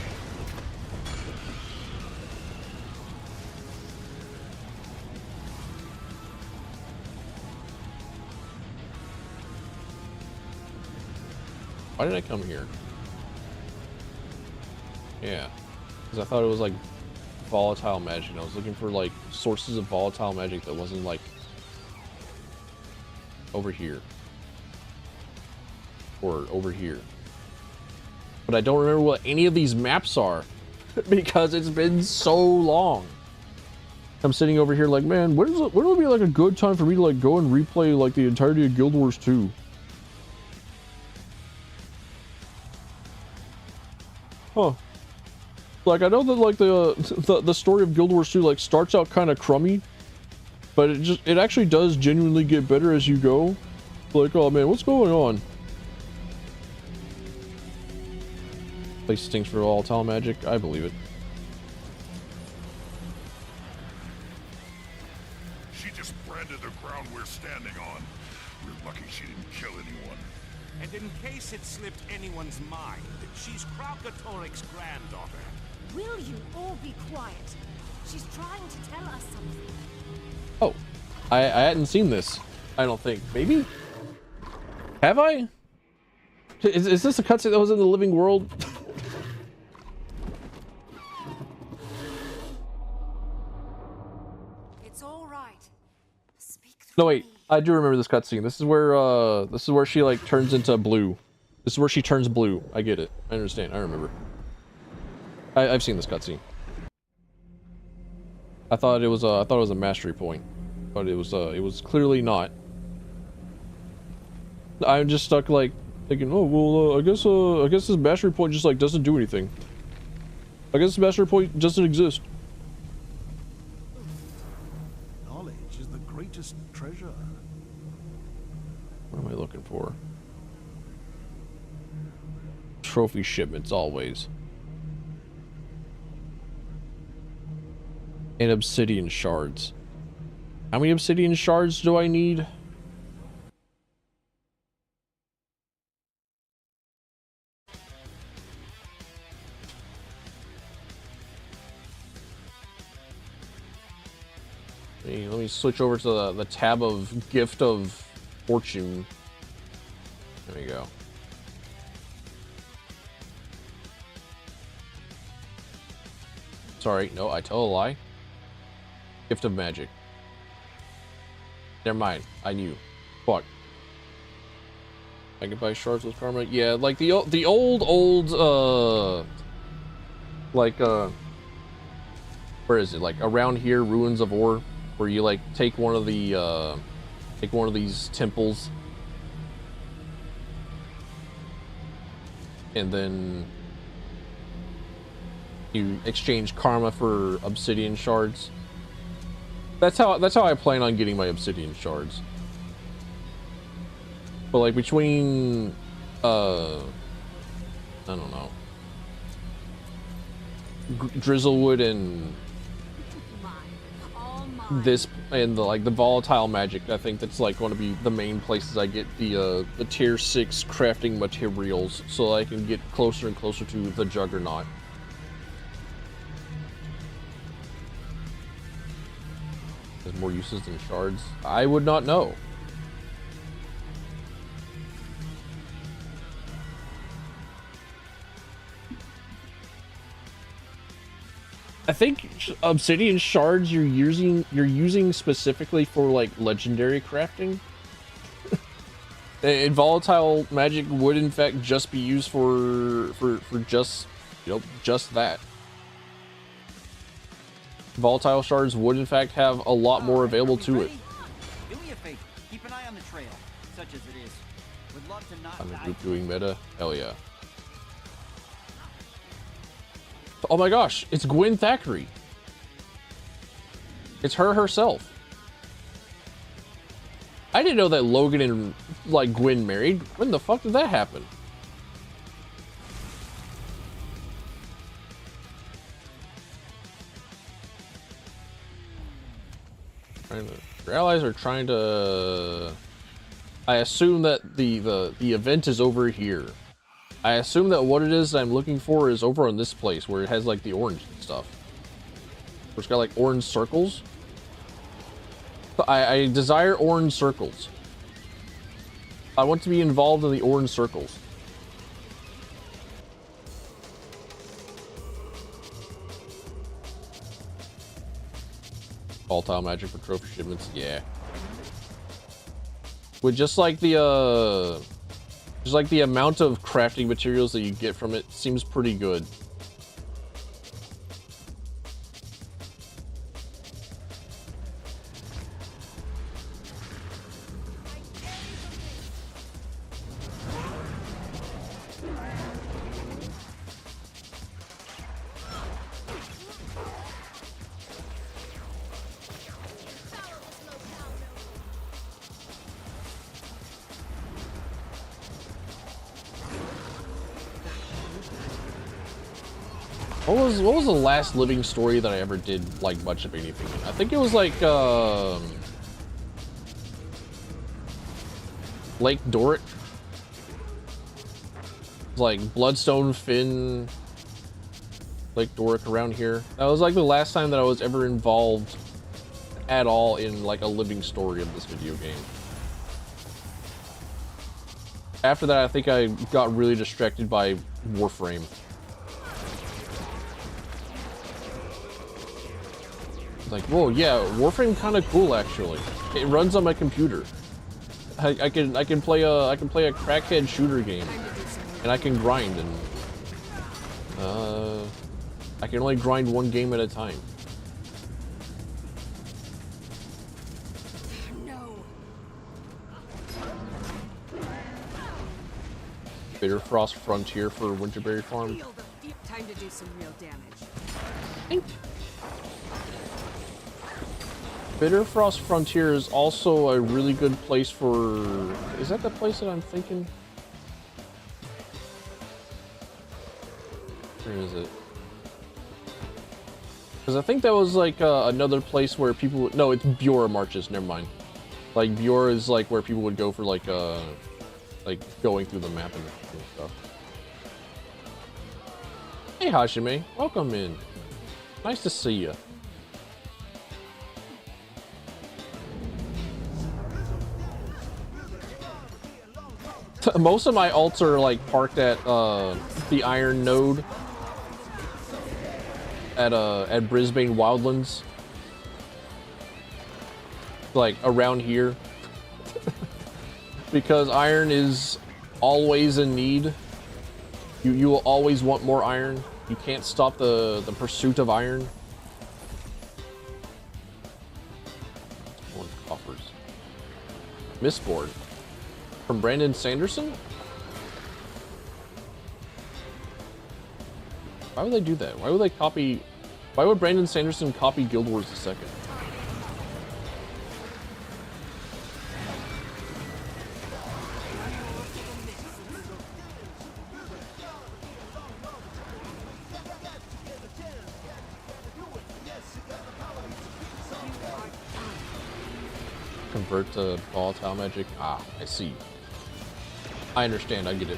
Why did I come here? Yeah, because I thought it was like volatile magic. I was looking for like sources of volatile magic that wasn't like over here or over here. But I don't remember what any of these maps are because it's been so long. I'm sitting over here like, man, when will be like a good time for me to like go and replay like the entirety of Guild Wars 2? Huh. Like, I know that like the story of Guild Wars 2 like starts out kind of crummy, but it actually does genuinely get better as you go. Like, oh man, what's going on? Place stinks for volatile magic. I believe it. She just branded the ground we're standing on. We're lucky she didn't kill anyone. And in case it slipped anyone's mind, she's Kralkatorik's granddaughter. Will you all be quiet? She's trying to tell us something. Oh, I hadn't seen this. I don't think. Maybe? Have I? Is this a cutscene that was in the living world? It's all right. Speak No, wait. I do remember this cutscene. This is where she like turns into blue. This is where she turns blue. I get it. I understand. I remember. I've seen this cutscene. I thought it was a mastery point, but it was clearly not. I'm just stuck like thinking, oh well, I guess this mastery point just like doesn't do anything. I guess this mastery point doesn't exist. Knowledge is the greatest treasure. What am I looking for? Trophy shipments always. And obsidian shards. How many obsidian shards do I need? Let me switch over to the tab of Gift of Fortune. There we go. Sorry, no, I tell a lie. Gift of Magic. Never mind, I knew. Fuck. I can buy shards with karma. Yeah, like the old like where is it? Like around here, Ruins of Ore, where you like take one of these temples, and then you exchange karma for obsidian shards. That's how I plan on getting my obsidian shards. But like between I don't know, Drizzlewood and this and the volatile magic, I think that's like going to be the main places I get the tier 6 crafting materials, so I can get closer and closer to the Juggernaut. There's more uses than shards. I would not know. I think obsidian shards you're using specifically for like legendary crafting. And volatile magic would in fact just be used for just, you know, just that. Volatile shards would in fact have a lot more available to it. Do me a favor, keep an eye on the trail, such as it is. Would love to not On the die. group doing meta, hell yeah. Oh my gosh, it's Gwen Thackeray. It's her herself. I didn't know that Logan and like Gwen married. When the fuck did that happen? Your allies are trying to. I assume that the event is over here. I assume that what it is that I'm looking for is over on this place where it has like the orange stuff. Where it's got like orange circles. I desire orange circles. I want to be involved in the orange circles. Volatile magic for trophy shipments, yeah. With just like the amount of crafting materials that you get from it seems pretty good. What was the last living story that I ever did like much of anything in? I think it was like Lake Doric. Like Bloodstone Finn, Lake Doric around here. That was like the last time that I was ever involved at all in like a living story of this video game. After that, I think I got really distracted by Warframe. Like, whoa, yeah, Warframe kind of cool actually. It runs on my computer. I can play a crackhead shooter game, and I can grind, and I can only grind one game at a time. No. Bitterfrost Frontier for Winterberry Farm. Feel the time to do some real damage. Bitterfrost Frontier is also a really good place for... Is that the place that I'm thinking? Where is it? Because I think that was like another place where people would, no, it's Bjorra marches, never mind. Like Bjorra is like where people would go for like going through the map and stuff. Hey Hashime, welcome in. Nice to see you. Most of my alts are like parked at the Iron Node at Brisbane Wildlands, like around here, because iron is always in need. You will always want more iron. You can't stop the pursuit of iron. More coffers. Mistboard. From Brandon Sanderson? Why would they do that? Why would they copy... Why would Brandon Sanderson copy Guild Wars 2nd? Convert to volatile magic. Ah, I see. I understand, I get it.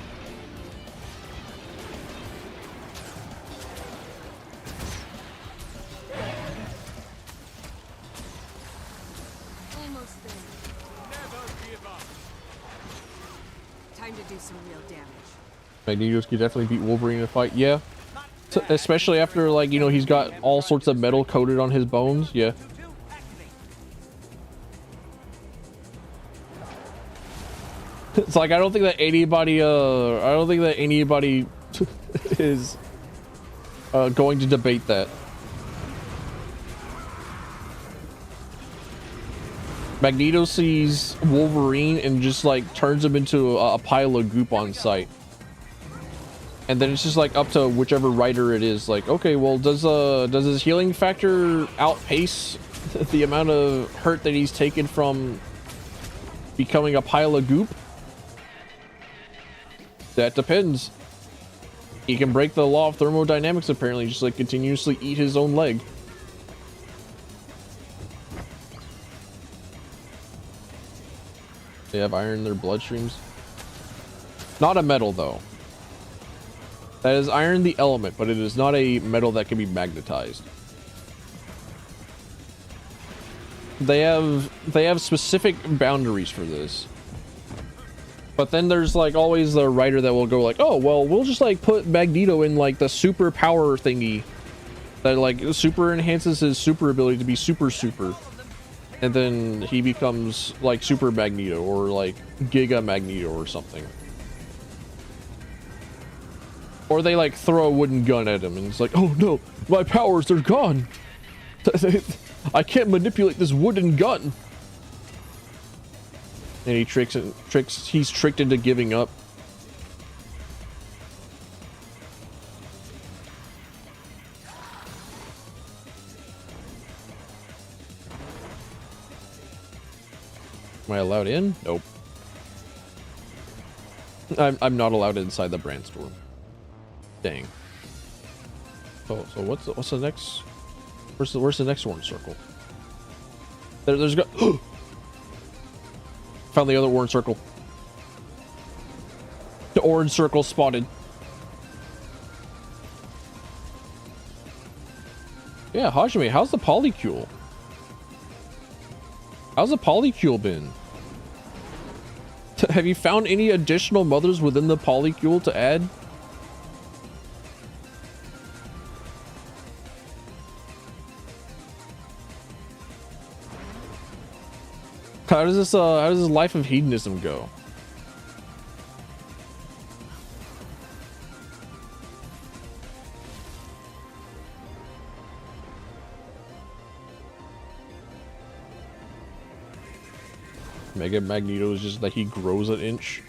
Almost there. Never give up. Time to do some real damage. Magneto's could definitely beat Wolverine in a fight, yeah. Especially after, like, you know, he's got all sorts of metal coated on his bones, yeah. It's like I don't think that anybody is going to debate that. Magneto sees Wolverine and just like turns him into a pile of goop on sight. And then it's just like up to whichever writer it is, like, okay, well, does his healing factor outpace the amount of hurt that he's taken from becoming a pile of goop? That depends. He can break the law of thermodynamics, apparently, just like continuously eat his own leg. They have iron in their bloodstreams. Not a metal, though. That is iron the element, but it is not a metal that can be magnetized. They have specific boundaries for this. But then there's like always the writer that will go like, oh, well, we'll just like put Magneto in like the super power thingy that like super enhances his super ability to be super. And then he becomes like Super Magneto or like Giga Magneto or something. Or they like throw a wooden gun at him and it's like, oh no, my powers are gone. I can't manipulate this wooden gun. And he he's tricked into giving up. Am I allowed in? Nope. I'm not allowed inside the brand store. Dang. Oh, so what's the next? Where's the next orange circle? There's got. Found the other orange circle. The orange circle spotted. Yeah, Hajime, how's the polycule? How's the polycule been? Have you found any additional mothers within the polycule to add? How does this life of hedonism go? Mega Magneto is just like he grows an inch.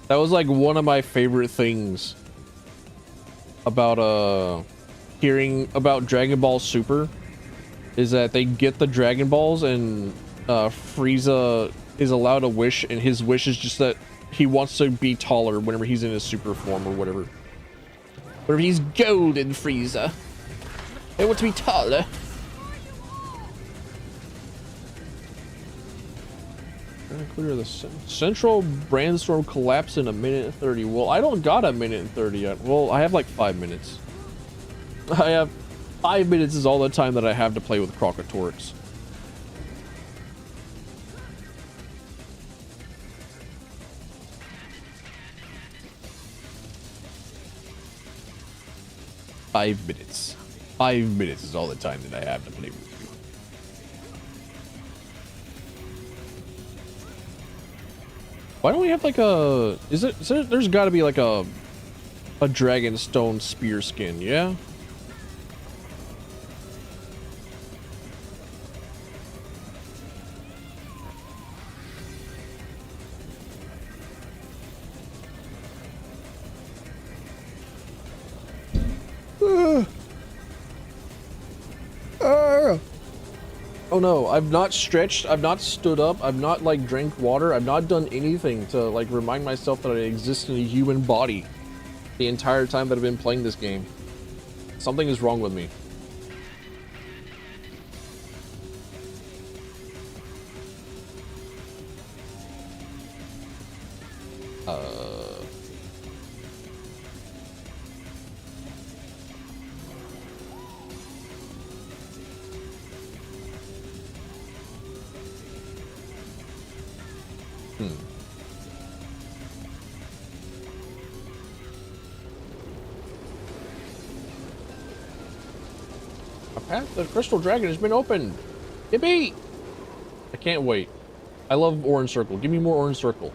That was like one of my favorite things about hearing about Dragon Ball Super. Is that they get the Dragon Balls and Frieza is allowed a wish, and his wish is just that he wants to be taller whenever he's in his super form or whatever. Whenever he's golden Frieza. It would be taller. Clear the central brainstorm collapse in 1:30. Well, I don't got 1:30 yet. Well, I have like 5 minutes. I have 5 minutes is all the time that I have to play with Crocotorix. Five minutes. 5 minutes is all the time that I have to play with you. Why don't we have like a... there's got to be like a Dragonstone spear skin, yeah? Oh no, I've not stretched, I've not stood up, I've not like drank water, I've not done anything to like remind myself that I exist in a human body the entire time that I've been playing this game. Something is wrong with me. The crystal dragon has been opened. Yippee! I can't wait. I love orange circle. Give me more orange circle.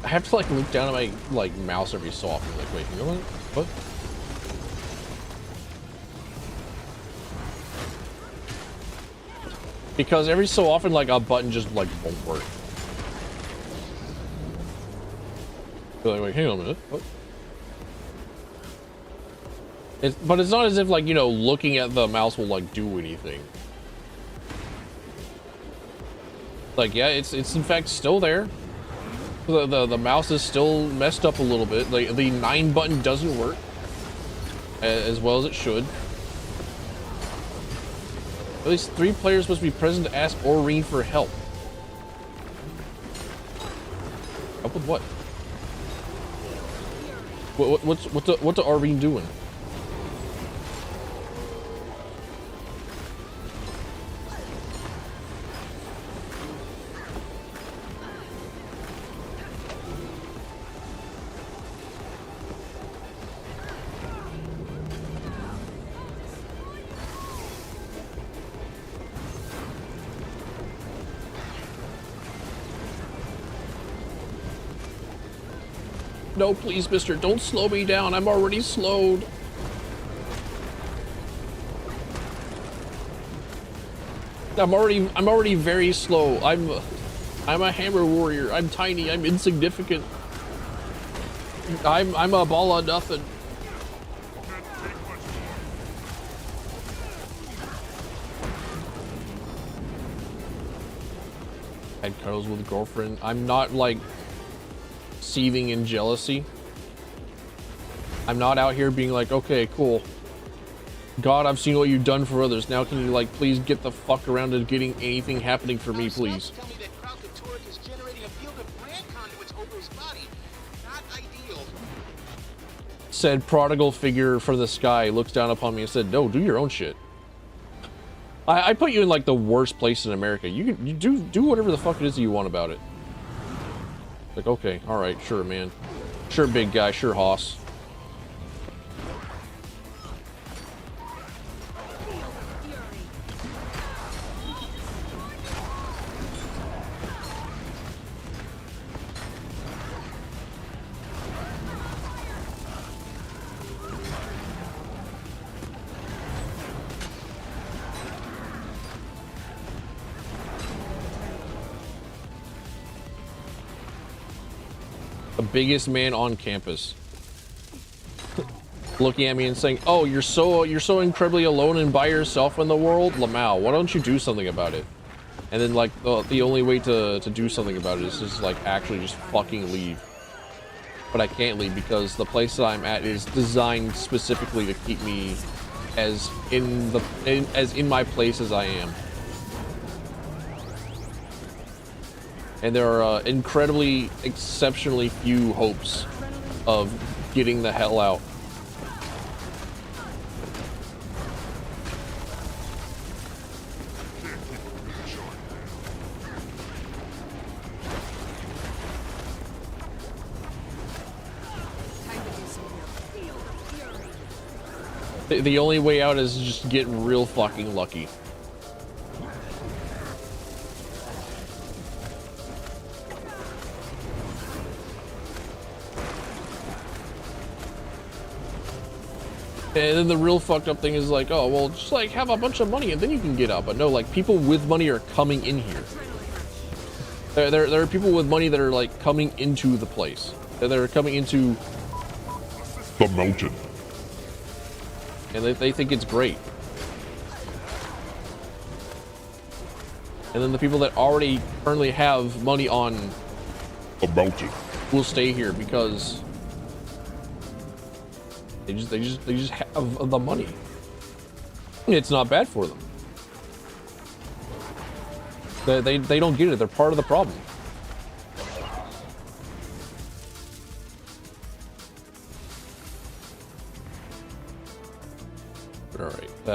I have to like look down at my like mouse every so often. Like, wait, you know what? Because every so often, like a button just like won't work. Like, wait, hang on a minute. What? But it's not as if like, you know, looking at the mouse will like do anything. Like, yeah, it's in fact still there. The mouse is still messed up a little bit. Like the 9 button doesn't work as well as it should. At least 3 players must be present to ask Aurene for help. Help with what? What's the Aurene doing? No, please, mister, don't slow me down. I'm already slowed. I'm already very slow. I'm a hammer warrior. I'm tiny. I'm insignificant. I'm a ball of nothing. Had cuddles with a girlfriend. I'm not like seething in jealousy. I'm not out here being like, okay, cool. God, I've seen what you've done for others. Now can you like please get the fuck around to getting anything happening for me, please? Tell me that Crocotorix is generating a field of brand conduits over his body. Not ideal. Said prodigal figure for the sky looks down upon me and said, no, do your own shit. I put you in like the worst place in America. You do whatever the fuck it is that you want about it. Like, okay, all right, sure, man. Sure, big guy, sure, hoss. The biggest man on campus. Looking at me and saying, "Oh, you're so incredibly alone and by yourself in the world, Lamau. Why don't you do something about it?" And then like the only way to do something about it is just like actually just fucking leave. But I can't leave because the place that I'm at is designed specifically to keep me as in my place as I am. And there are incredibly, exceptionally few hopes of getting the hell out. The only way out is just get real fucking lucky. And then the real fucked up thing is like, oh, well, just like have a bunch of money and then you can get out. But no, like people with money are coming in here. There are people with money that are like coming into the place. They're coming into the mountain. And they think it's great. And then the people that already currently have money on the mountain will stay here because they just have the money. It's not bad for them. They don't get it. They're part of the problem. All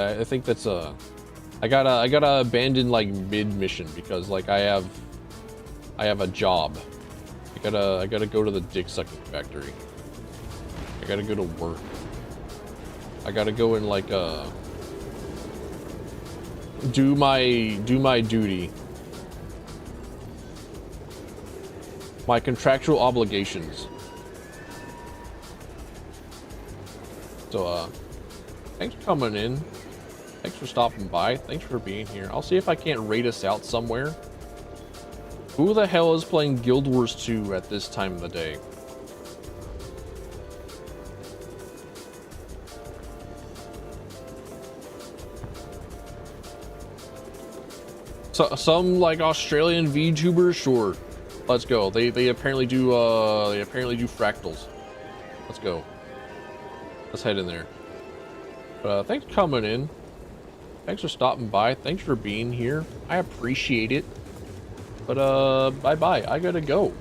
right, I think that's I gotta abandon like mid mission because like I have a job. I gotta go to the dick sucking factory. I gotta go to work. I gotta go and like do my duty. My contractual obligations. So thanks for coming in. Thanks for stopping by. Thanks for being here. I'll see if I can't raid us out somewhere. Who the hell is playing Guild Wars 2 at this time of the day? So, some like Australian VTubers, sure. Let's go. They apparently do fractals. Let's go. Let's head in there. Thanks for coming in. Thanks for stopping by. Thanks for being here. I appreciate it. But bye-bye. I gotta go.